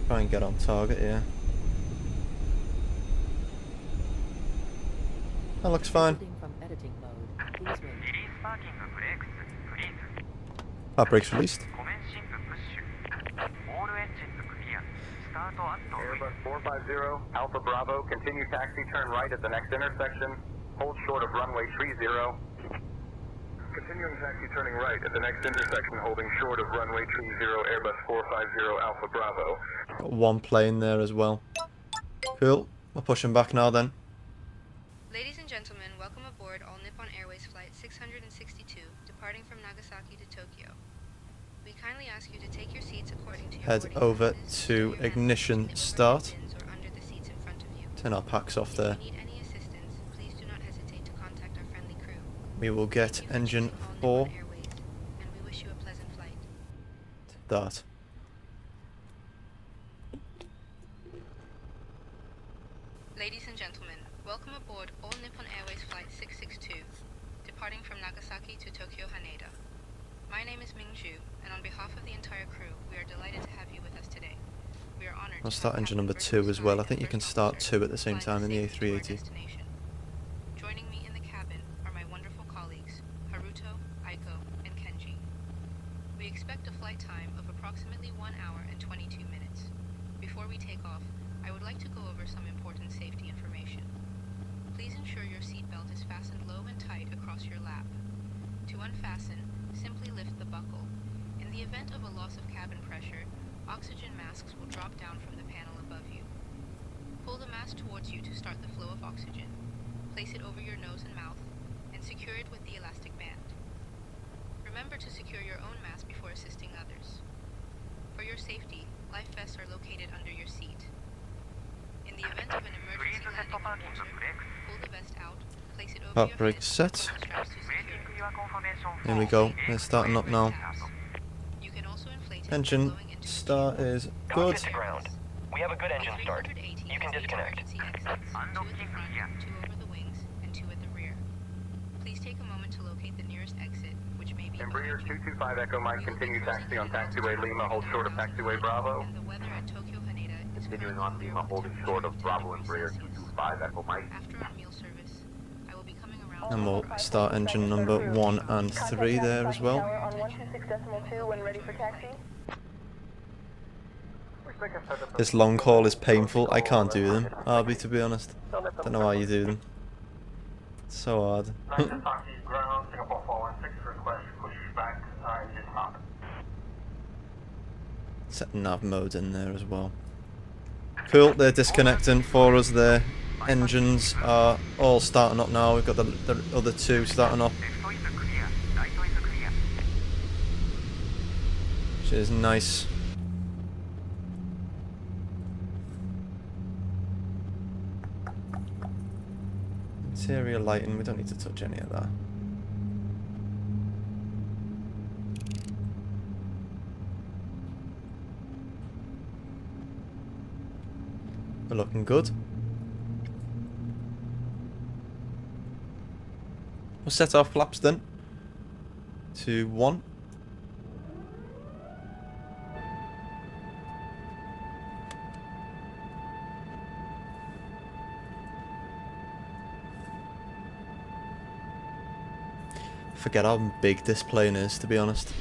Try and get on target here. That looks fine. Part brakes released. Airbus 450, Alpha Bravo, continue taxi, turn right at the next intersection. Hold short of runway 30. Continuing taxi, turning right at the next intersection, holding short of runway 30, Airbus 450, Alpha Bravo. Got one plane there as well. Cool. We're pushing back now then. Ladies and gentlemen, welcome aboard All Nippon Airways flight 662, departing from Nagasaki to Tokyo. We kindly ask you to take your seats according to your Head boarding over passes, to your ignition masks, start. bins or under the seats in front of you. Turn our packs off there. If you need any assistance, please do not hesitate to contact our friendly crew. We will get Thank you for engine choosing All 4. Nippon Airways, and we wish you a pleasant flight. Start. Ladies and gentlemen, welcome aboard All Nippon Airways flight 662, departing from Nagasaki to Tokyo Haneda. My name is Mingzhu, and on behalf of the entire crew, we are delighted to have you with us today. We are honored I'll to start have engine Captain number Virtual 2 as well. I Sky think you and can First start Officer 2 at the same flying time in the safely to our A380. destination. Joining me in the cabin are my wonderful colleagues, Haruto, Aiko, and Kenji. We expect a flight time of approximately 1 hour and 22 minutes. Before we take off, I would like to go over some important safety information. Please ensure your seatbelt is fastened low and tight across your lap. To unfasten, simply lift the buckle. In the event of a loss of cabin pressure, oxygen masks will drop down from the panel above you. Pull the mask towards you to start the flow of oxygen. Place it over your nose and mouth, and secure it with the elastic band. Remember to secure your own mask before assisting others. For your safety, life vests are located under your seat. In the event of an emergency landing or water, pull the vest out, place it over Part your brake head, set. and straps to secure it. Here we go. They're starting up now. You can also inflate it by Engine blowing into start is good. Cockpit to ground. We have a good engine start. A380 You can has 8 disconnect. emergency exits, 2 at the front, 2 over the wings, and 2 at the rear. Please take a moment to locate the nearest exit, which may be Embraer behind you. 225 Echo Mike, continue taxi on taxiway Lima, hold short of taxiway Bravo. And the weather at Tokyo Haneda is Continuing on Lima, holding short of Bravo Embraer 225 Echo Mike. After our meal service, I will be coming around. And we'll start engine number 1 and 3 there as well. On 126.2 when ready for taxi. This long haul is painful. I can't do them, Arby, to be honest. Don't know how you do them. It's so hard. Set nav mode in there as well. Cool, they're disconnecting for us there. Engines are all starting up now. We've got the other 2 starting up, which is nice. Interior lighting, we don't need to touch any of that. We're looking good. We'll set our flaps then to 1. Forget how big this plane is, to be honest.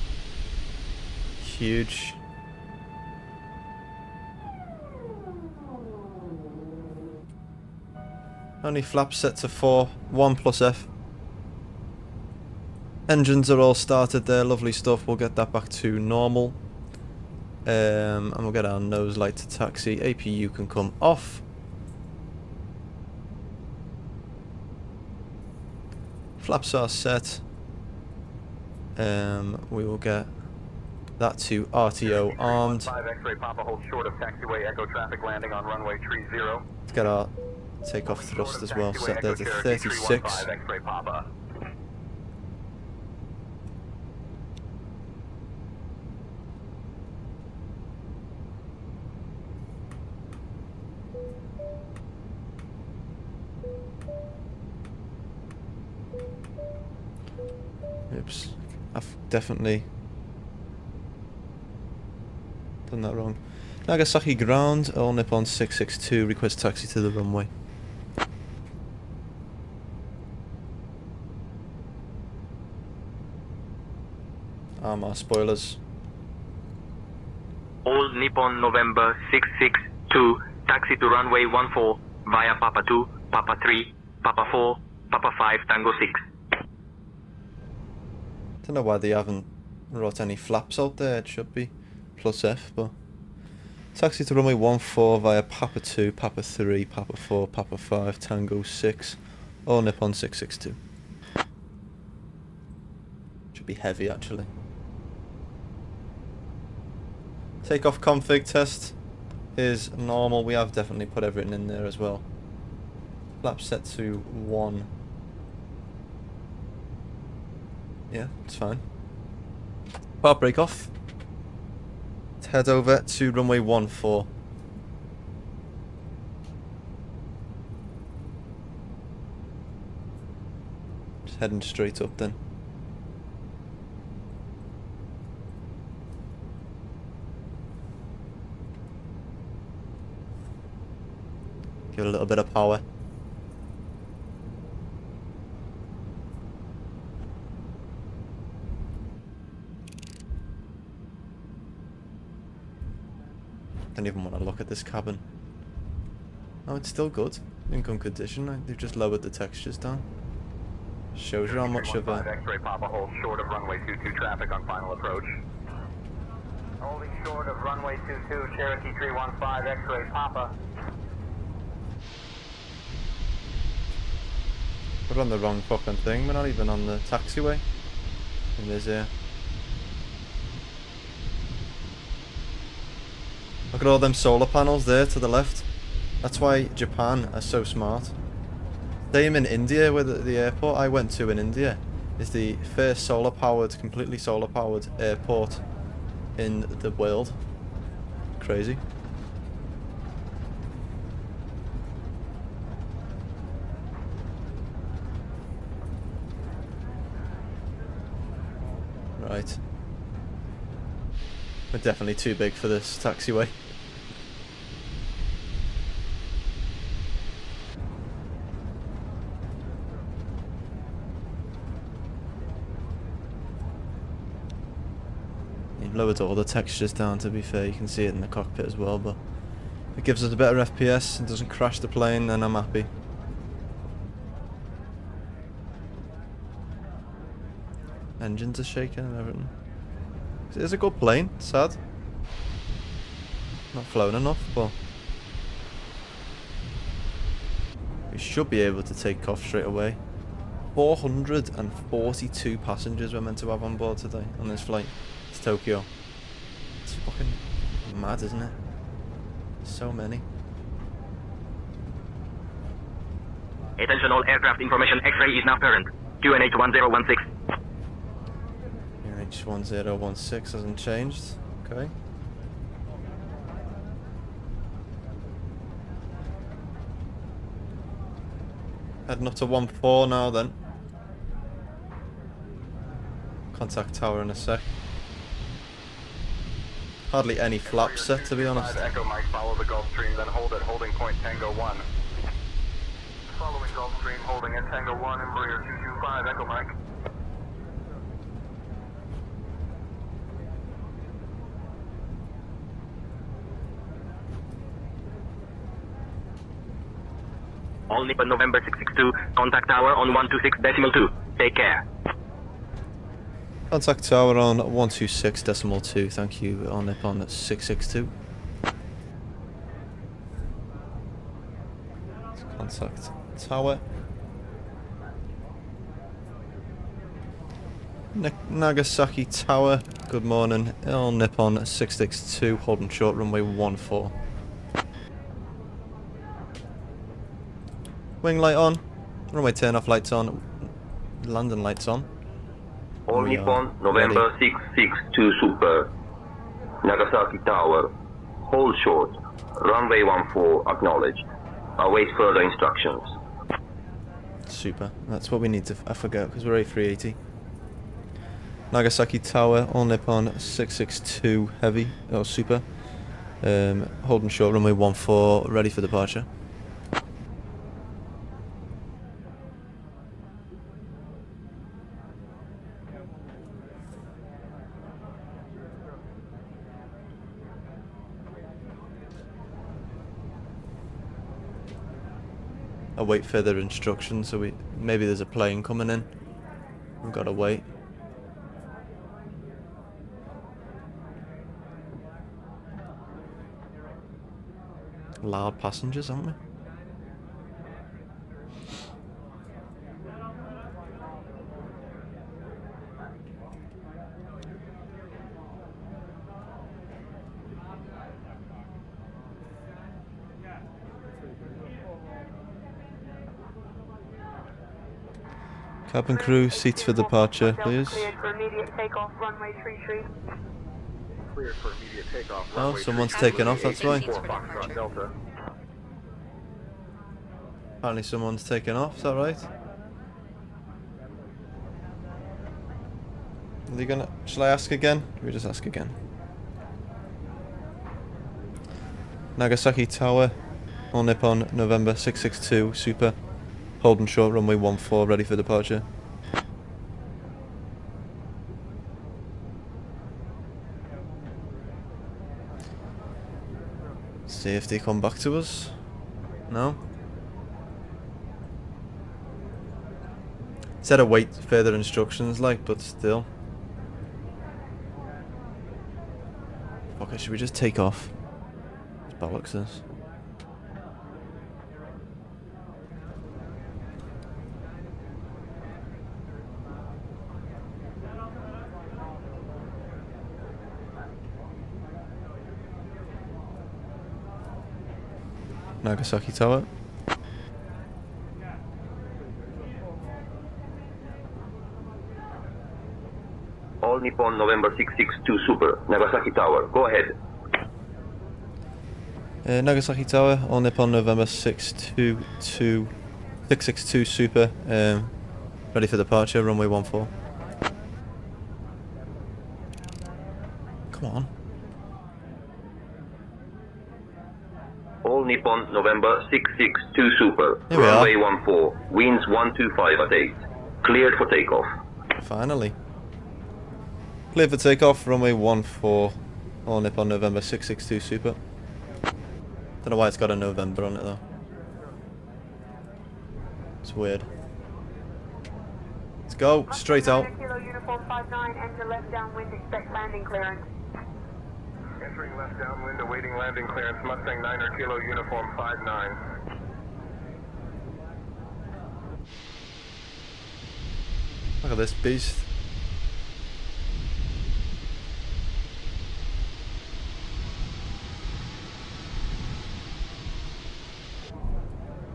Huge. Only flaps set to 4, 1 plus F. Engines are all started there, lovely stuff. We'll get that back to normal. And we'll get our nose light to taxi. APU can come off. Flaps are set. We will get that to RTO armed. 5 X-ray Papa, hold short of taxiway Echo traffic landing on runway 30. Let's get our takeoff thrust as well, set there to 36. X-ray Papa. Oops, I've definitely done that wrong. Nagasaki ground, all Nippon 662, request taxi to the runway. Armor spoilers. All Nippon November 662, taxi to runway 14 via Papa 2, Papa 3, Papa 4, Papa 5, Tango 6. Don't know why they haven't wrote any flaps out there. It should be plus F, but taxi to runway 14 via Papa 2, Papa 3, Papa 4, Papa 5, Tango 6, or Nippon 662. Should be heavy actually. Takeoff config test is normal. We have definitely put everything in there as well. Flaps set to 1. Yeah, it's fine. Part break off. Let's head over to runway 14. Just heading straight up then. Give it a little bit of power. Don't even want to look at this cabin. Oh, it's still good. In good condition. They've just lowered the textures down. Shows you how much of a... X-ray Papa, hold short of runway 22 traffic on final approach. Holding short of runway 22, Cherokee 315 X-ray Papa. We're on the wrong fucking thing. We're not even on the taxiway. It is here. Look at all them solar panels there to the left. That's why Japan are so smart. Same in India, with the airport I went to in India is the first completely solar powered airport in the world. Crazy. Right. We're definitely too big for this taxiway. You've lowered all the textures down, to be fair. You can see it in the cockpit as well, but if it gives us a better FPS and doesn't crash the plane, then I'm happy. Engines are shaking and everything. It is a good plane, sad. Not flown enough, but we should be able to take off straight away. 442 passengers we're meant to have on board today on this flight to Tokyo. It's fucking mad, isn't it? So many. Attention all aircraft information, X-ray is now current. QNH 1016. QNH 1016 hasn't changed. Okay. Heading up to 14 now then. Contact tower in a sec. Hardly any flaps set, to be honest. Echo Mike, follow the Gulf Stream, then hold at holding point Tango 1. Following Gulf Stream, holding at Tango 1, Embraer 225, Echo Mike. All Nippon November 662, contact tower on 126.2. Take care. Contact tower on 126.2, thank you, on Nippon 662. Contact tower. Nagasaki Tower, good morning, on Nippon 662, holding short runway 14. Wing light on, runway turn off lights on, landing lights on. All Nippon November 662 Super, Nagasaki Tower, hold short, runway 14 acknowledged. Await further instructions. Super, that's what we need to, I forget, because we're A380. Nagasaki Tower, all Nippon 662 heavy, or super. Holding short runway 14, ready for departure. Await further instructions, so maybe there's a plane coming in. We've got to wait. Loud passengers, aren't we? Cabin crew, seats for departure, please. Cleared for immediate takeoff, runway 33. Cleared for immediate takeoff. Oh, someone's taken off, that's why. Delta. Apparently someone's taken off, is that right? Are they gonna... Shall I ask again? We just ask again. Nagasaki Tower, all Nippon November 662 Super. Holding short runway 14, ready for departure. See if they come back to us. No? Said await further instructions, like, but still. Fuck it, should we just take off? It's bollocks this. Nagasaki Tower. All Nippon November 662 Super, Nagasaki Tower, go ahead. Nagasaki Tower, all Nippon November 662 Super, ready for departure, runway 14. Come on. All Nippon November 662 Super. Here we are. Runway 14. Winds 125 at 8. Cleared for takeoff. Finally. Clear for takeoff, runway 14. All Nippon November 662 Super. Don't know why it's got a November on it though. It's weird. Let's go, straight out. Kilo Uniform 59, enter left downwind, expect landing clearance. Entering left downwind, awaiting landing clearance, Mustang 9er Kilo Uniform 59. Look at this beast.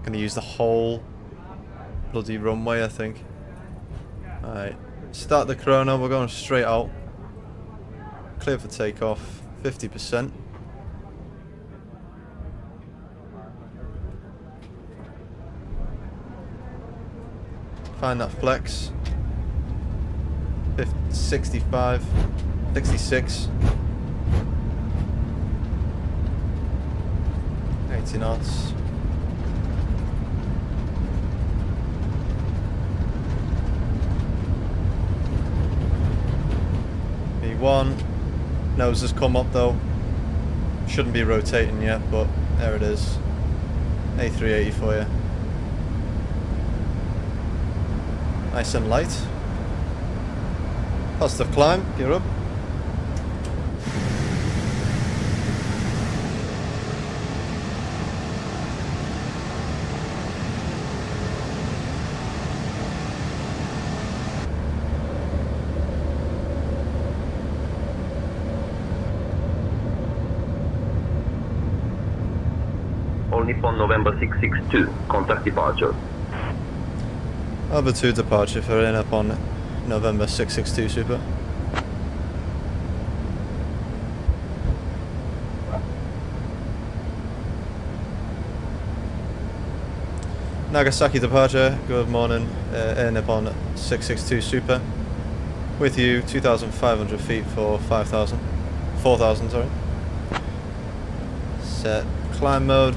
Gonna use the whole bloody runway, I think. Alright, start the chrono, we're going straight out. Clear for takeoff, 50%. Find that flex. 65, 66. 80 knots. V1. Nose has come up though. Shouldn't be rotating yet, but there it is. A380 for you. Nice and light. Positive climb, gear up. All Nippon November 662. Contact departure. Over to departure for in up on November 662 Super. Nagasaki departure, good morning, in up on 662 Super. With you, 2,500 feet for 4,000, sorry. Set climb mode.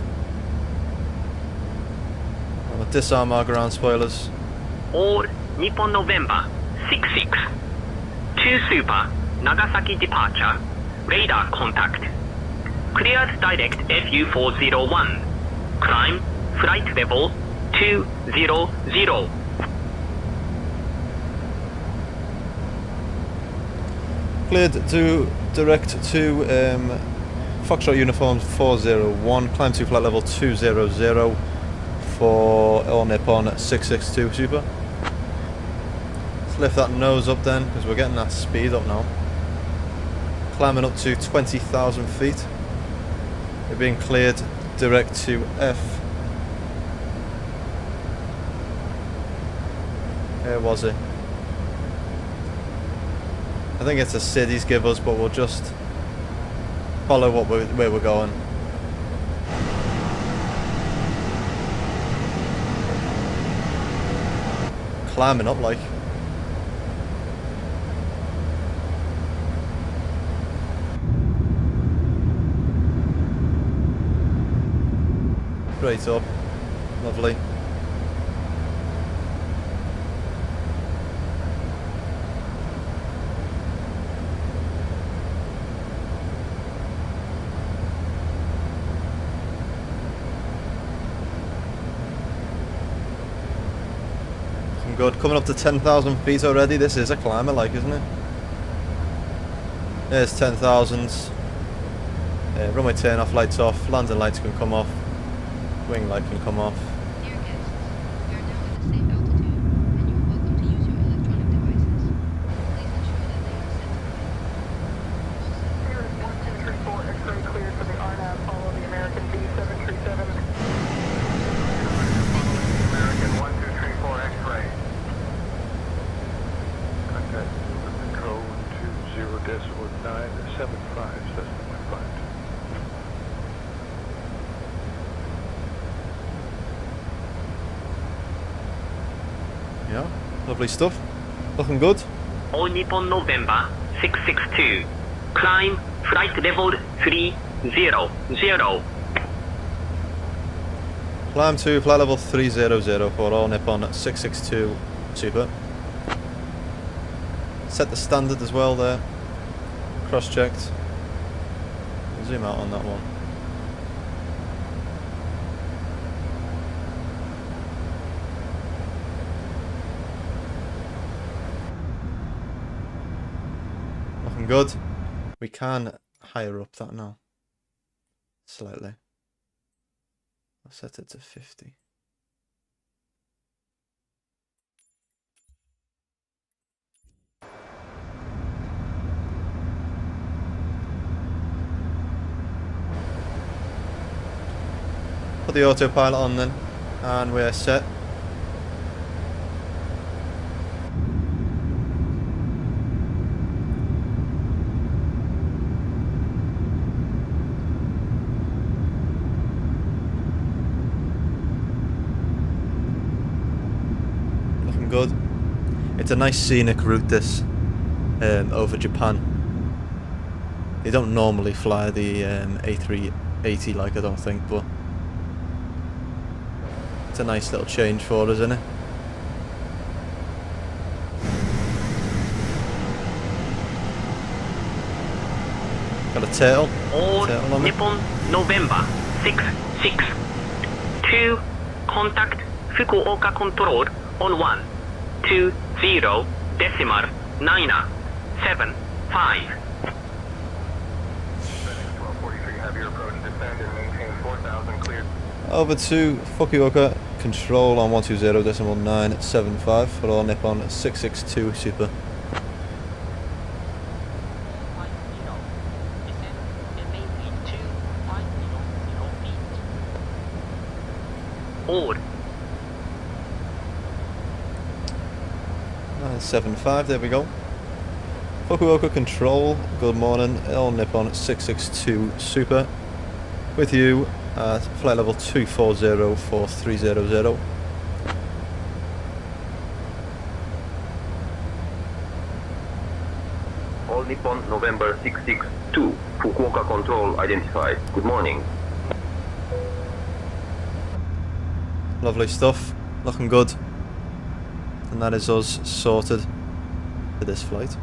I'll disarm our ground spoilers. All Nippon November 66 2 Super Nagasaki departure. Radar contact. Cleared direct FU401. Climb flight level 200. Cleared to direct to Foxtrot Uniform 401. Climb to flight level 200 for All Nippon 662 Super. Let's lift that nose up then, because we're getting that speed up now. Climbing up to 20,000 feet. We're being cleared direct to F. Where was it? I think it's a cities give us, but we'll just follow where we're going. Climbing up like. Straight up. Lovely. Good. Coming up to 10,000 feet already. This is a climber, like, isn't it? There's 10,000. Runway turn off, lights off. Landing lights can come off. Wing light can come off. Dear guests, we are now at a safe altitude, and you are welcome to use your electronic devices. Please ensure that they are set to Sirius 1234, X-ray cleared for the RNAV, follow the American B737. American 1234 X-ray. Contact control 20.975, Cessna 152. Yeah, lovely stuff. Looking good. All Nippon November 662 Climb flight level 300. Climb to flight level 300 for all Nippon 662 Super. Set the standard as well there. Cross-checked. Zoom out on that one. Looking good. We can higher up that now. Slightly. I'll set it to 50. Put the autopilot on then, and we're set. Looking good. It's a nice scenic route this, over Japan. They don't normally fly the A380 like, I don't think, but it's a nice little change for us, isn't it? Got a turtle. All Turtle on me. Nippon November 66. 2 contact Fukuoka control on 120.975. Over to Fukuoka control on 120.975 for all Nippon 662 Super. All 975, there we go. Fukuoka control, good morning, all Nippon 662 Super. With you at flight level 240 for 300. All Nippon November 662, Fukuoka control identified. Good morning. Lovely stuff, looking good. And that is us sorted for this flight.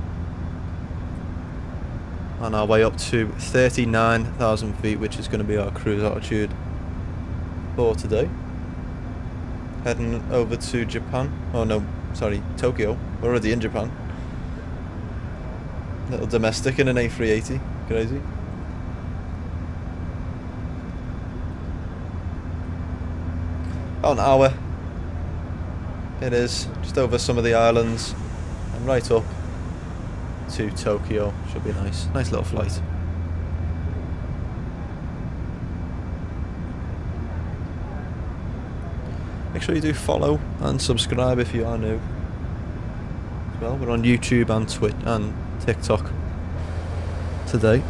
On our way up to 39,000 feet, which is going to be our cruise altitude for today. Heading over to Japan. Oh no, sorry, Tokyo. We're already in Japan. Little domestic in an A380. Crazy. About an hour. It is. Just over some of the islands. And right up to Tokyo. Should be nice. Nice little flight. Make sure you do follow and subscribe if you are new. As well, we're on YouTube and Twitch and TikTok today.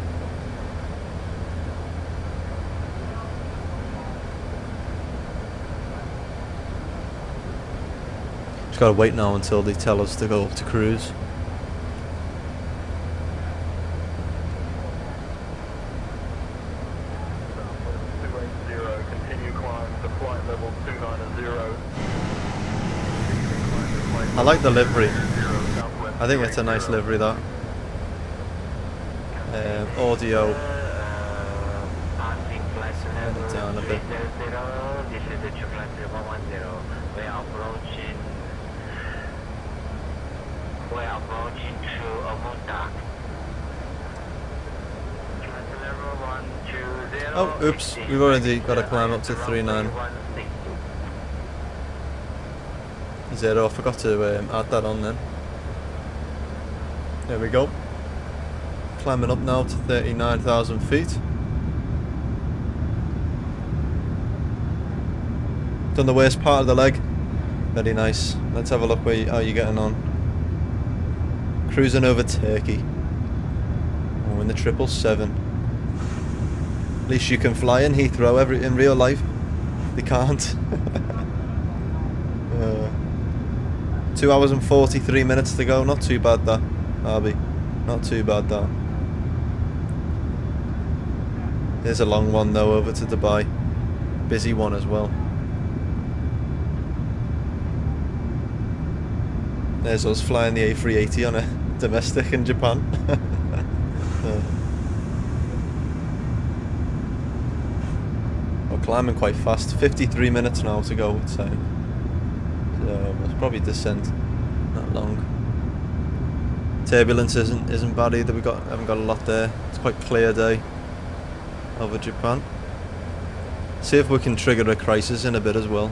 Just gotta wait now until they tell us to go up to cruise. I like the livery. I think it's a nice livery, that. Audio. Turn it down a bit. This is the flight 110. We are approaching to Omuta. Oh, oops. We've already got to climb up to 39. I forgot to add that on then. There we go. Climbing up now to 39,000 feet. Done the worst part of the leg. Very nice. Let's have a look how you're getting on. Cruising over Turkey. Oh, in the 777. At least you can fly in Heathrow in real life. They can't. 2 hours and 43 minutes to go. Not too bad that, Arby. Not too bad that. There's a long one though over to Dubai. Busy one as well. There's us flying the A380 on a domestic in Japan. We're climbing quite fast. 53 minutes now to go, it's saying. So it's probably descent. Not long. Turbulence isn't bad either. Haven't got a lot there. It's quite clear day over Japan. See if we can trigger a crisis in a bit as well.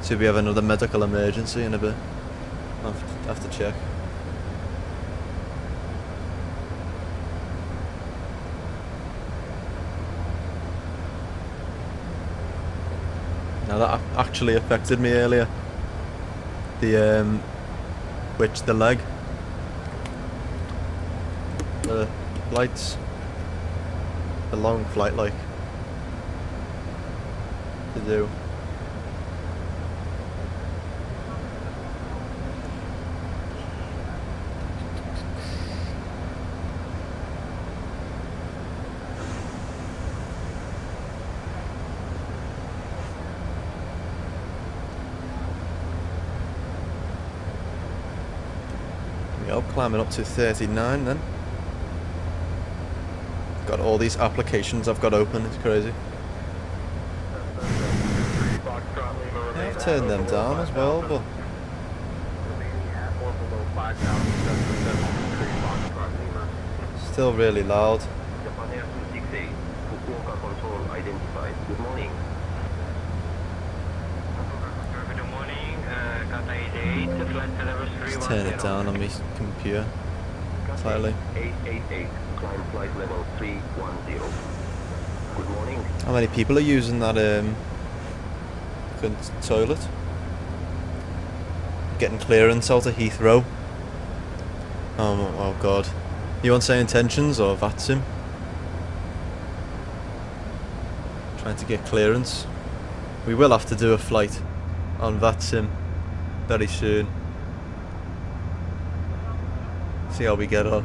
See if we have another medical emergency in a bit. I'll have to check. Now that actually affected me earlier. The leg. The flights. The long flight like to do. Climbing up to 39 then. Got all these applications I've got open, it's crazy. Yeah, I've turned them down as well, but still really loud. Good morning. Just turn it down on my computer slightly. 888, climb flight level 310. Good morning. How many people are using that toilet? Getting clearance out of Heathrow. Oh god. You want Sayintentions or VATSIM? Trying to get clearance. We will have to do a flight on VATSIM very soon. See how we get on.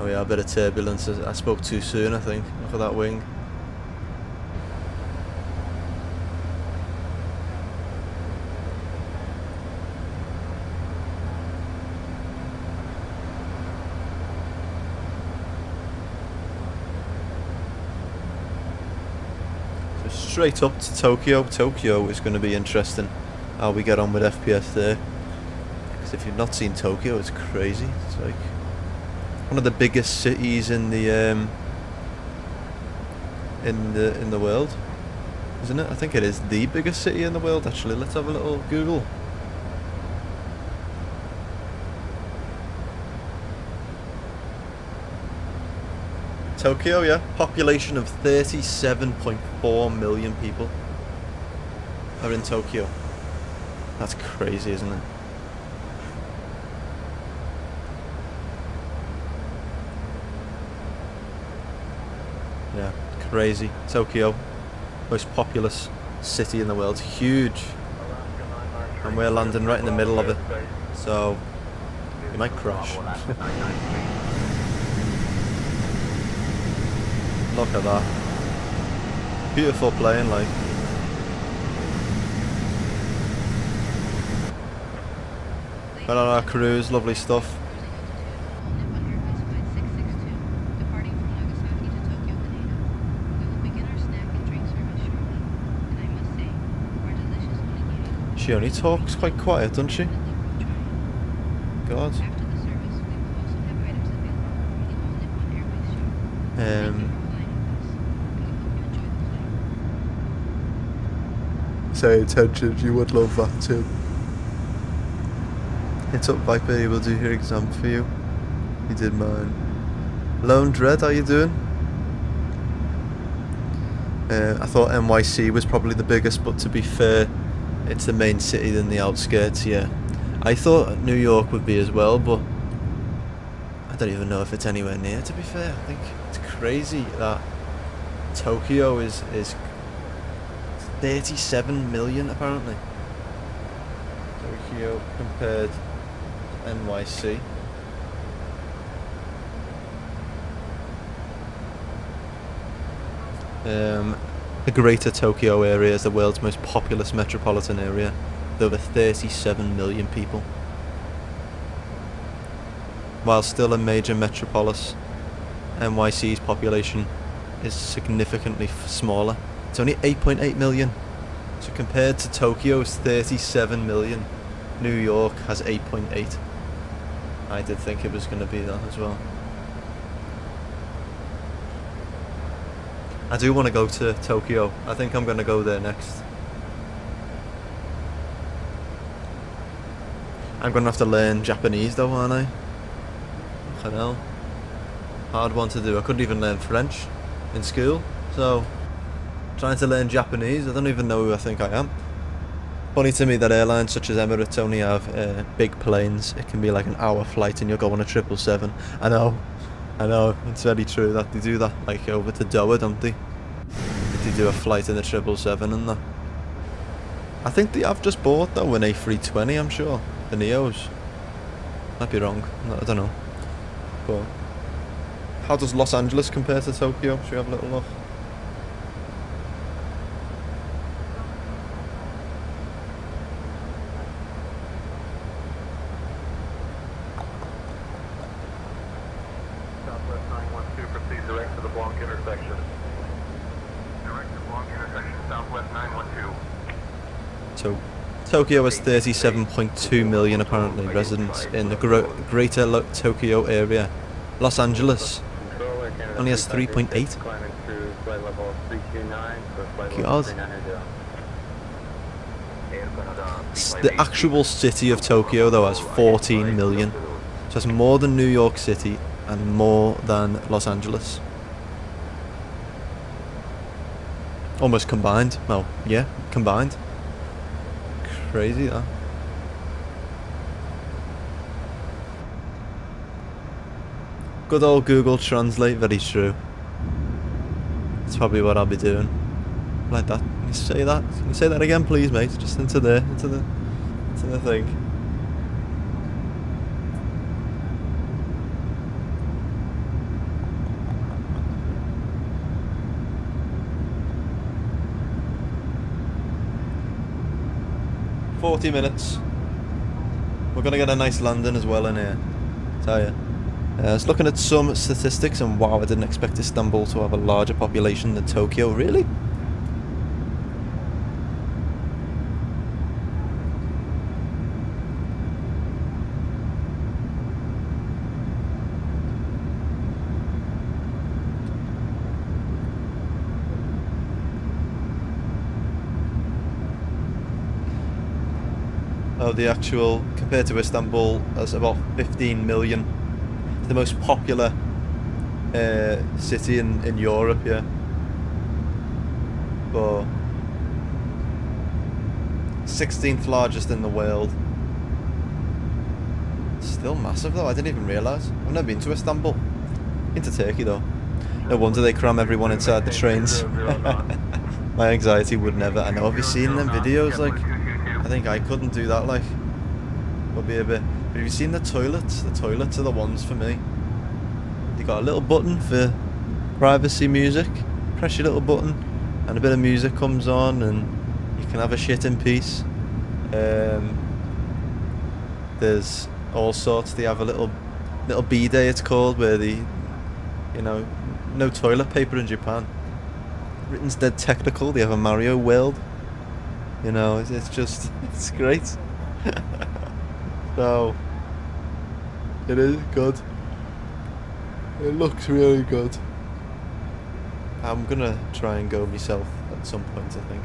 Oh yeah, a bit of turbulence. I spoke too soon, I think, for that wing. So straight up to Tokyo. Tokyo is going to be interesting. How we get on with FPS there. Because if you've not seen Tokyo, it's crazy. It's like one of the biggest cities in the world, isn't it? I think it is the biggest city in the world. Actually, let's have a little Google. Tokyo, yeah, population of 37.4 million people are in Tokyo. That's crazy, isn't it? Yeah, crazy. Tokyo, most populous city in the world, huge. And we're landing right in the middle of it, so we might crash. Look at that. Beautiful plane, like. Went on our cruise, lovely stuff. She only talks quite quiet, doesn't she? God. Sayintentions, you would love that too. Hit up Viper, he will do your exam for you. He did mine. Lone Dread, how you doing? I thought NYC was probably the biggest, but to be fair, it's the main city than the outskirts, yeah. I thought New York would be as well, but I don't even know if it's anywhere near, to be fair. I think it's crazy that Tokyo is 37 million apparently. Tokyo compared to NYC. The Greater Tokyo area is the world's most populous metropolitan area, with over 37 million people. While still a major metropolis, NYC's population is significantly smaller. It's only 8.8 million. So compared to Tokyo's 37 million, New York has 8.8. I did think it was going to be that as well. I do want to go to Tokyo. I think I'm going to go there next. I'm going to have to learn Japanese though, aren't I? I know. Hard one to do. I couldn't even learn French in school. So, trying to learn Japanese, I don't even know who I think I am. Funny to me that airlines such as Emirates only have big planes. It can be like an hour flight and you'll go on a 777. I know, it's very true that they do that, like over to Doha, don't they? They do a flight in the 777 and that. I think they have just bought though an A320, I'm sure. The Neos. Might be wrong, I don't know. But how does Los Angeles compare to Tokyo? Should we have a little look? Southwest 912, proceed direct to the Blanc intersection. Direct to Blanc intersection, Southwest 912. So, Tokyo has 37.2 million apparently residents in the Greater Tokyo area. Los Angeles only has 3.8. God. The actual city of Tokyo though has 14 million. So it's more than New York City and more than Los Angeles. Almost combined. Well, yeah, combined. Crazy that. Good old Google Translate, very true. That's probably what I'll be doing. Like that. Can you say that? Can you say that again, please, mate? Just into the thing. $40. We're gonna get a nice landing as well in here. Tell you. I was looking at some statistics and wow, I didn't expect Istanbul to have a larger population than Tokyo. Really? Oh, the actual, compared to Istanbul, that's about 15 million. The most popular city in Europe, yeah. But 16th largest in the world. Still massive though, I didn't even realise. I've never been to Istanbul. Been to Turkey though. No wonder they cram everyone inside the trains. My anxiety would never. I know, have you seen them videos? Like, I think I couldn't do that, like. Would be a bit. But have you seen the toilets? The toilets are the ones for me. You got a little button for privacy music. Press your little button, and a bit of music comes on, and you can have a shit in peace. There's all sorts. They have a little B-day, it's called, where the, you know, no toilet paper in Japan. Written's dead technical. They have a Mario world. You know, it's just, it's great. So, it is good. It looks really good. I'm gonna try and go myself at some point, I think.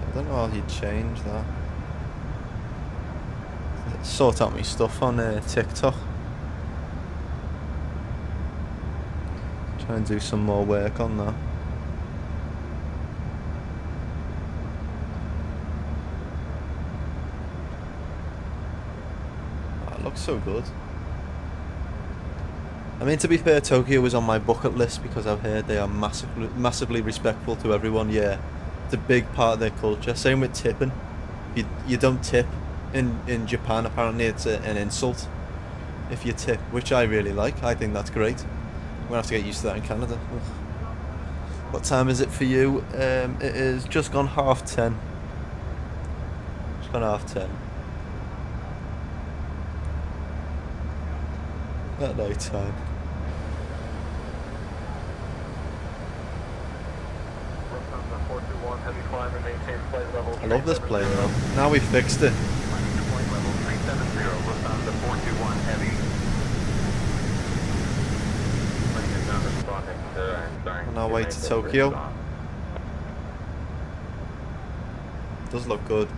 I don't know how you'd change that. Sort out my stuff on TikTok. Try and do some more work on that. Oh, it looks so good. I mean, to be fair, Tokyo was on my bucket list because I've heard they are massively respectful to everyone. Yeah, It's a big part of their culture. Same with tipping. You don't tip in Japan. Apparently, it's an insult if you tip, which I really like. I think that's great. I'm gonna have to get used to that in Canada. Ugh. What time is it for you? It is just gone 10:30. Just gone 10:30. At night time. I love this plane though. Now we fixed it. On our way to Tokyo. Does look good.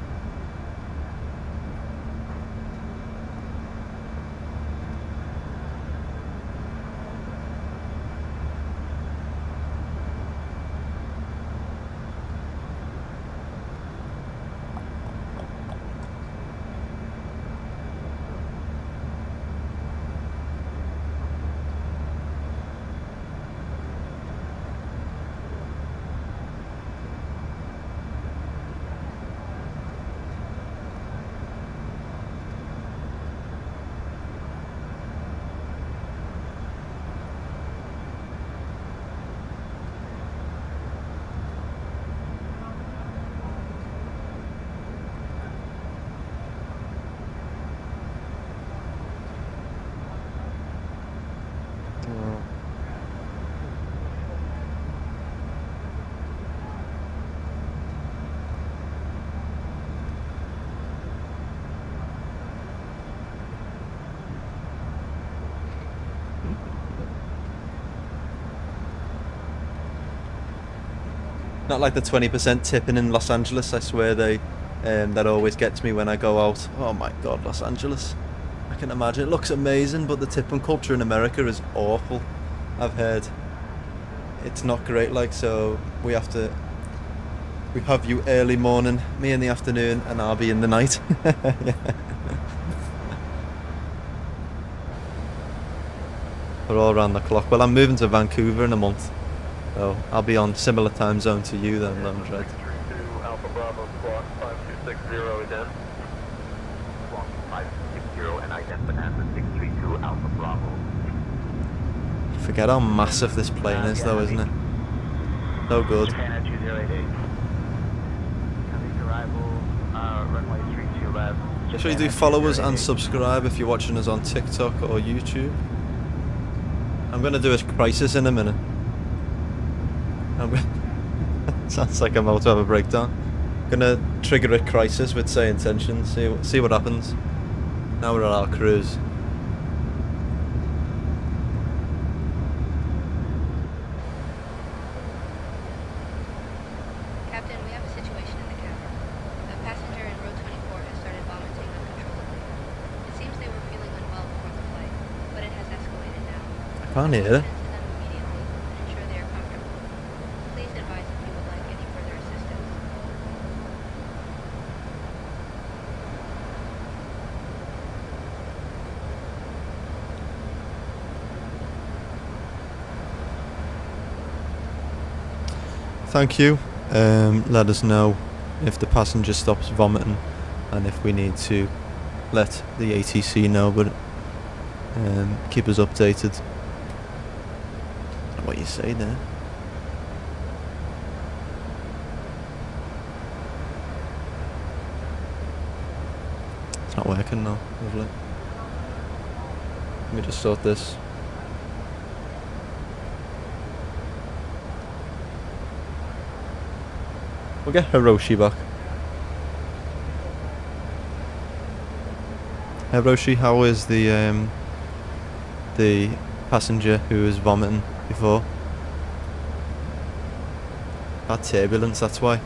Not like the 20% tipping in Los Angeles. I swear that always gets me when I go out. Oh my god, Los Angeles. I can imagine. It looks amazing, but the tipping culture in America is awful. I've heard. It's not great, like, so we have you early morning, me in the afternoon, and I'll be in the night. Yeah. We're all around the clock. Well, I'm moving to Vancouver in a month. So I'll be on similar time zone to you then, Dread. Alpha Bravo squawk 5260 is in. Squawk 560 and identify 632 Alpha Bravo. Forget how massive this plane is though, isn't it? So good. Japan 2088. Arrival, runway 32 left. Make sure you do follow us and subscribe if you're watching us on TikTok or YouTube. I'm going to do a crisis in a minute. Sounds like I'm about to have a breakdown. Gonna trigger a crisis with Sayintentions, see what happens. Now we're on our cruise. Captain, we have a situation in the cabin. A passenger in row 24 has started vomiting uncontrollably. It seems they were feeling unwell before the flight, but it has escalated now. I can't hear it. Thank you. Let us know if the passenger stops vomiting and if we need to let the ATC know, but keep us updated. What you say there? It's not working now. Lovely. Let me just sort this. We'll get Hiroshi back. Hiroshi, how is the passenger who was vomiting before? Bad turbulence, that's why.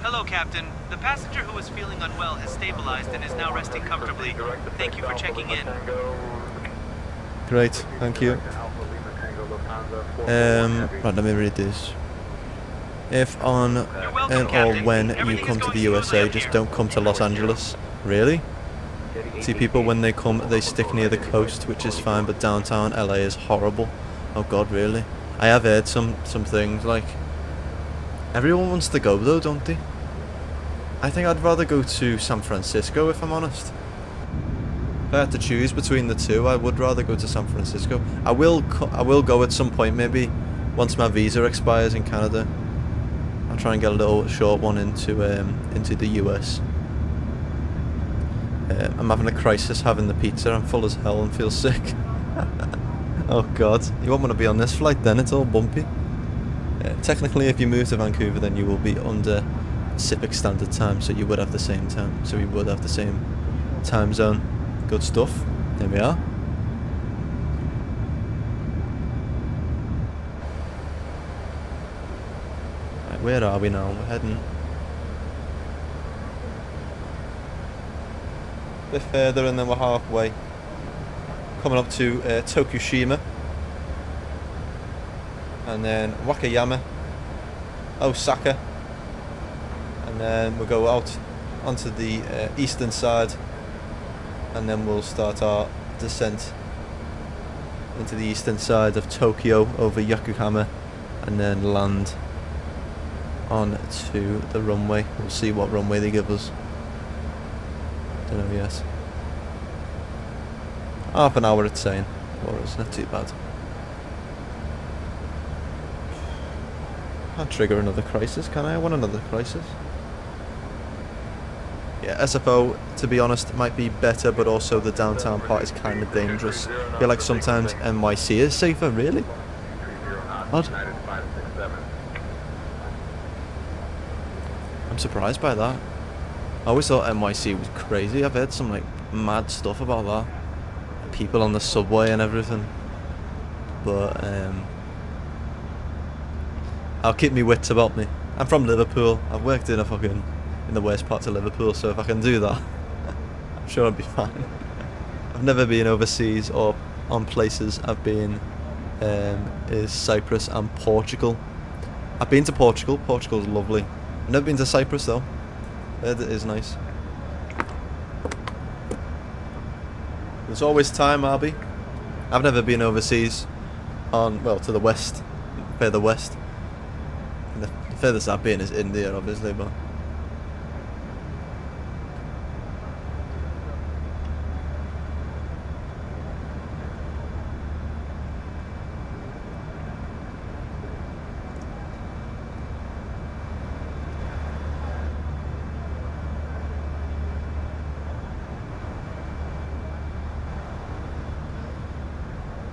Hello, Captain. The passenger who was feeling unwell has stabilized and is now resting comfortably. Thank you for checking in. Great, thank you. Right, let me read this. If on or when you come to the USA, just don't come to Los Angeles. Really? See, people when they come, they stick near the coast, which is fine, but downtown LA is horrible. Oh god, really? I have heard some things like Everyone wants to go though, don't they? I think I'd rather go to San Francisco if I'm honest. If I had to choose between the two, I would rather go to San Francisco. I will go at some point, maybe once my visa expires in Canada. I'll try and get a little short one into the US. I'm having a crisis having the pizza. I'm full as hell and feel sick. Oh god, you won't want to be on this flight then, it's all bumpy. Technically if you move to Vancouver then you will be under Pacific Standard Time, so you would have the same time. So we would have the same time zone. Good stuff. There we are. Right, where are we now? We're heading a bit further and then we're halfway. Coming up to Tokushima. And then Wakayama. Osaka. And then we'll go out onto the eastern side. And then we'll start our descent into the eastern side of Tokyo over Yokohama and then land on to the runway. We'll see what runway they give us. Don't know yet. Half an hour it's saying for us, not too bad. Can't trigger another crisis, can I? I want another crisis. Yeah, SFO, to be honest, might be better, but also the downtown part is kind of dangerous. I feel like sometimes NYC is safer, really? Odd. I'm surprised by that. I always thought NYC was crazy. I've heard some like mad stuff about that. People on the subway and everything. But I'll keep me wits about me. I'm from Liverpool. I've worked in the worst parts of Liverpool, so if I can do that, I'm sure I'll be fine. I've never been overseas or on places. I've been is Cyprus and Portugal. I've been to Portugal. Portugal's lovely. I've never been to Cyprus though. It is nice. There's always time, Arby. I've never been overseas to the west, further west. And the furthest I've been is India, obviously, but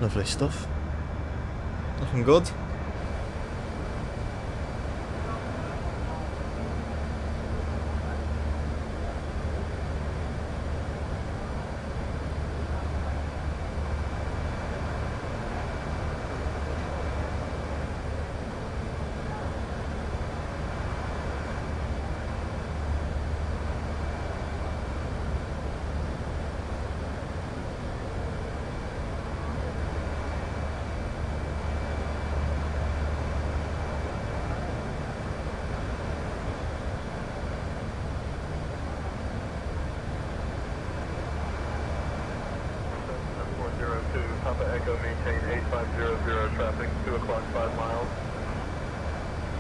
lovely stuff. Looking good. Papa Echo, maintain 8500 traffic, 2 o'clock, 5 miles.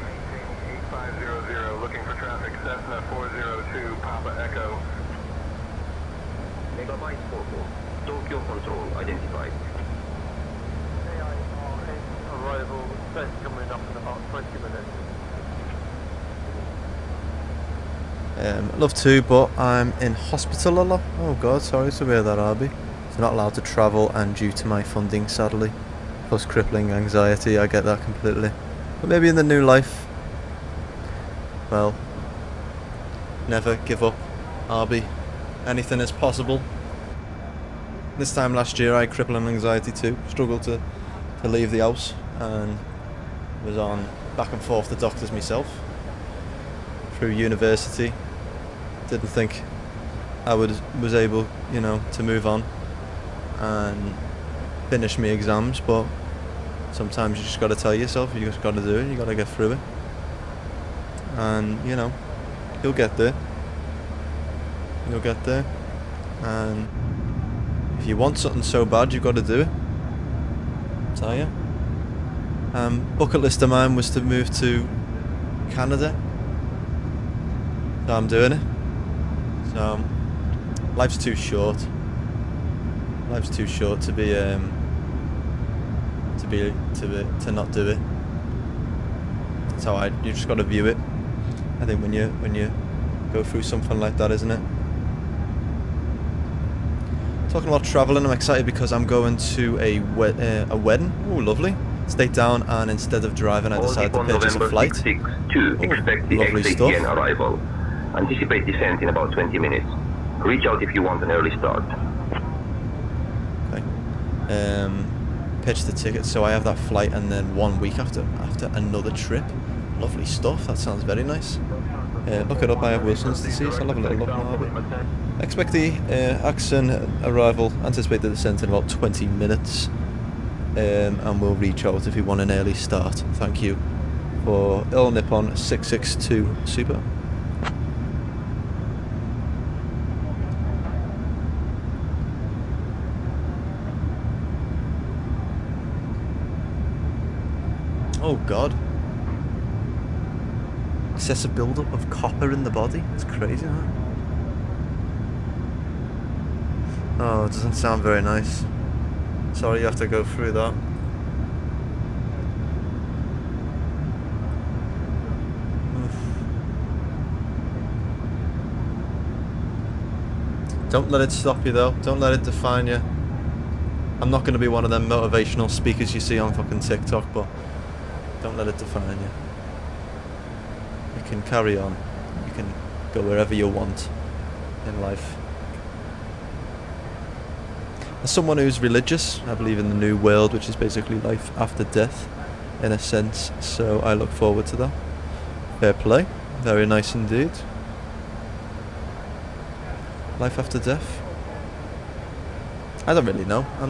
Maintain 8500, looking for traffic, Cessna 402, Papa Echo. Megabyte 44, Tokyo control identified. Arrival, best coming up in about 20 minutes. Love to, but I'm in hospital a lot. Oh god, sorry to hear that, Arby. So not allowed to travel, and due to my funding, sadly, plus crippling anxiety, I get that completely. But maybe in the new life, well, never give up, Arby. Anything is possible. This time last year, I had crippling anxiety too. Struggled to leave the house, and was on back and forth to doctors myself through university. Didn't think I was able, to move on and finish my exams, but sometimes you just got to tell yourself, you just got to do it, you got to get through it, and you'll get there, and if you want something so bad, you've got to do it, I tell you. Bucket list of mine was to move to Canada. So I'm doing it. So life's too short. Life's too short to be to not do it. That's how you just got to view it. I think when you go through something like that, isn't it? Talking about travelling, I'm excited because I'm going to a wedding. Oh, lovely. Stayed down, and instead of driving, I decided to purchase a flight. 662, expect the lovely X-ATN stuff. arrival. Anticipate descent in about 20 minutes. Reach out if you want an early start. Okay. Pitch the ticket, so I have that flight, and then 1 week after another trip. Lovely stuff. That sounds very nice. Look it up. I have Wilson's to see, so I'll have a little look now. Expect the Axon arrival. Anticipate the descent in about 20 minutes. And we'll reach out if you want an early start. Thank you for All Nippon 662 Super. Oh god. Excessive buildup of copper in the body. It's crazy, huh? Oh, it doesn't sound very nice. Sorry you have to go through that. Oof. Don't let it stop you though. Don't let it define you. I'm not going to be one of them motivational speakers you see on fucking TikTok, but don't let it define you. You can carry on. You can go wherever you want in life. As someone who's religious, I believe in the new world, which is basically life after death, in a sense, so I look forward to that. Fair play. Very nice indeed. Life after death? I don't really know. I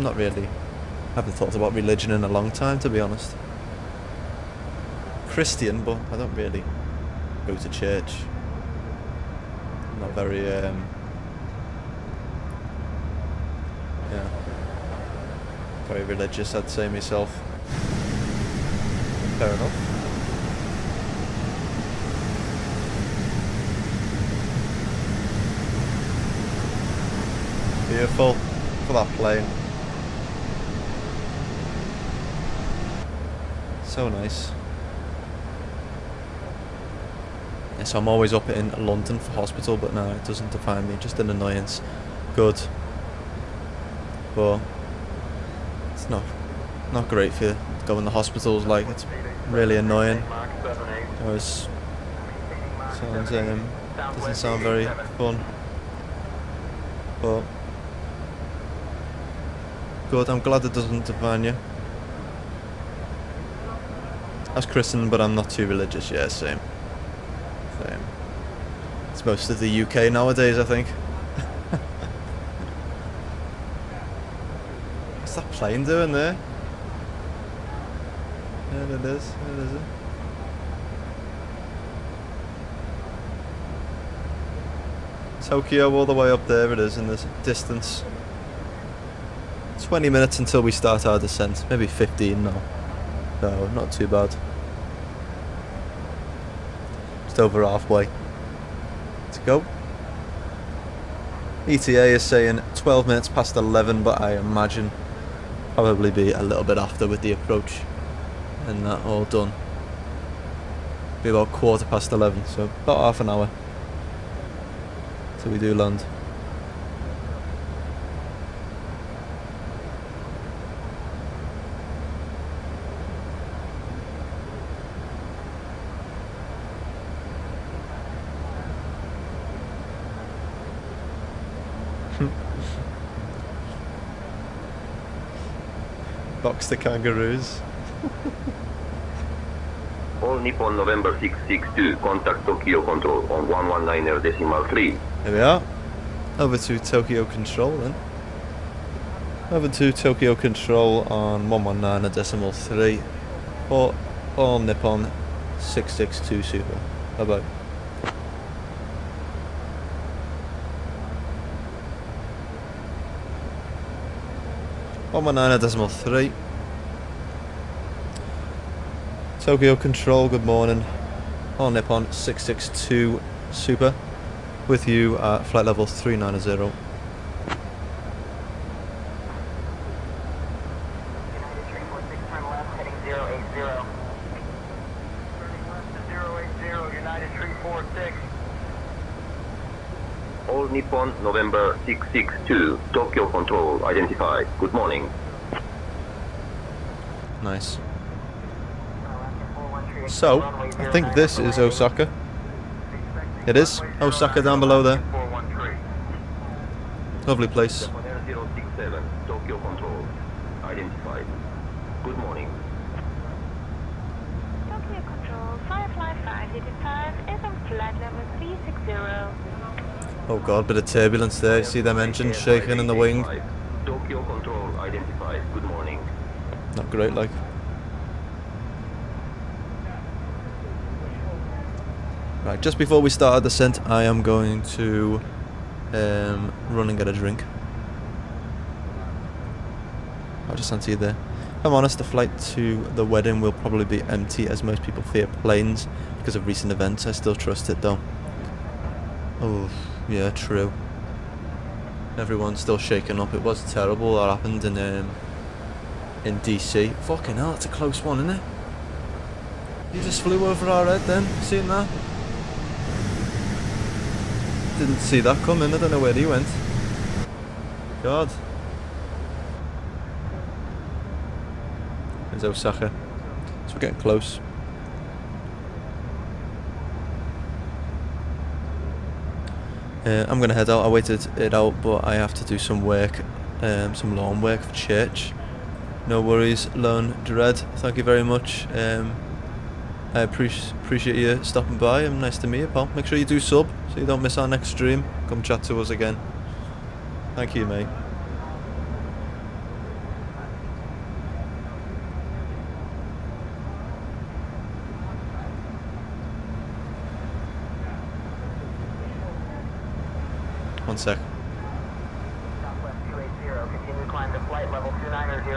haven't thought about religion in a long time, to be honest. Christian, but I don't really go to church. I'm not very, yeah. Very religious, I'd say myself. Fair enough. Beautiful. For that plane. So nice. Yeah, so I'm always up in London for hospital, but no, it doesn't define me. Just an annoyance. Good. But it's not great for you to go in the hospitals, like it's really annoying. Whereas doesn't sound very fun. But good, I'm glad it doesn't define you. I was Christian, but I'm not too religious. Yeah, same. It's most of the UK nowadays, I think. What's that plane doing there? Yeah, it is. Tokyo, all the way up there it is in the distance. 20 minutes until we start our descent. Maybe 15 now. So, not too bad. Just over halfway. To go. ETA is saying 12 minutes past 11, but I imagine probably be a little bit after with the approach and that all done. Be about 11:15, so about half an hour till we do land. Box the kangaroos. All Nippon November 662, contact Tokyo Control on 119.3. There we are. Over to Tokyo Control then. Over to Tokyo Control on 119.3 for All Nippon 662 Super. Bye bye. On 119.3. Tokyo Control, good morning. All Nippon 662 Super, with you at flight level 390. All Nippon November 662, Tokyo Control identified. Good morning. Nice. So, I think this is Osaka. It is. Osaka down below there. Lovely place. 067, Tokyo Control identified. Good morning. Tokyo Control, Firefly 585 is on flight level 360. Oh god, bit of turbulence there. You see them engines shaking in the wing. Tokyo Control identified. Good morning. Not great, like. Right, just before we start our descent, I am going to run and get a drink. I'll just answer you there. If I'm honest, the flight to the wedding will probably be empty, as most people fear planes because of recent events. I still trust it though. Oh, yeah, true. Everyone's still shaken up. It was terrible what happened in DC. Fucking hell, that's a close one, isn't it? He just flew over our head then. Seen that? Didn't see that coming. I don't know where he went. God. There's Osaka. So we're getting close. I'm gonna head out. I waited it out, but I have to do some work, some lawn work for church. No worries, Lone Dread. Thank you very much. I appreciate you stopping by, and nice to meet you, pal. Make sure you do sub so you don't miss our next stream. Come chat to us again. Thank you, mate. One sec. Southwest 280, continue climb to flight level 290.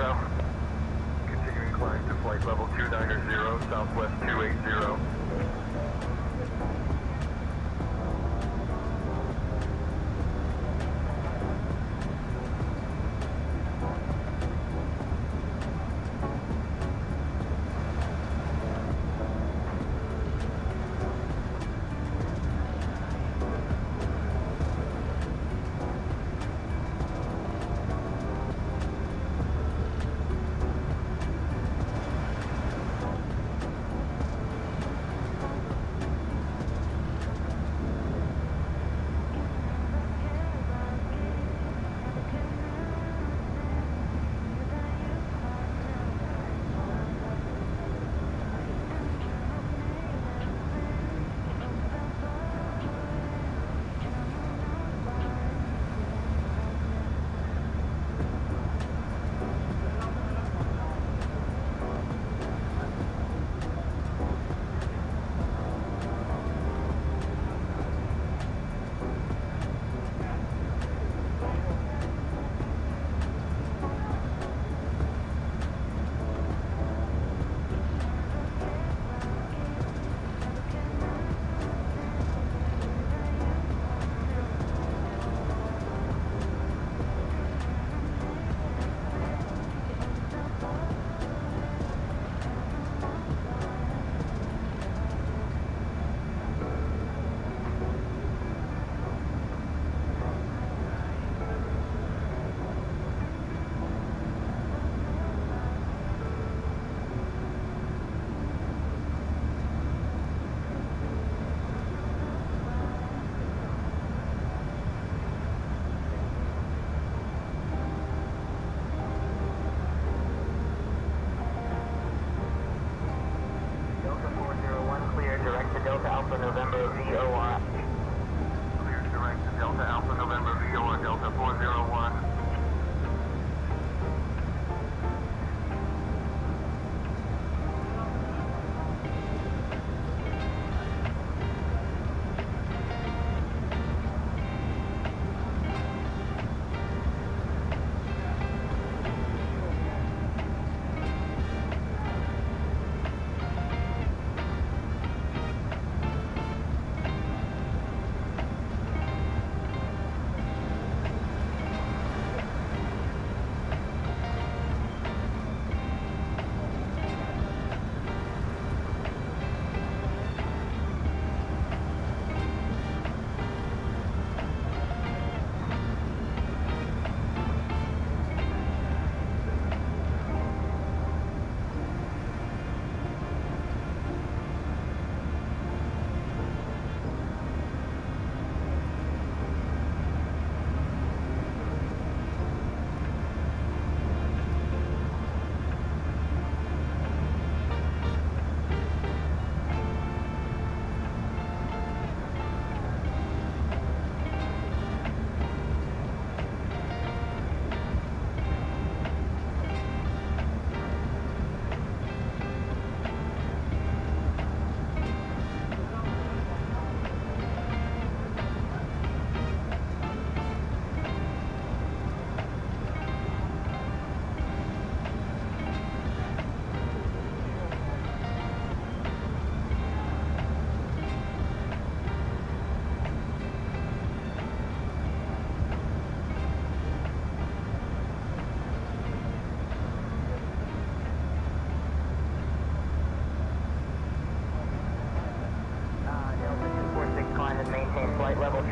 Continuing climb to flight level 290, Southwest 280.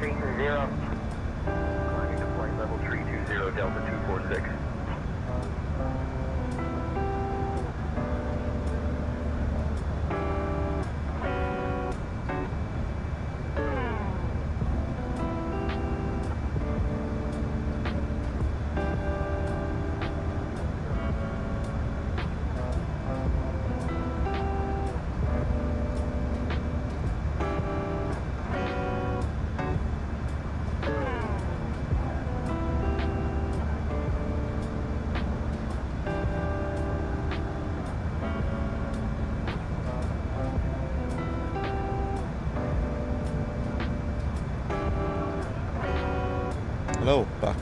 320. Climbing to flight level 320, Delta 246. Hello, back.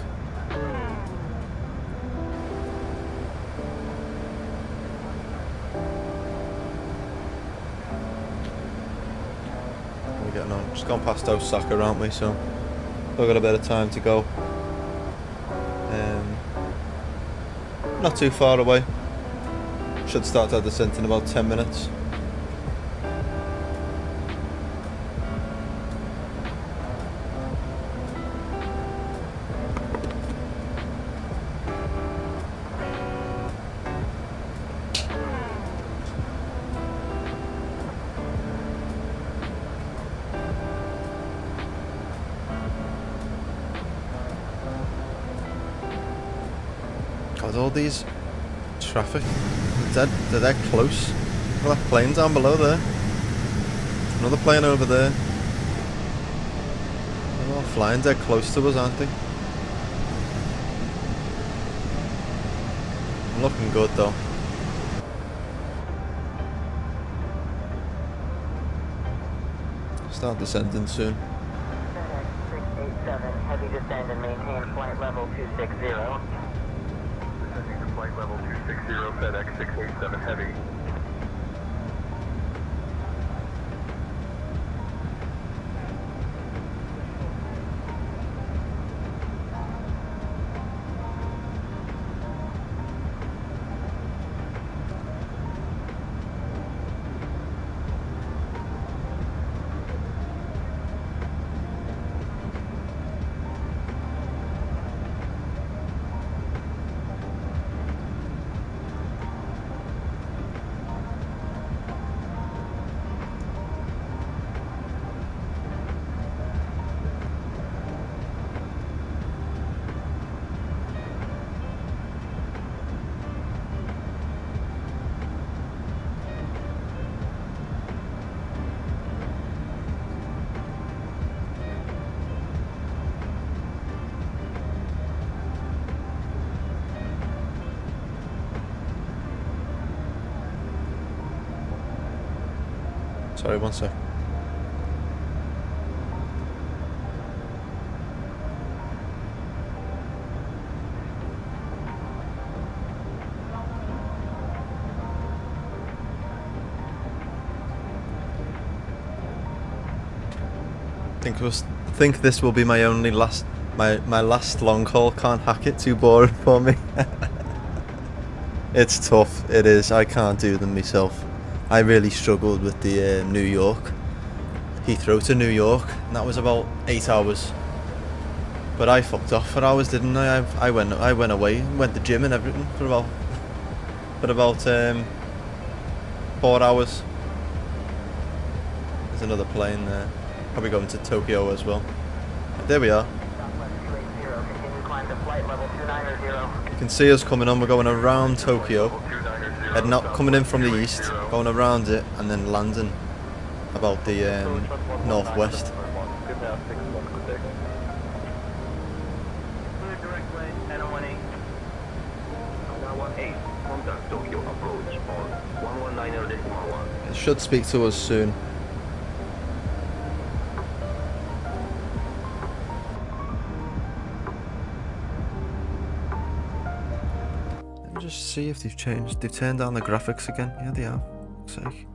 How are we getting on? Just gone past Osaka, aren't we? So we've got a bit of time to go. Not too far away. Should start our descent in about 10 minutes. God, all these traffic, they're dead close. Well, that plane down below there. Another plane over there. They're all flying dead close to us, aren't they? Looking good though. Start descending soon. FedEx 687, heavy descend and maintain flight level 260. Descending to flight level 260, FedEx 687 Heavy. Sorry, one sec. Think this will be my only last my last long haul. Can't hack it, too boring for me. It's tough, it is. I can't do them myself. I really struggled with the New York, Heathrow to New York, and that was about 8 hours. But I fucked off for hours, didn't I? I went away, went to the gym and everything for about 4 hours. There's another plane there, probably going to Tokyo as well. There we are. You can see us coming on. We're going around Tokyo. Heading out, coming in from the east, going around it, and then landing about the northwest. It should speak to us soon. Just see if they've changed. They've turned down the graphics again. Yeah, they have. Looks like.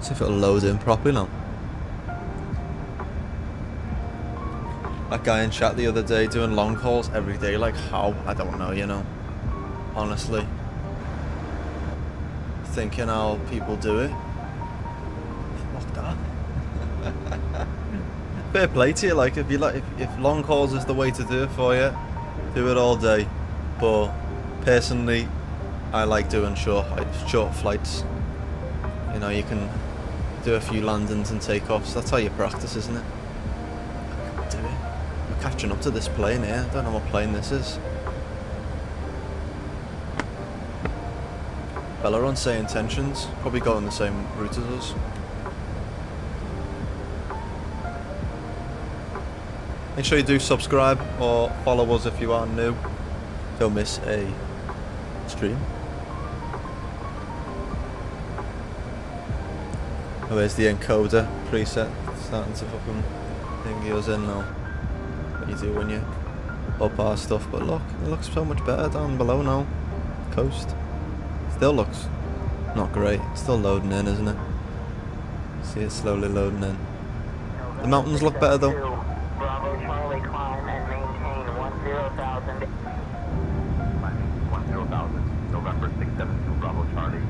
See if it'll load in properly now. That guy in chat the other day doing long hauls every day. Like how? I don't know. You know. Honestly. Thinking how people do it. Fair play to you. Like if long hauls is the way to do it for you, do it all day. But personally, I like doing short flights. You know, you can do a few landings and takeoffs. That's how you practice, isn't it? I can't do it. I'm catching up to this plane here. I don't know what plane this is. Bella on Sayintentions, probably going the same route as us. Make sure you do subscribe or follow us if you are new. Don't miss a stream. Oh, there's the encoder preset starting to fucking thing yours in now. What you do when you up our stuff, but look, it looks so much better down below now. Coast. Still looks not great. Still loading in, isn't it? See it slowly loading in. The mountains look better though. Bravo Charlie, climb and maintain 10,000. 10,000. November 672 Bravo Charlie.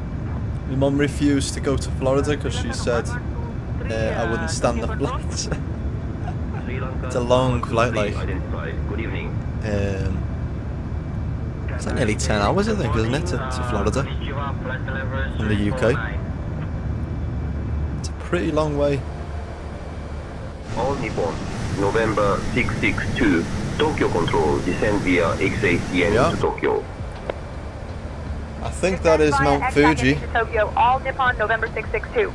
My mum refused to go to Florida because she said I wouldn't stand the flights. It's a long flight, like. Good evening. It's like nearly 10 hours, I think, isn't it, to Florida from the UK. It's a pretty long way. All Nippon, November 662, Tokyo Control, descend via XACN to Tokyo. I think that is Mount Fuji. Tokyo, all Nippon, November 662.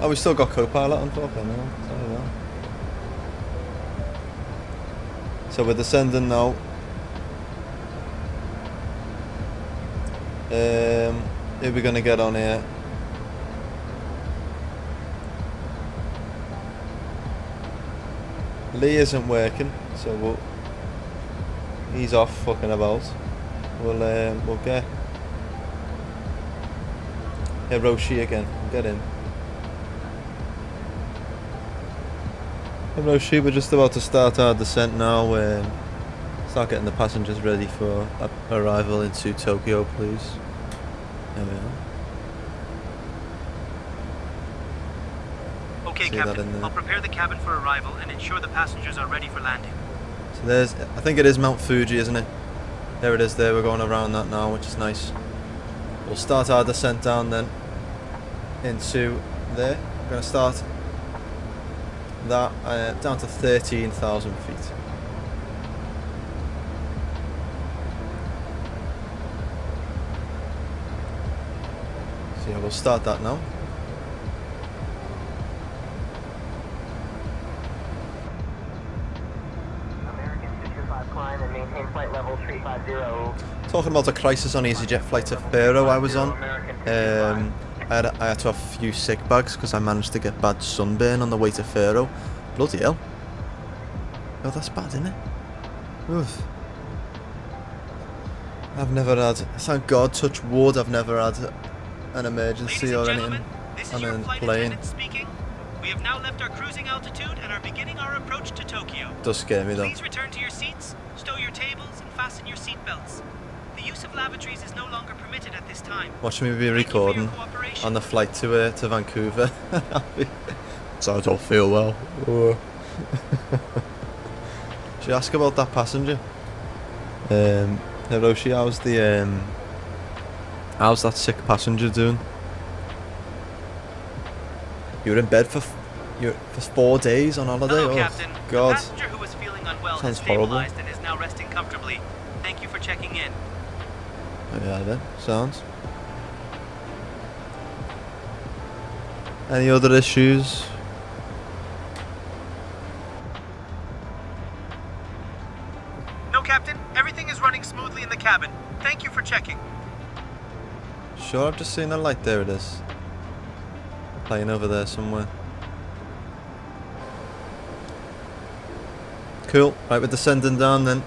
Oh, we still got co-pilot on top, I know. So we're descending now. Who are we gonna get on here? Lee isn't working, so he's off fucking about. We'll get Hiroshi again. We'll get in. Hiroshi, we're just about to start our descent now. Start getting the passengers ready for arrival into Tokyo, please. There we are. Okay, See Captain. I'll prepare the cabin for arrival and ensure the passengers are ready for landing. So there's, I think it is Mount Fuji, isn't it? There it is there, we're going around that now, which is nice. We'll start our descent down then into there. We're going to start that down to 13,000 feet. So yeah, we'll start that now. Talking about a crisis on EasyJet flight to Faro I was on. I had to have a few sick bags because I managed to get bad sunburn on the way to Faro. Bloody hell. Oh, that's bad, isn't it? Oof. I've never had, thank God, touch wood, I've never had an emergency or anything on a plane. Speaking. We have now left our cruising altitude and are beginning our approach to Tokyo. Does scare me though. Please return to your seats, stow your tables, and fasten your seat belts. The use of lavatories is no longer permitted at this time. Watch me be recording on the flight to Vancouver. So I don't feel well. Should you ask about that passenger? Hiroshi, how's that sick passenger doing? You were in bed for 4 days on holiday? Hello, oh Captain. God. The passenger who was feeling unwell has stabilized and is now resting comfortably. Thank you for checking in. Yeah, then. Sounds. Any other issues? No, Captain. Everything is running smoothly in the cabin. Thank you for checking. Sure, I've just seen a light. There it is. Playing over there somewhere. Cool. Right, we're descending down then.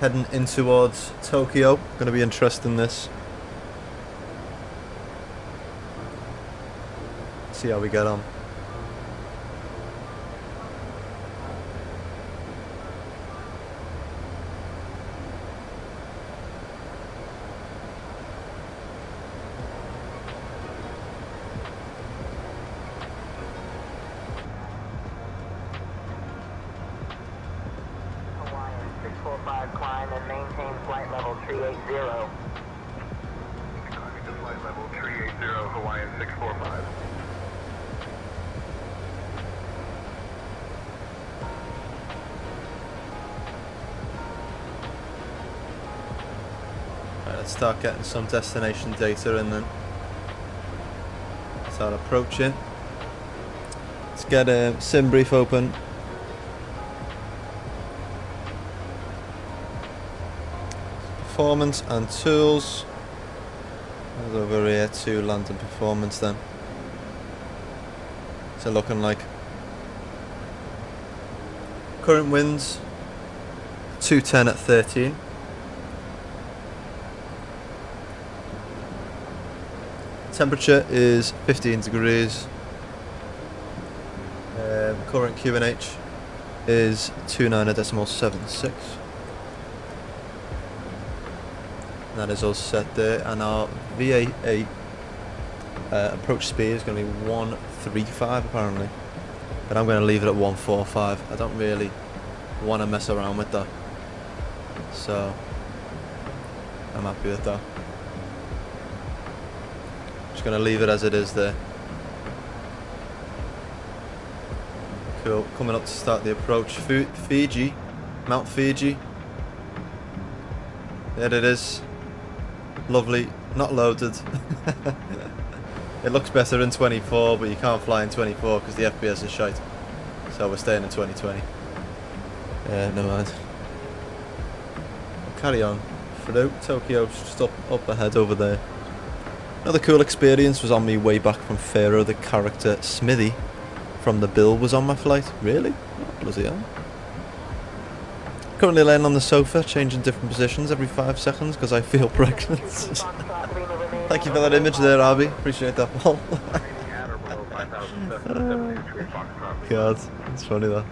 Heading in towards Tokyo. Gonna be interesting this. See how we get on. 380. Climbing to flight level 380, Hawaiian 645. Right, let's start getting some destination data in then. Start approaching. Let's get a sim brief open. Performance and tools. There's over here to London performance then. What's it looking like? Current winds 210 at 13. Temperature is 15 degrees. Current QNH is 29.76. That is all set there, and our VA8 approach speed is going to be 135 apparently, but I'm going to leave it at 145. I don't really want to mess around with that, so I'm happy with that. Just going to leave it as it is there. Cool, coming up to start the approach. Fiji, Mount Fiji. There it is. Lovely, not loaded. It looks better in 24, but you can't fly in 24 because the FPS is shite. So we're staying in 2020. Yeah, never mind. We'll carry on. Through Tokyo, just up ahead over there. Another cool experience was on me way back from Faro. The character Smithy from the Bill was on my flight. Really? Bloody hell. Currently laying on the sofa, changing different positions every 5 seconds because I feel pregnant. Thank you for that image there, Abby. Appreciate that, Paul. God, it's funny that.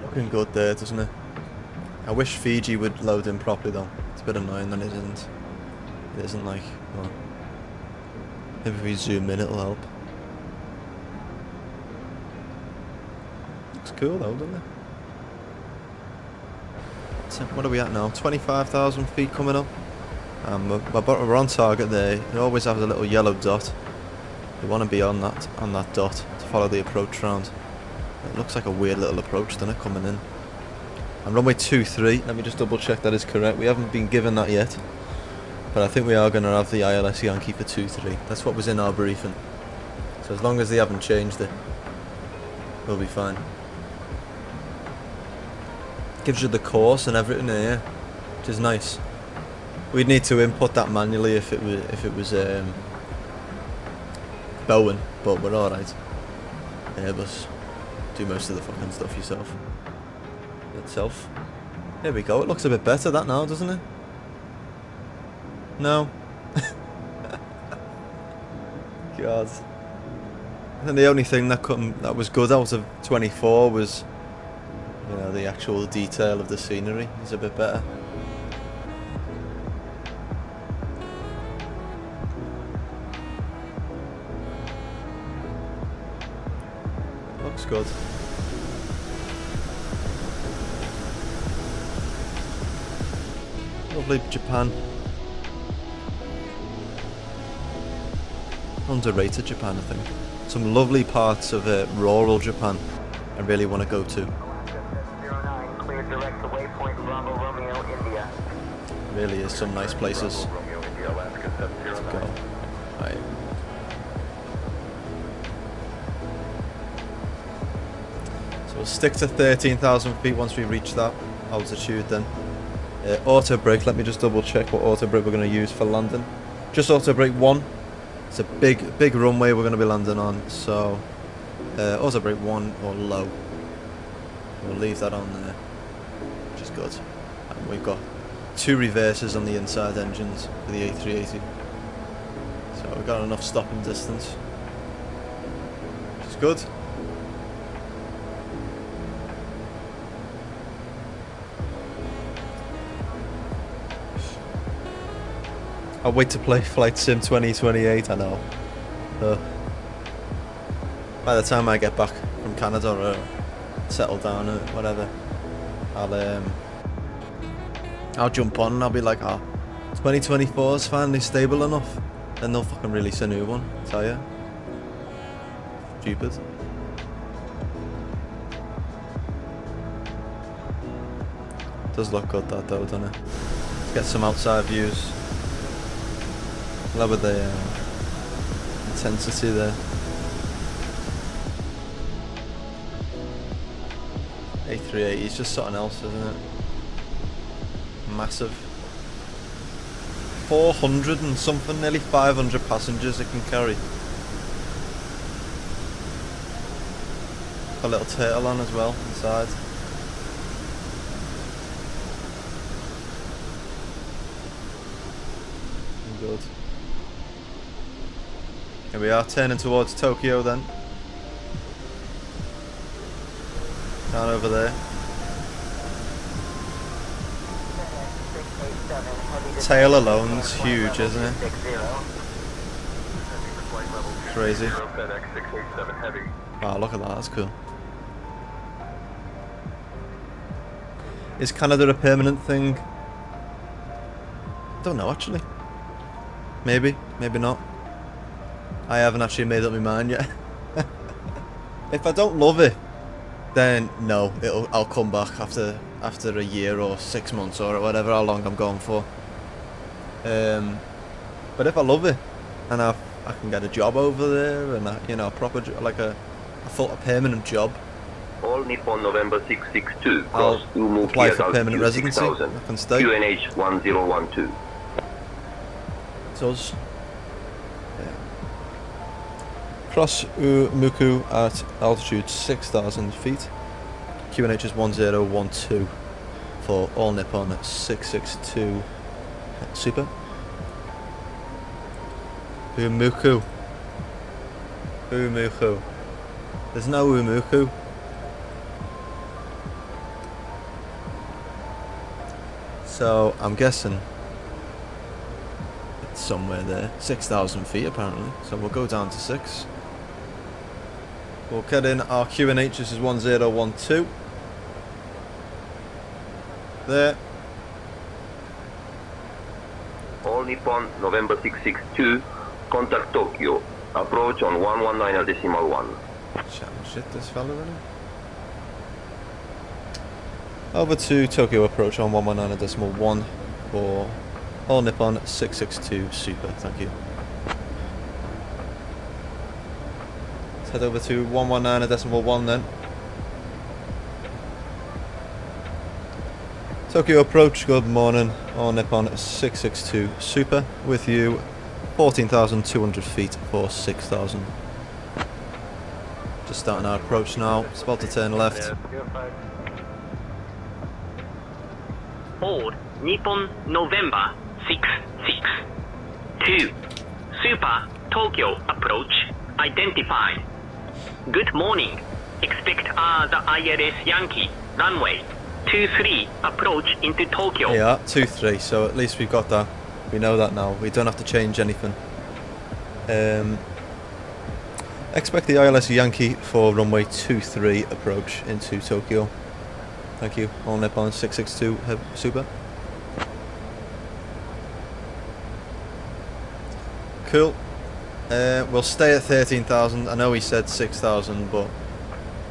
Looking good there, doesn't it? I wish Fiji would load in properly though. It's a bit annoying that it isn't. It isn't like, well, maybe if we zoom in it'll help. Looks cool though, doesn't it? So what are we at now? 25,000 feet coming up. We're on target there. It always has a little yellow dot. You want to be on that dot to follow the approach round. It looks like a weird little approach, doesn't it, coming in? And runway 23, let me just double check that is correct. We haven't been given that yet, but I think we are going to have the ILS Yankee for 23. That's what was in our briefing. So as long as they haven't changed it, we'll be fine. Gives you the course and everything here, which is nice. We'd need to input that manually if it was Boeing, but we're alright. Airbus, do most of the fucking stuff yourself. Itself. There we go. It looks a bit better that now, doesn't it? No. God. I think the only thing that was good out of 24 was, you know, the actual detail of the scenery is a bit better. Looks good. Lovely Japan. Underrated Japan, I think. Some lovely parts of rural Japan I really want to go to. Cleared direct to waypoint Bravo Romeo, India. Really is some nice places to go. Right. So we'll stick to 13,000 feet once we reach that altitude then. Auto brake, let me just double check what auto brake we're going to use for landing. Just auto brake 1. It's a big runway we're going to be landing on, so auto brake 1 or low. We'll leave that on there, which is good. And we've got 2 reverses on the inside engines for the A380, so we've got enough stopping distance, which is good. I'll wait to play Flight Sim 2028, I know. by the time I get back from Canada or settle down or whatever, I'll jump on and I'll be like, 2024 is finally stable enough, and they'll fucking release a new one, I tell ya. Stupid. Does look good that though, doesn't it? Let's get some outside views. Lower the intensity there. A380 is just something else, isn't it? Massive. 400 and something, nearly 500 passengers it can carry. A little turtle on as well inside. Good. Here we are, turning towards Tokyo then. Down over there. Tail alone's huge, isn't it? Crazy. Wow, look at that, that's cool. Is Canada a permanent thing? Don't know actually. Maybe, maybe not. I haven't actually made up my mind yet. If I don't love it, then no, I'll come back after a year or 6 months or whatever, how long I'm going for. But if I love it and I can get a job over there and a proper like a permanent job. All Nippon November 662 I'll cross Umuki apply at for permanent altitude residency. 6000, I can stay. QNH 1012. Does. Yeah. Cross Umuku at altitude 6,000 feet. QNH is 1012 for All Nippon 662 Super. Umuku. Umuku. There's no Umuku. So I'm guessing it's somewhere there. 6,000 feet apparently. So we'll go down to 6. We'll get in our QNH. This is 1012. There. All Nippon November 662, contact Tokyo. Approach on 119.1. Shit, this fella really. Over to Tokyo approach on 119.1 for All Nippon 662 Super. Thank you. Let's head over to 119.1 then. Tokyo approach, good morning. All Nippon 662 Super with you. 14,200 feet for 6,000. Just starting our approach now. It's about to turn left. Hold Nippon November 662 Super Tokyo approach identified. Good morning. Expect the ILS Yankee runway 23 approach into Tokyo. Yeah, 23. So at least we've got that. We know that now. We don't have to change anything. Expect the ILS Yankee for runway 23 approach into Tokyo. Thank you. All Nippon 662 Super. Cool. We'll stay at 13,000. I know he said 6,000, but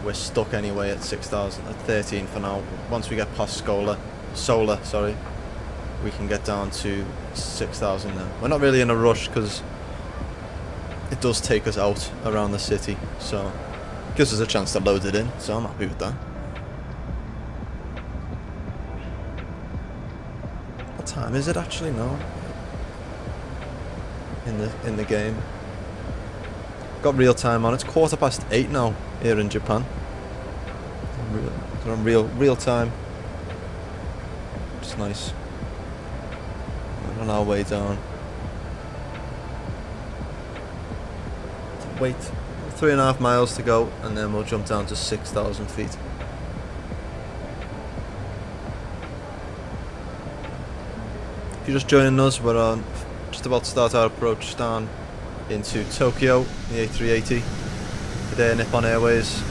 we're stuck anyway at 6,000 at 13 for now. Once we get past Solar, sorry, we can get down to 6,000 then. We're not really in a rush because it does take us out around the city, so it gives us a chance to load it in, so I'm happy with that. What time is it actually now? In the game. Got real time on. It's 8:15 now here in Japan. We're on real time. Just nice. We're on our way down. Wait, 3.5 miles to go, and then we'll jump down to 6,000 feet. If you're just joining us, we're on just about to start our approach down into Tokyo, the A380. Air Nippon Airways.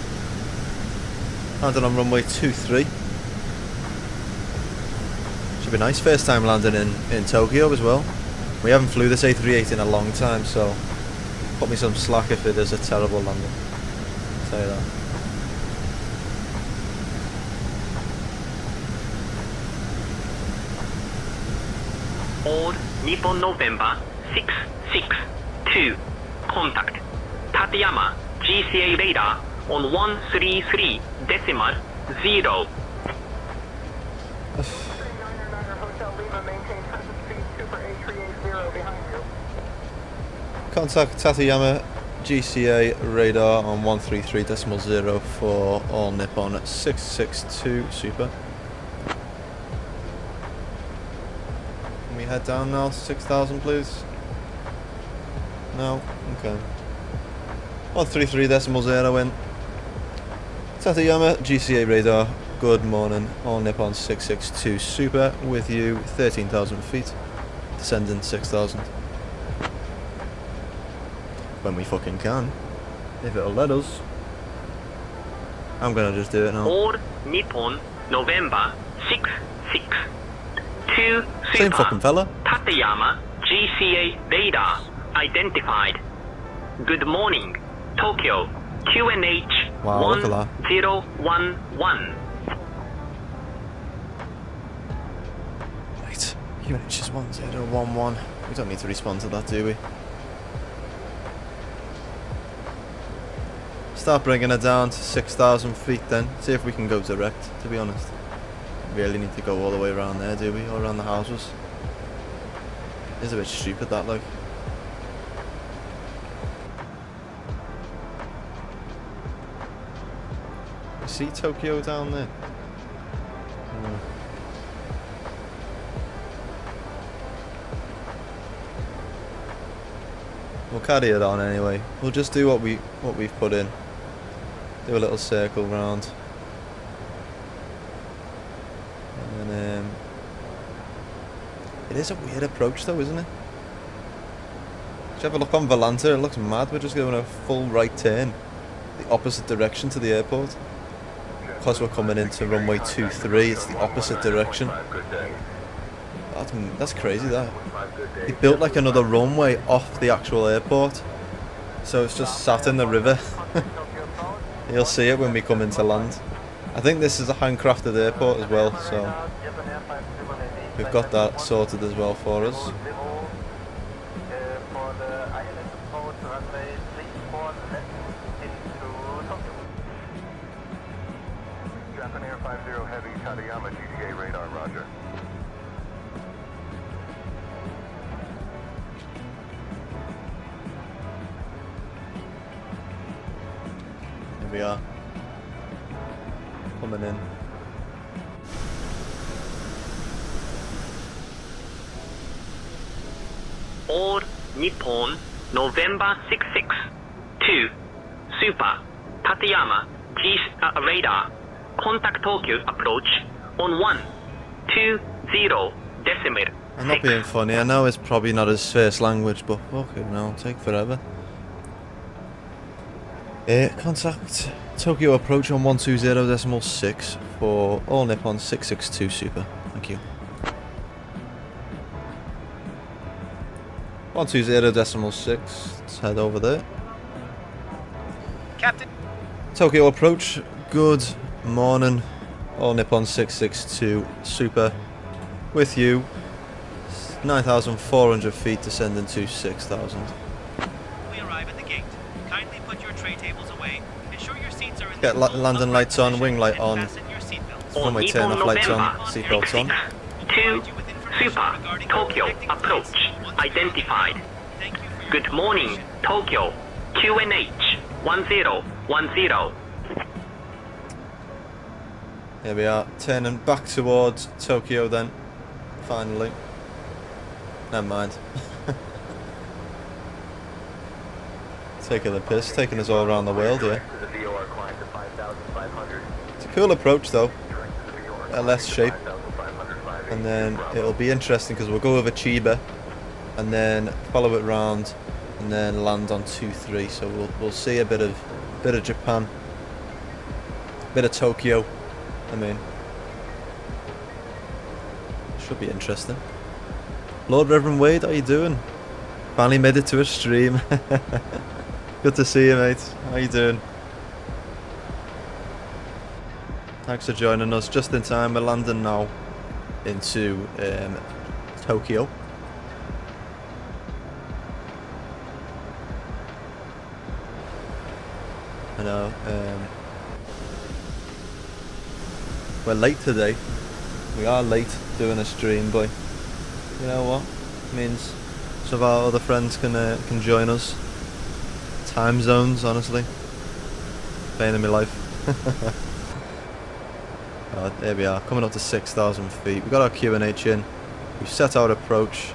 Landing on runway 23. Should be nice, first time landing in Tokyo as well. We haven't flew this A380 in a long time, so put me some slack if it is a terrible landing. I'll say that. Old Nippon November 662. Contact Tateyama GCA radar on 133.0. Contact Tateyama GCA radar on 133.0 for all Nippon at 662. Super. Can we head down now to 6,000 please? No? Okay. 133.0 in. Tateyama GCA radar. Good morning. All Nippon 662 Super with you. 13,000 feet. Descending 6,000. When we fucking can. If it'll let us. I'm gonna just do it now. All Nippon November 662 Super. Same fucking fella. Tateyama GCA radar identified. Good morning, Tokyo QNH Wow, look at that. 1011. Right, QNH is 1011. We don't need to respond to that, do we? Start bringing it down to 6,000 feet then. See if we can go direct, to be honest. Really need to go all the way around there, do we? Or around the houses. It's a bit stupid that, like. You see Tokyo down there? We'll carry it on anyway. We'll just do what we've put in. Do a little circle round. And then it is a weird approach though, isn't it? Did you have a look on Volanta? It looks mad. We're just going a full right turn, the opposite direction to the airport. Because we're coming into runway 23, it's the opposite direction. That's crazy, that. They built like another runway off the actual airport. So it's just sat in the river. You'll see it when we come into land. I think this is a handcrafted airport as well, so we've got that sorted as well for us. Japan Air 50 Heavy, Tateyama GCA radar, roger. Here we are. Coming in. All Nippon November 662 Super Tateyama G radar. Contact Tokyo approach on 120 decimal. I'm not being funny, I know it's probably not his first language, but fucking hell, take forever. Contact Tokyo approach on 120.6 for all Nippon 662 Super. Thank you. 120.6, let's head over there. Captain. Tokyo approach, good morning. All Nippon 662 Super with you. 9,400 feet descending to 6,000. We arrive at the gate. Kindly put your tray tables away. Ensure your seats are in Get landing lights on, wing light on. Runway turn off lights on, seatbelts on. 2 Super Tokyo approach identified. Good morning, Tokyo QNH 1010. Here we are, turning back towards Tokyo then, finally. Never mind. Taking the piss, taking us all around the world here. It's a cool approach though, a less shape. And then it'll be interesting because we'll go over Chiba and then follow it round and then land on 2-3. So we'll see a bit of bit of Japan, bit of Tokyo. I mean, should be interesting. Lord Reverend Wade, how you doing? Finally made it to a stream. Good to see you, mate. How you doing? Thanks for joining us. Just in time. We're landing now into Tokyo. I know. We're late today. We are late doing a stream, but you know what? It means some of our other friends can join us. Time zones, honestly, pain in my life. Oh, there we are, coming up to 6,000 feet. We've got our QNH in. We've set our approach.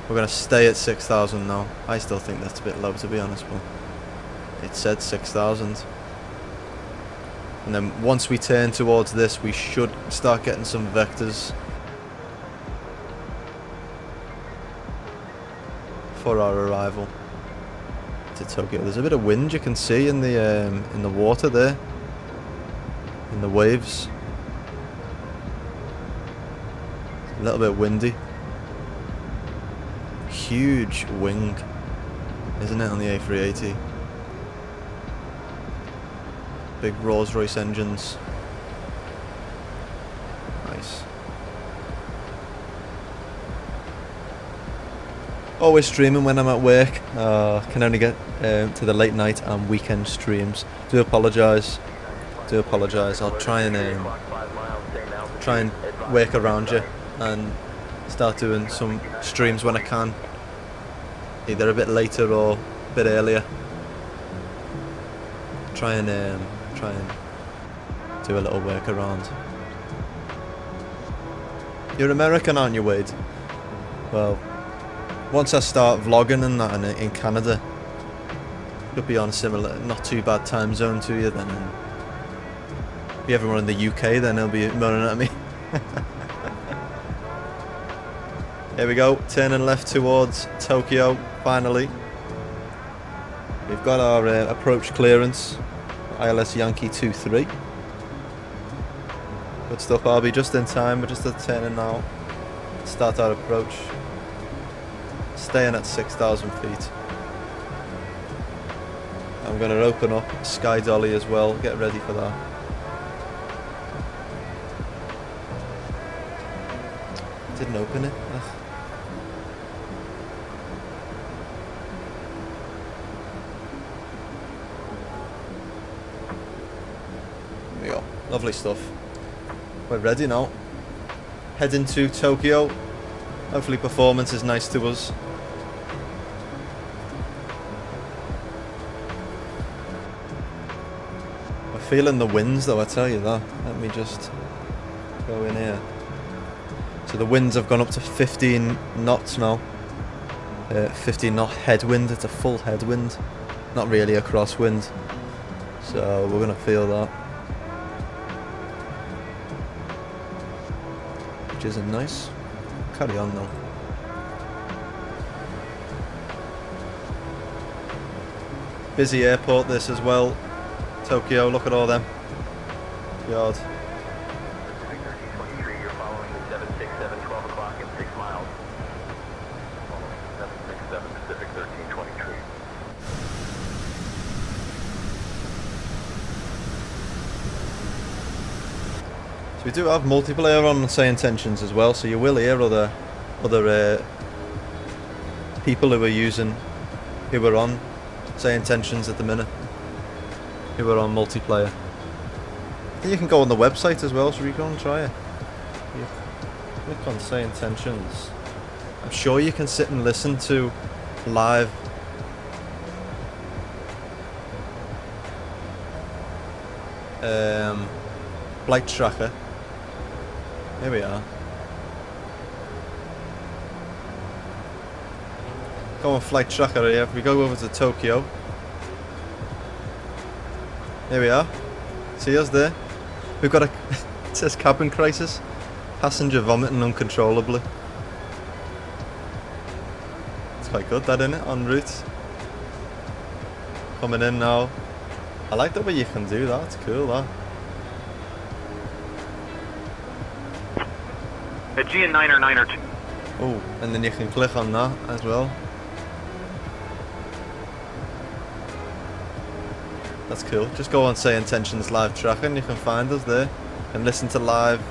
We're going to stay at 6,000 now. I still think that's a bit low, to be honest, but it said 6,000. And then once we turn towards this, we should start getting some vectors for our arrival to Tokyo. There's a bit of wind you can see in the water there, in the waves. A little bit windy. Huge wing, isn't it, on the A380? Big Rolls-Royce engines. Nice. Always streaming when I'm at work. Can only get to the late night and weekend streams. Do apologise. I'll try and work around you and start doing some streams when I can. Either a bit later or a bit earlier. Try and do a little workaround. You're American, aren't you, Wade? Well, once I start vlogging and that in Canada, you'll be on a similar, not too bad time zone to you then. And if everyone in the UK, then they'll be moaning at me. Here we go, turning left towards Tokyo, finally. We've got our approach clearance, ILS Yankee 23. Good stuff, Arby, just in time. We're just at turning now. Start our approach. Staying at 6,000 feet. I'm going to open up Sky Dolly as well, get ready for that. Didn't open it. Ugh. There we go. Lovely stuff. We're ready now. Heading to Tokyo. Hopefully performance is nice to us. We're feeling the winds though, I tell you that. Let me just go in here. So the winds have gone up to 15 knots now. 15 knot headwind, it's a full headwind. Not really a crosswind. So we're going to feel that. Which isn't nice. Carry on though. Busy airport this as well. Tokyo, look at all them. God. You're following the 767, 12 o'clock and 6 miles. 767 Pacific 1323. So we do have multiplayer on Sayintentions as well, so you will hear other people who are on Sayintentions at the minute, who are on multiplayer. And you can go on the website as well, so we go and try it. You click on Sayintentions. I'm sure you can sit and listen to live flight tracker. Here we are. Go on flight tracker here. If we go over to Tokyo. Here we are. See us there? We've got a it says cabin crisis. Passenger vomiting uncontrollably. It's quite good that, isn't it? En route. Coming in now. I like the way you can do that. It's cool, that. A GN9 or 2. Oh, and then you can click on that as well. That's cool. Just go on Sayintentions live tracking. You can find us there and listen to live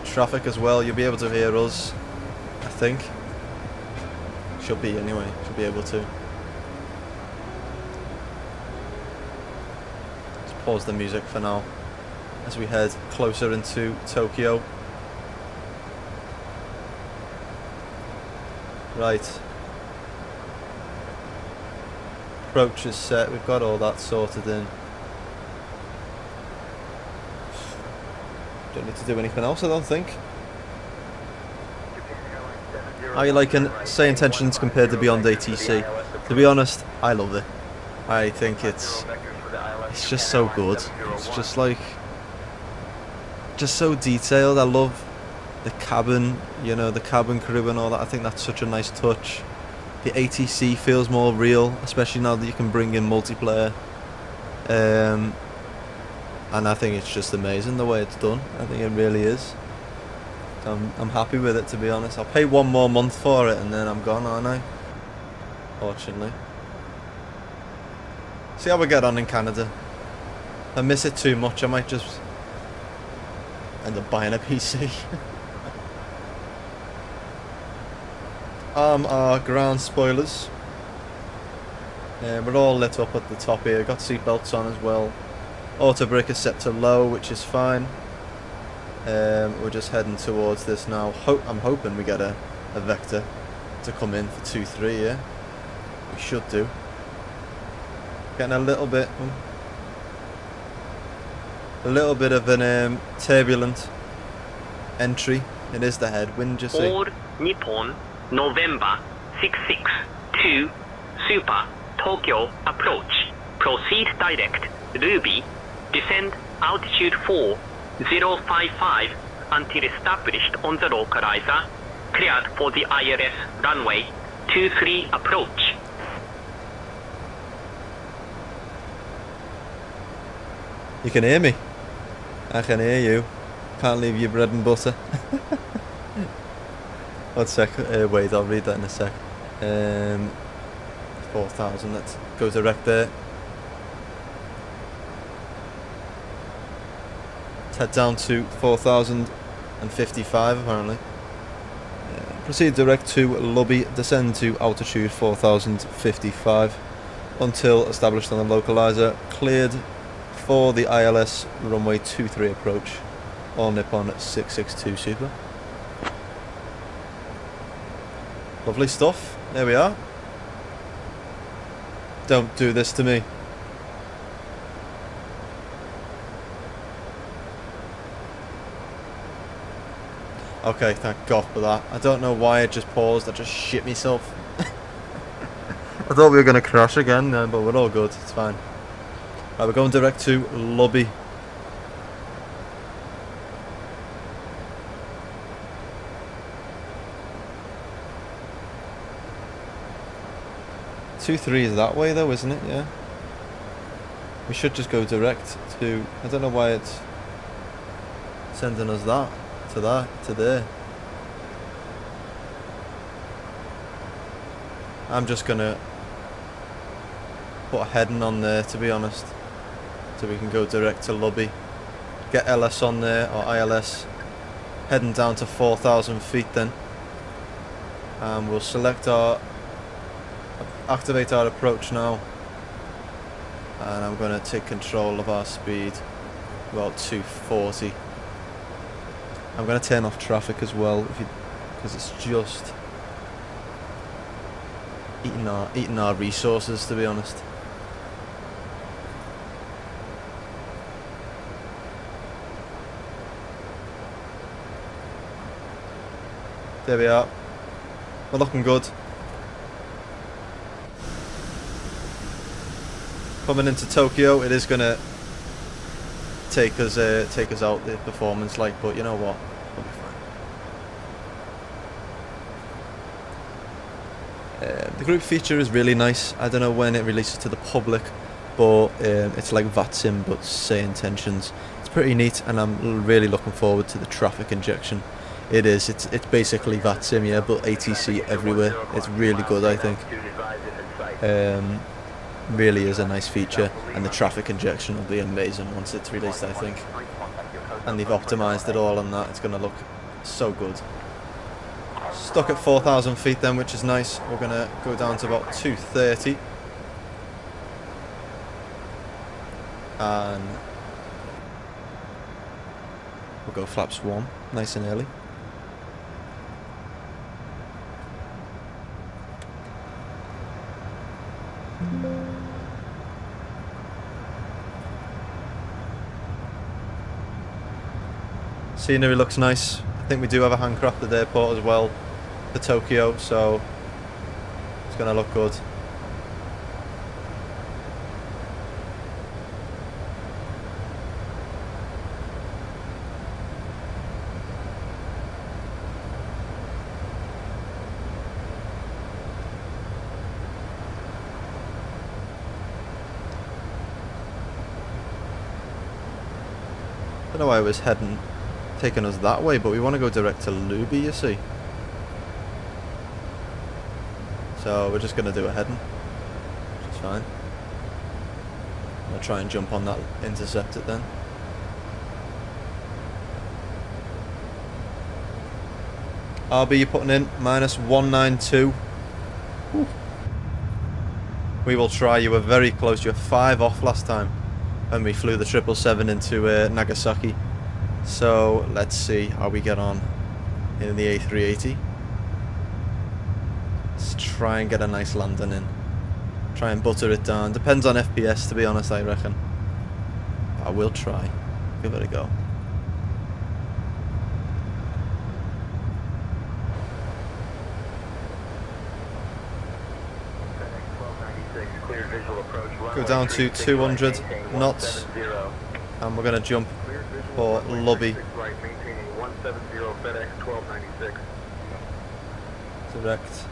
traffic as well. You'll be able to hear us, I think. Should be anyway. Should be able to. Let's pause the music for now as we head closer into Tokyo. Right. Approach is set. We've got all that sorted in. Don't need to do anything else, I don't think. How are you liking Sayintentions compared to Beyond ATC? To be honest, I love it. I think it's just so good. It's just like, just so detailed. I love the cabin, you know, the cabin crew and all that. I think that's such a nice touch. The ATC feels more real, especially now that you can bring in multiplayer. And I think it's just amazing the way it's done. I think it really is. So I'm happy with it, to be honest. I'll pay one more month for it and then I'm gone, aren't I? Fortunately. See how we get on in Canada. If I miss it too much, I might just end up buying a PC. Our ground spoilers. We're all lit up at the top here. Got seatbelts on as well. Auto brake is set to low, which is fine. We're just heading towards this now. I'm hoping we get a vector to come in for 2-3, yeah? We should do. Getting a little bit of an turbulent entry. It is the headwind, you see. All Nippon, November 662, Super, Tokyo approach. Proceed direct, Ruby, descend altitude 4055 until established on the localizer. Cleared for the ILS runway 23 approach. You can hear me. I can hear you. Can't leave your bread and butter. 1 sec. Wait, I'll read that in a sec. 4,000. Let's go direct there. Let's head down to 4,055 apparently. Proceed direct to lobby. Descend to altitude 4,055 until established on the localizer. Cleared for the ILS runway 23 approach. All Nippon at 662 Super. Lovely stuff. There we are. Don't do this to me. Okay, thank God for that. I don't know why it just paused. I just shit myself. I thought we were going to crash again, but we're all good. It's fine. Right, we're going direct to lobby. Two three is that way though, isn't it? Yeah. We should just go direct to. I don't know why it's sending us that to there. I'm just gonna put a heading on there, to be honest, so we can go direct to lobby. Get LS on there or ILS. Heading down to 4,000 feet then, and we'll select activate our approach now, and I'm going to take control of our speed, about 240. I'm going to turn off traffic as well, because it's just eating our resources, to be honest. There we are. We're looking good. Coming into Tokyo, it is gonna take us out the performance, like, but you know what? We'll be fine. The group feature is really nice. I don't know when it releases to the public, but it's like VATSIM but Sayintentions. It's pretty neat, and I'm really looking forward to the traffic injection. It is. It's basically VATSIM, yeah, but ATC everywhere. It's really good, I think. Really is a nice feature, and the traffic injection will be amazing once it's released, I think. And they've optimised it all on that. It's going to look so good. Stuck at 4,000 feet then, which is nice. We're going to go down to about 230. And we'll go flaps 1, nice and early. Scenery looks nice. I think we do have a handcrafted airport as well for Tokyo, so it's going to look good. I don't know why I was taking us that way, but we want to go direct to Luby, you see. So we're just going to do a heading, which is fine. I'll try and jump on that, intercept it then. RB you're putting in, -192. Whew. We will try. You were very close. You were 5 off last time when we flew the 777 into Nagasaki. So let's see how we get on in the A380. Let's try and get a nice landing in. Try and butter it down. Depends on FPS, to be honest, I reckon. I will try. Give it a go. Go down to 200 knots, and we're going to jump for Lobby. Direct.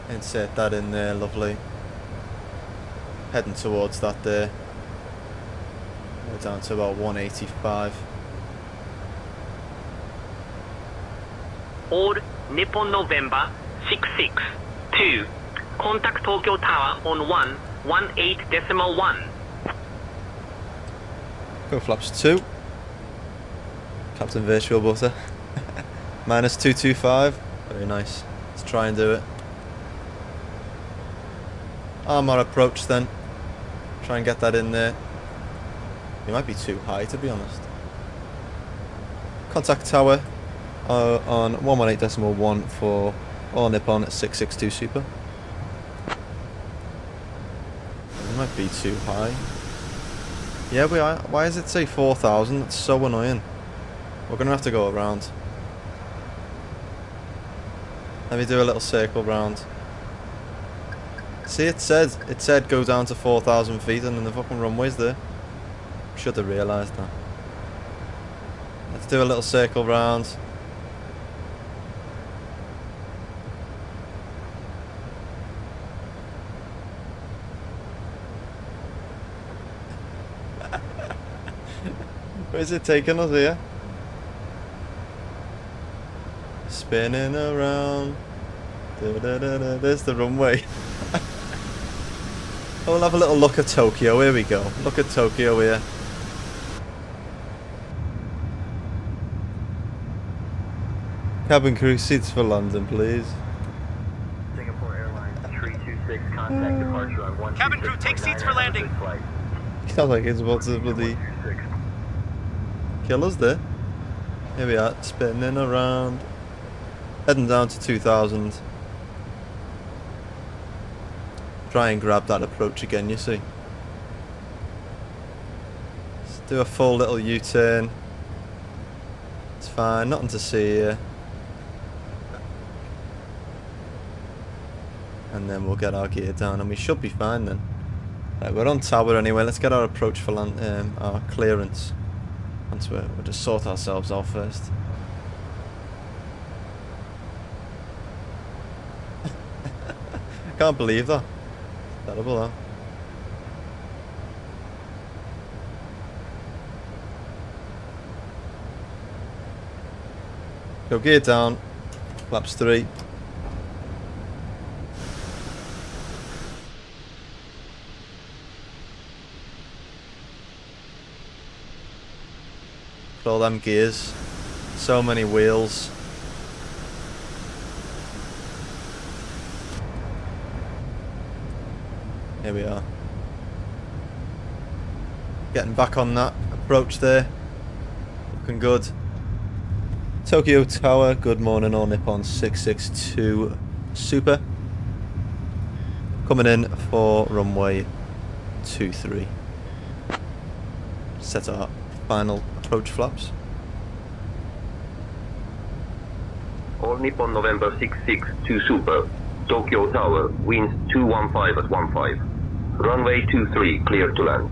Insert that in there, lovely. Heading towards that there. We're down to about 185. All Nippon November 662. Contact Tokyo Tower on 118.1. Go flaps 2. Captain Virtual Butter. -225. Very nice. Let's try and do it. Armour approach then. Try and get that in there. It might be too high, to be honest. Contact tower on 118.1 for All Nippon at 662 Super. It might be too high. Yeah, we are. Why does it say 4,000? That's so annoying. We're going to have to go around. Let me do a little circle round. See, it said go down to 4,000 feet, and then the fucking runway's there. Should have realised that. Let's do a little circle round. Where's it taking us here? Spinning around. There's the runway. We'll have a little look at Tokyo. Here we go. Look at Tokyo here. Cabin crew seats for London, please. Singapore Airlines 326, contact departure on 126. Cabin crew, take seats for landing. Sounds like it's about to bloody kill us there. Here we are, spinning around. Heading down to 2,000. Try and grab that approach again, you see. Let's do a full little U-turn. It's fine, nothing to see here. And then we'll get our gear down and we should be fine then. Right, we're on tower anyway. Let's get our approach for our clearance. Once we'll just sort ourselves out first. can't believe that. Terrible, that. Go gear down. Flaps 3. Put all them gears. So many wheels. Here we are. Getting back on that approach there. Looking good. Tokyo Tower, good morning, all Nippon 662 Super. Coming in for runway 23. Set our final approach flaps. All Nippon November 662 Super. Tokyo Tower, winds 215 at 15. Runway 23, clear to land.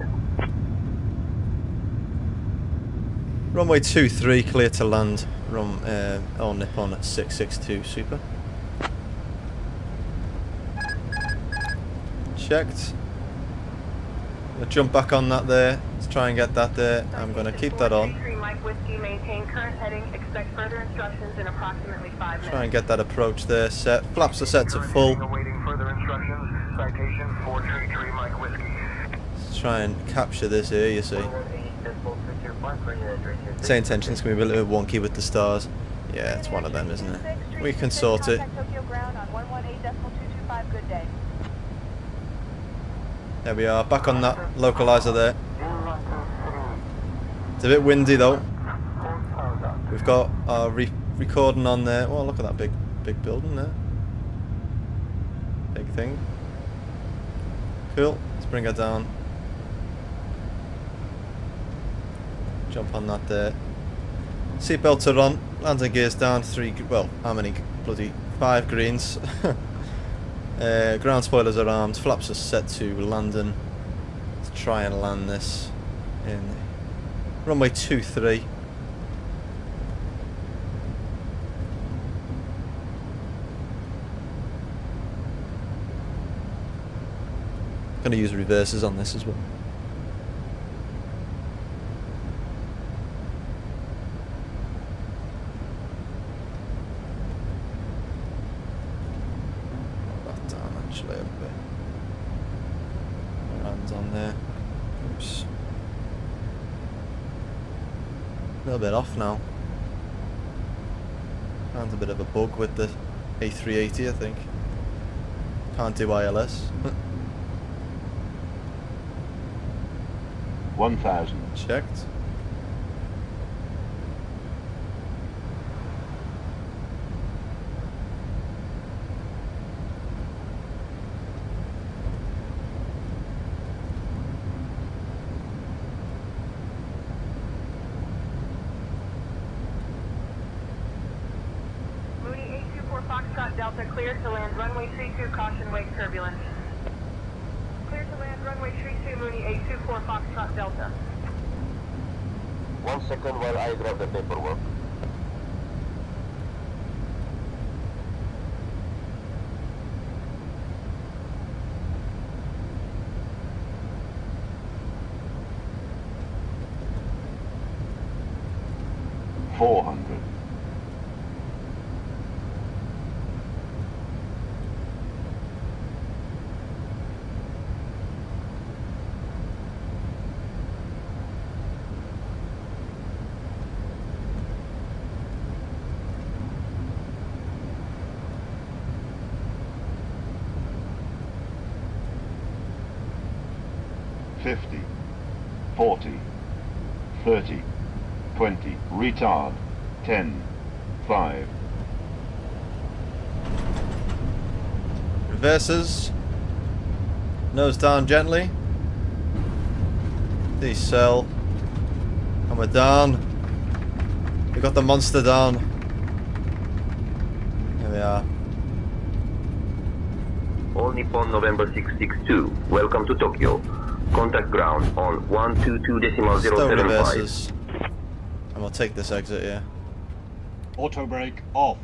Runway 23, clear to land. All Nippon 662 Super. Checked. I'll jump back on that there. Let's try and get that there. I'm going to keep that on. Maintain current heading. Expect further instructions in approximately 5 minutes. Try and get that approach there set. Flaps are set to full. Awaiting further instructions. Citation 433 Mike Whiskey. Let's try and capture this here, you see. Sayintentions can be a little bit wonky with the stars. Yeah, it's one of them, isn't it? We can sort it. There we are, back on that localizer there. It's a bit windy though. We've got our recording on there. Oh, look at that big building there. Big thing. Cool. Let's bring her down. Jump on that there. Seatbelts are on. Landing gears down. 3. Well, how many? Bloody 5 greens. Ground spoilers are armed. Flaps are set to landing. Let's try and land this in runway 23. Gonna use reverses on this as well. That down actually a bit. Hands on there. Oops. A little bit off now. Found a bit of a bug with the A380, I think. Can't do ILS. 1000. Checked. Mooney 824 Foxtrot Delta, clear to land runway 32, caution wake turbulence. Clear to land runway 32, Mooney 824 Foxtrot Delta. 1 second while I grab the paperwork. $400. $50, 40, 30, 20, retard, 10, 5. Reverses. Nose down gently. Decel. And we're down. We got the monster down. Here we are. All Nippon November 662, welcome to Tokyo. Contact ground on 122.075. Reverses. And we'll take this exit here. Auto brake off.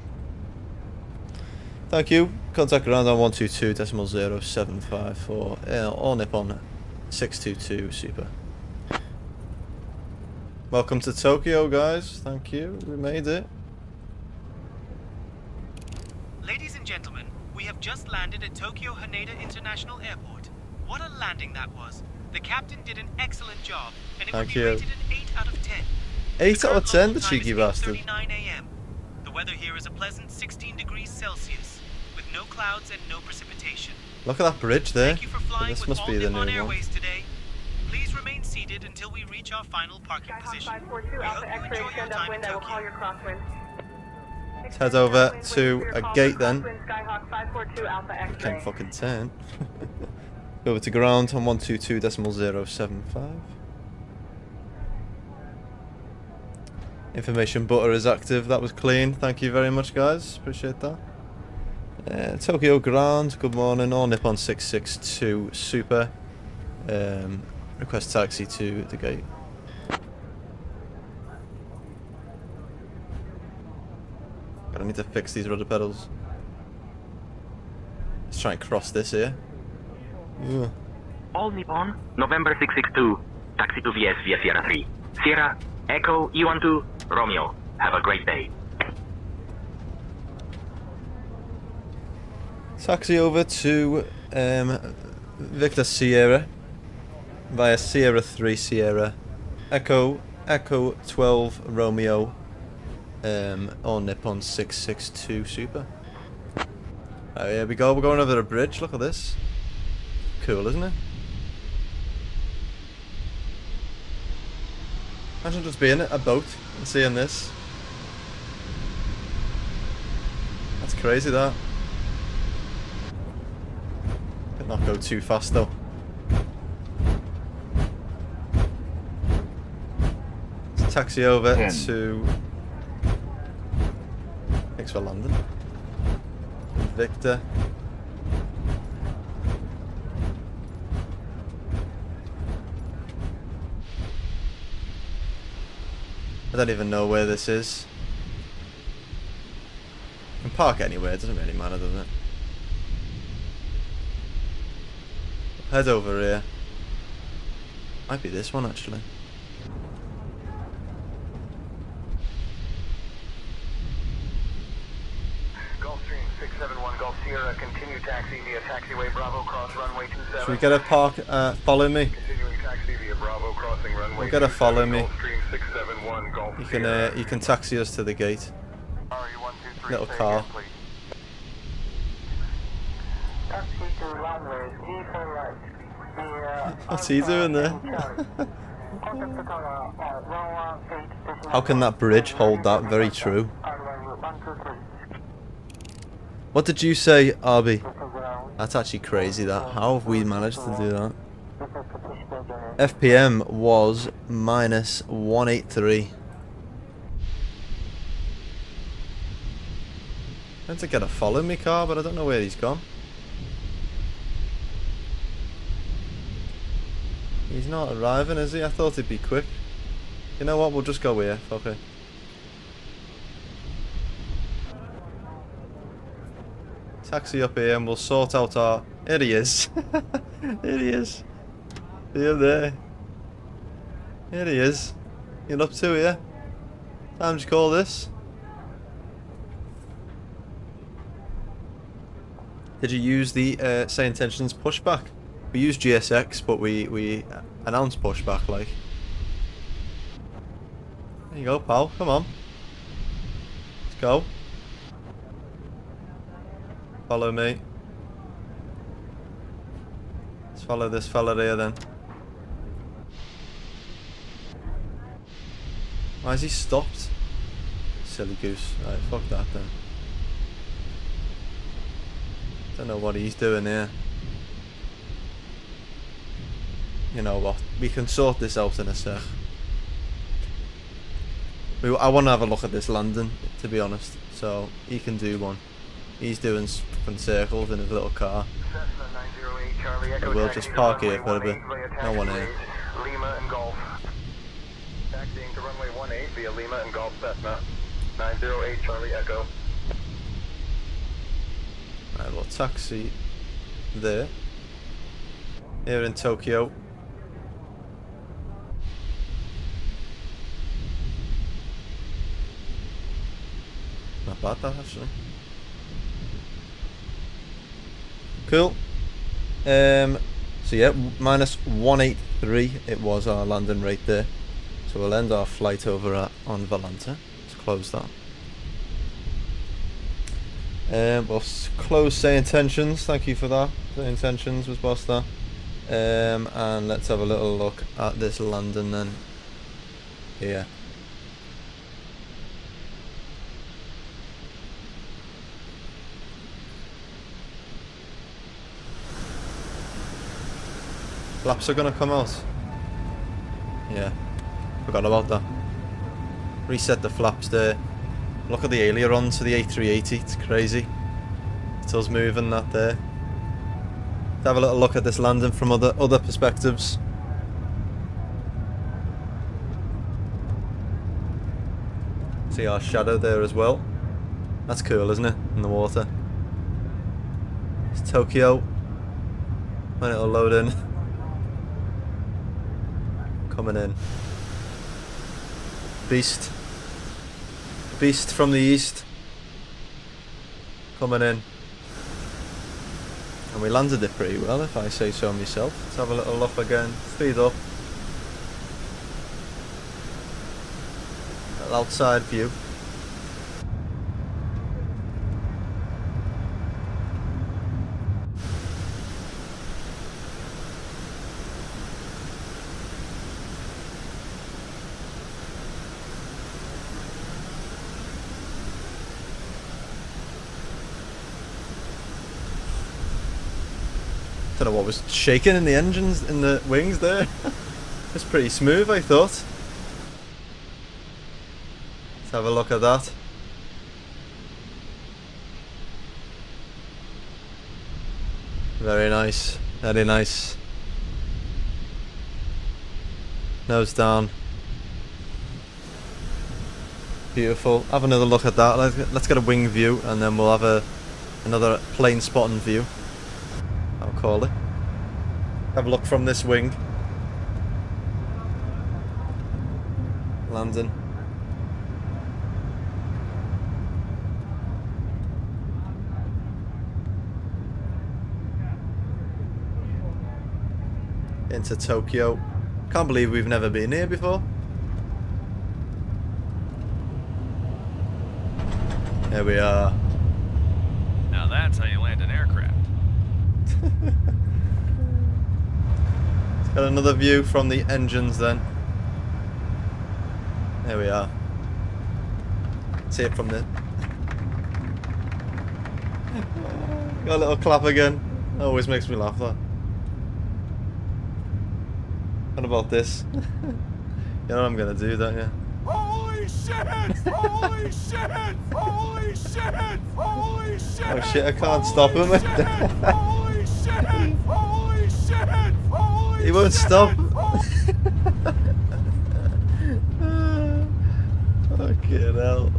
Thank you. Contact ground on 122.075 all Nippon 622 super. Welcome to Tokyo, guys. Thank you. We made it. Ladies and gentlemen, we have just landed at Tokyo Haneda International Airport. What a landing that was. The captain did an excellent job, and it would be rated an 8 out of 10. 8 out of 10, the cheeky bastard. 8:39 a.m. The weather here is a pleasant 16 degrees Celsius, with no clouds and no precipitation. Look at that bridge there. Thank you for flying This with must all be the Nippon new one. Airways today. Please remain seated until we reach our final parking position. We hope you enjoy your time in Tokyo. Let's head over to a gate then. Can't fucking turn. Go over to ground on 122.075. Information butter is active. That was clean. Thank you very much, guys. Appreciate that. Tokyo ground. Good morning. All Nippon 662 super. Request taxi to the gate. I need to fix these rudder pedals. Let's try and cross this here. Yeah. All Nippon, November 662, taxi to VS via Sierra 3. Sierra, Echo, E12, Romeo. Have a great day. Taxi over to Victor Sierra via Sierra 3 Sierra. Echo 12 Romeo. All Nippon 662 super. Right, here we go. We're going over a bridge. Look at this. Cool, isn't it? Imagine just being a boat and seeing this. That's crazy, that. Could not go too fast though. Let's taxi over 10. to. Thanks for London. Victor. I don't even know where this is. You can park anywhere, it doesn't really matter, does it? Head over here. Might be this one actually. Gulfstream 671 Gulf Sierra, continue taxi via taxiway Bravo cross runway 27. Should we get a park? Follow me. Continuing taxi via Bravo crossing runway. We'll get a follow me. Gulfstream 671 Gulf You can taxi us to the gate. Little car. What's he doing there? How can that bridge hold that? Very true. What did you say, Arby? That's actually crazy, that. How have we managed to do that? FPM was -183. I had to get a follow me car, but I don't know where he's gone. He's not arriving, is he? I thought he'd be quick. You know what? We'll just go here. Okay. Taxi up here and we'll sort out our... Here he is. Here he is. See him there. Here he is. You're up to here. Time to call this. Did you use the Sayintentions pushback? We used GSX, but we announced pushback, like. There you go, pal. Come on. Let's go. Follow me. Let's follow this fella here then. Why has he stopped? Silly goose. Right, fuck that then. Don't know what he's doing here. You know what? We can sort this out in a sec. I want to have a look at this landing, to be honest. So he can do one. He's doing fucking circles in his little car. But we'll just park here for a bit. No one here. Lima and Golf. Taxiing to runway 18 via Lima and Golf Cessna 908 Charlie Echo. Right, we'll taxi there. Here in Tokyo. Not bad that actually. Cool. So yeah, minus 183 it was our landing rate there. So we'll end our flight over on Valenta. Let's close that. We'll close Sayintentions. Thank you for that. Sayintentions was boss there. And let's have a little look at this landing then. Here. Flaps are gonna come out. Yeah, forgot about that. Reset the flaps there. Look at the aileron to the A380. It's crazy. It's us moving that there. Let's have a little look at this landing from other perspectives. See our shadow there as well. That's cool, isn't it? In the water. It's Tokyo. When it'll load in. Coming in. Beast. Beast from the east. Coming in. And we landed it pretty well, if I say so myself. Let's have a little look again. Speed up. A little outside view. Don't know what was shaking in the engines, in the wings there. It's pretty smooth, I thought. Let's have a look at that. Very nice, very nice. Nose down. Beautiful. Have another look at that. Let's get a wing view, and then we'll have another plane spotting view. I'll call it. Have a look from this wing. Landing. Into Tokyo. Can't believe we've never been here before. There we are. Now that's how you land an aircraft. Let's get another view from the engines then. There we are. See it from there. Got a little clap again. Always makes me laugh, that. What about this? You know what I'm gonna do, don't you? Holy shit! Holy shit! Holy shit! Holy shit! Oh shit, I can't stop him. Holy shit! Holy shit! Holy He won't stop. Fucking hell.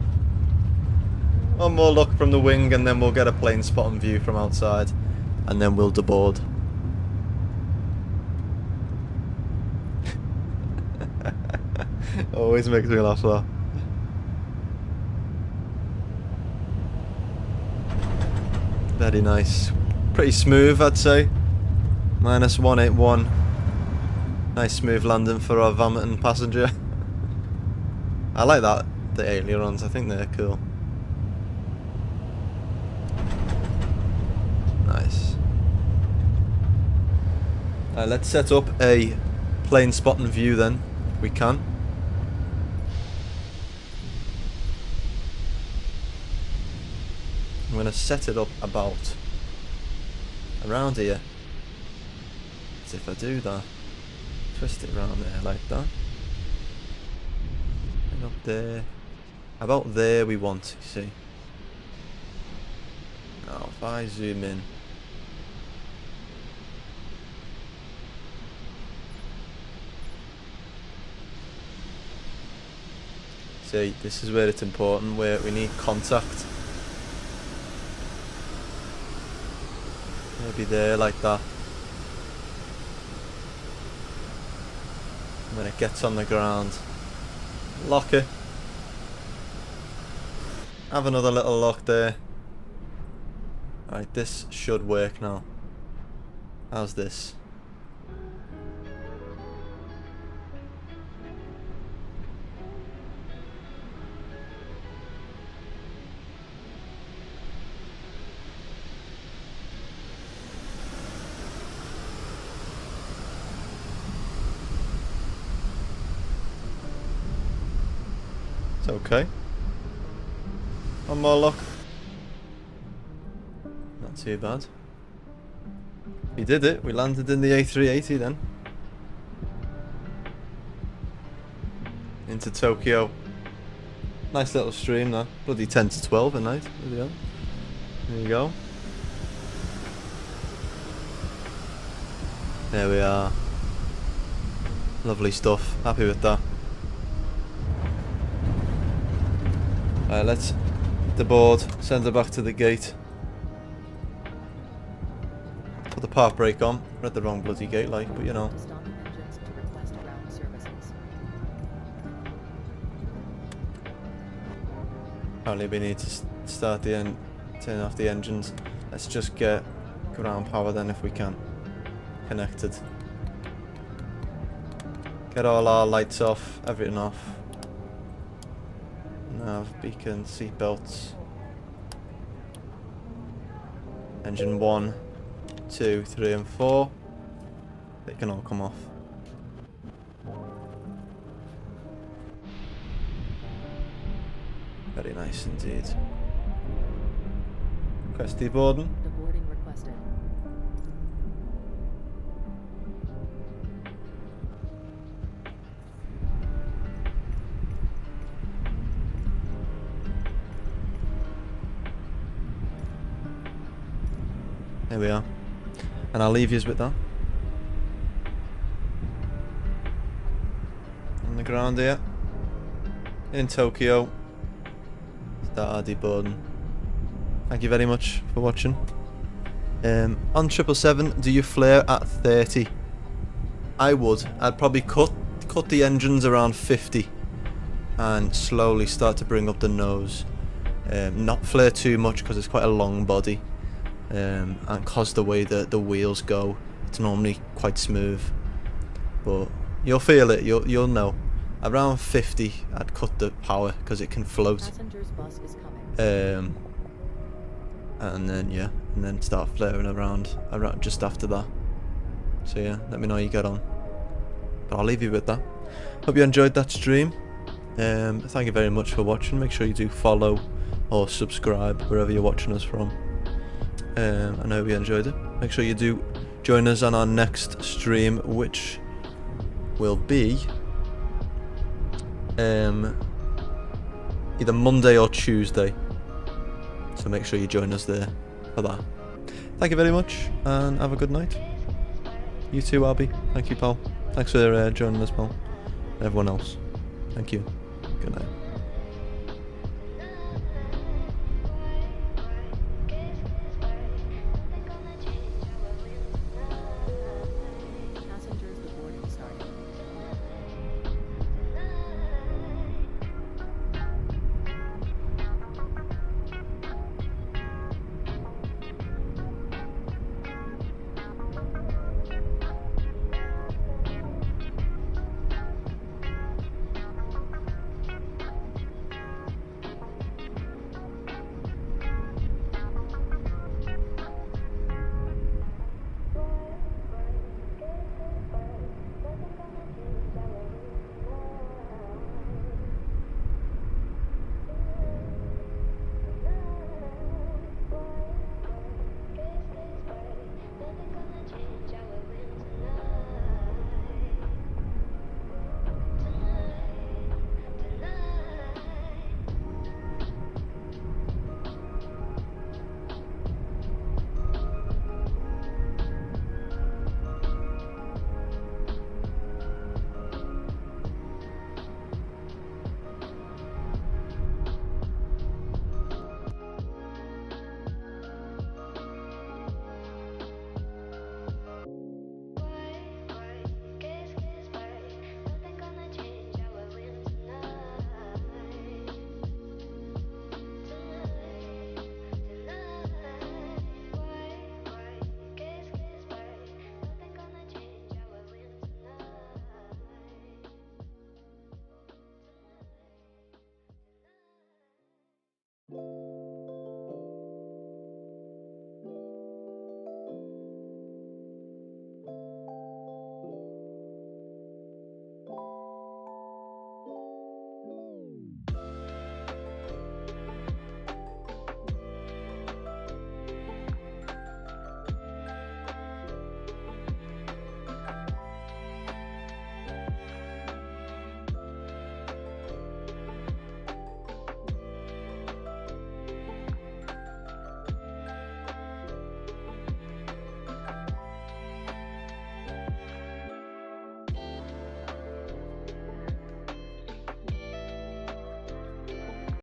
One more look from the wing and then we'll get a plane spotting view from outside. And then we'll deboard. Always makes me laugh, that. Very nice. Pretty smooth, I'd say. Minus 181. Nice smooth landing for our vomiting passenger. I like that, the ailerons. I think they're cool. Nice. Let's set up a plane spotting view then, if we can. I'm going to set it up about around here. As if I do that, twist it around there like that. And up there. About there we want, you see. Now if I zoom in. See, this is where it's important, where we need contact. Maybe there, like that. When it gets on the ground, lock it. Have another little lock there. Alright, this should work now. How's this? It's okay. One more lock. Not too bad. We did it. We landed in the A380 then. Into Tokyo. Nice little stream that. Bloody 10 to 12 at night. There you go. There we are. Lovely stuff. Happy with that. Alright, let's deboard, send her back to the gate. Put the park brake on. We're at the wrong bloody gate, like, but you know. Apparently we need to start the turn off the engines. Let's just get ground power then if we can. Connected. Get all our lights off, everything off. Nav, beacon, seat belts. Engine 1, 2, 3 and 4. They can all come off. Very nice indeed. Request deboarding. Deboarding requested. There we are. And I'll leave yous with that. On the ground here. In Tokyo. Start our deboarding. Thank you very much for watching. On 777, do you flare at 30? I would. I'd probably cut the engines around 50 and slowly start to bring up the nose. Not flare too much because it's quite a long body. And cause the way that the wheels go, it's normally quite smooth, but you'll feel it. You'll know. Around 50, I'd cut the power because it can float. Passenger's bus is coming. And then yeah, and then start flaring around just after that. So yeah, let me know how you get on. But I'll leave you with that. Hope you enjoyed that stream. Thank you very much for watching. Make sure you do follow or subscribe wherever you're watching us from. I hope you enjoyed it. Make sure you do join us on our next stream, which will be either Monday or Tuesday. So make sure you join us there for that. Thank you very much and have a good night. You too, Albie. Thank you, pal. Thanks for joining us, pal. Everyone else. Thank you. Good night.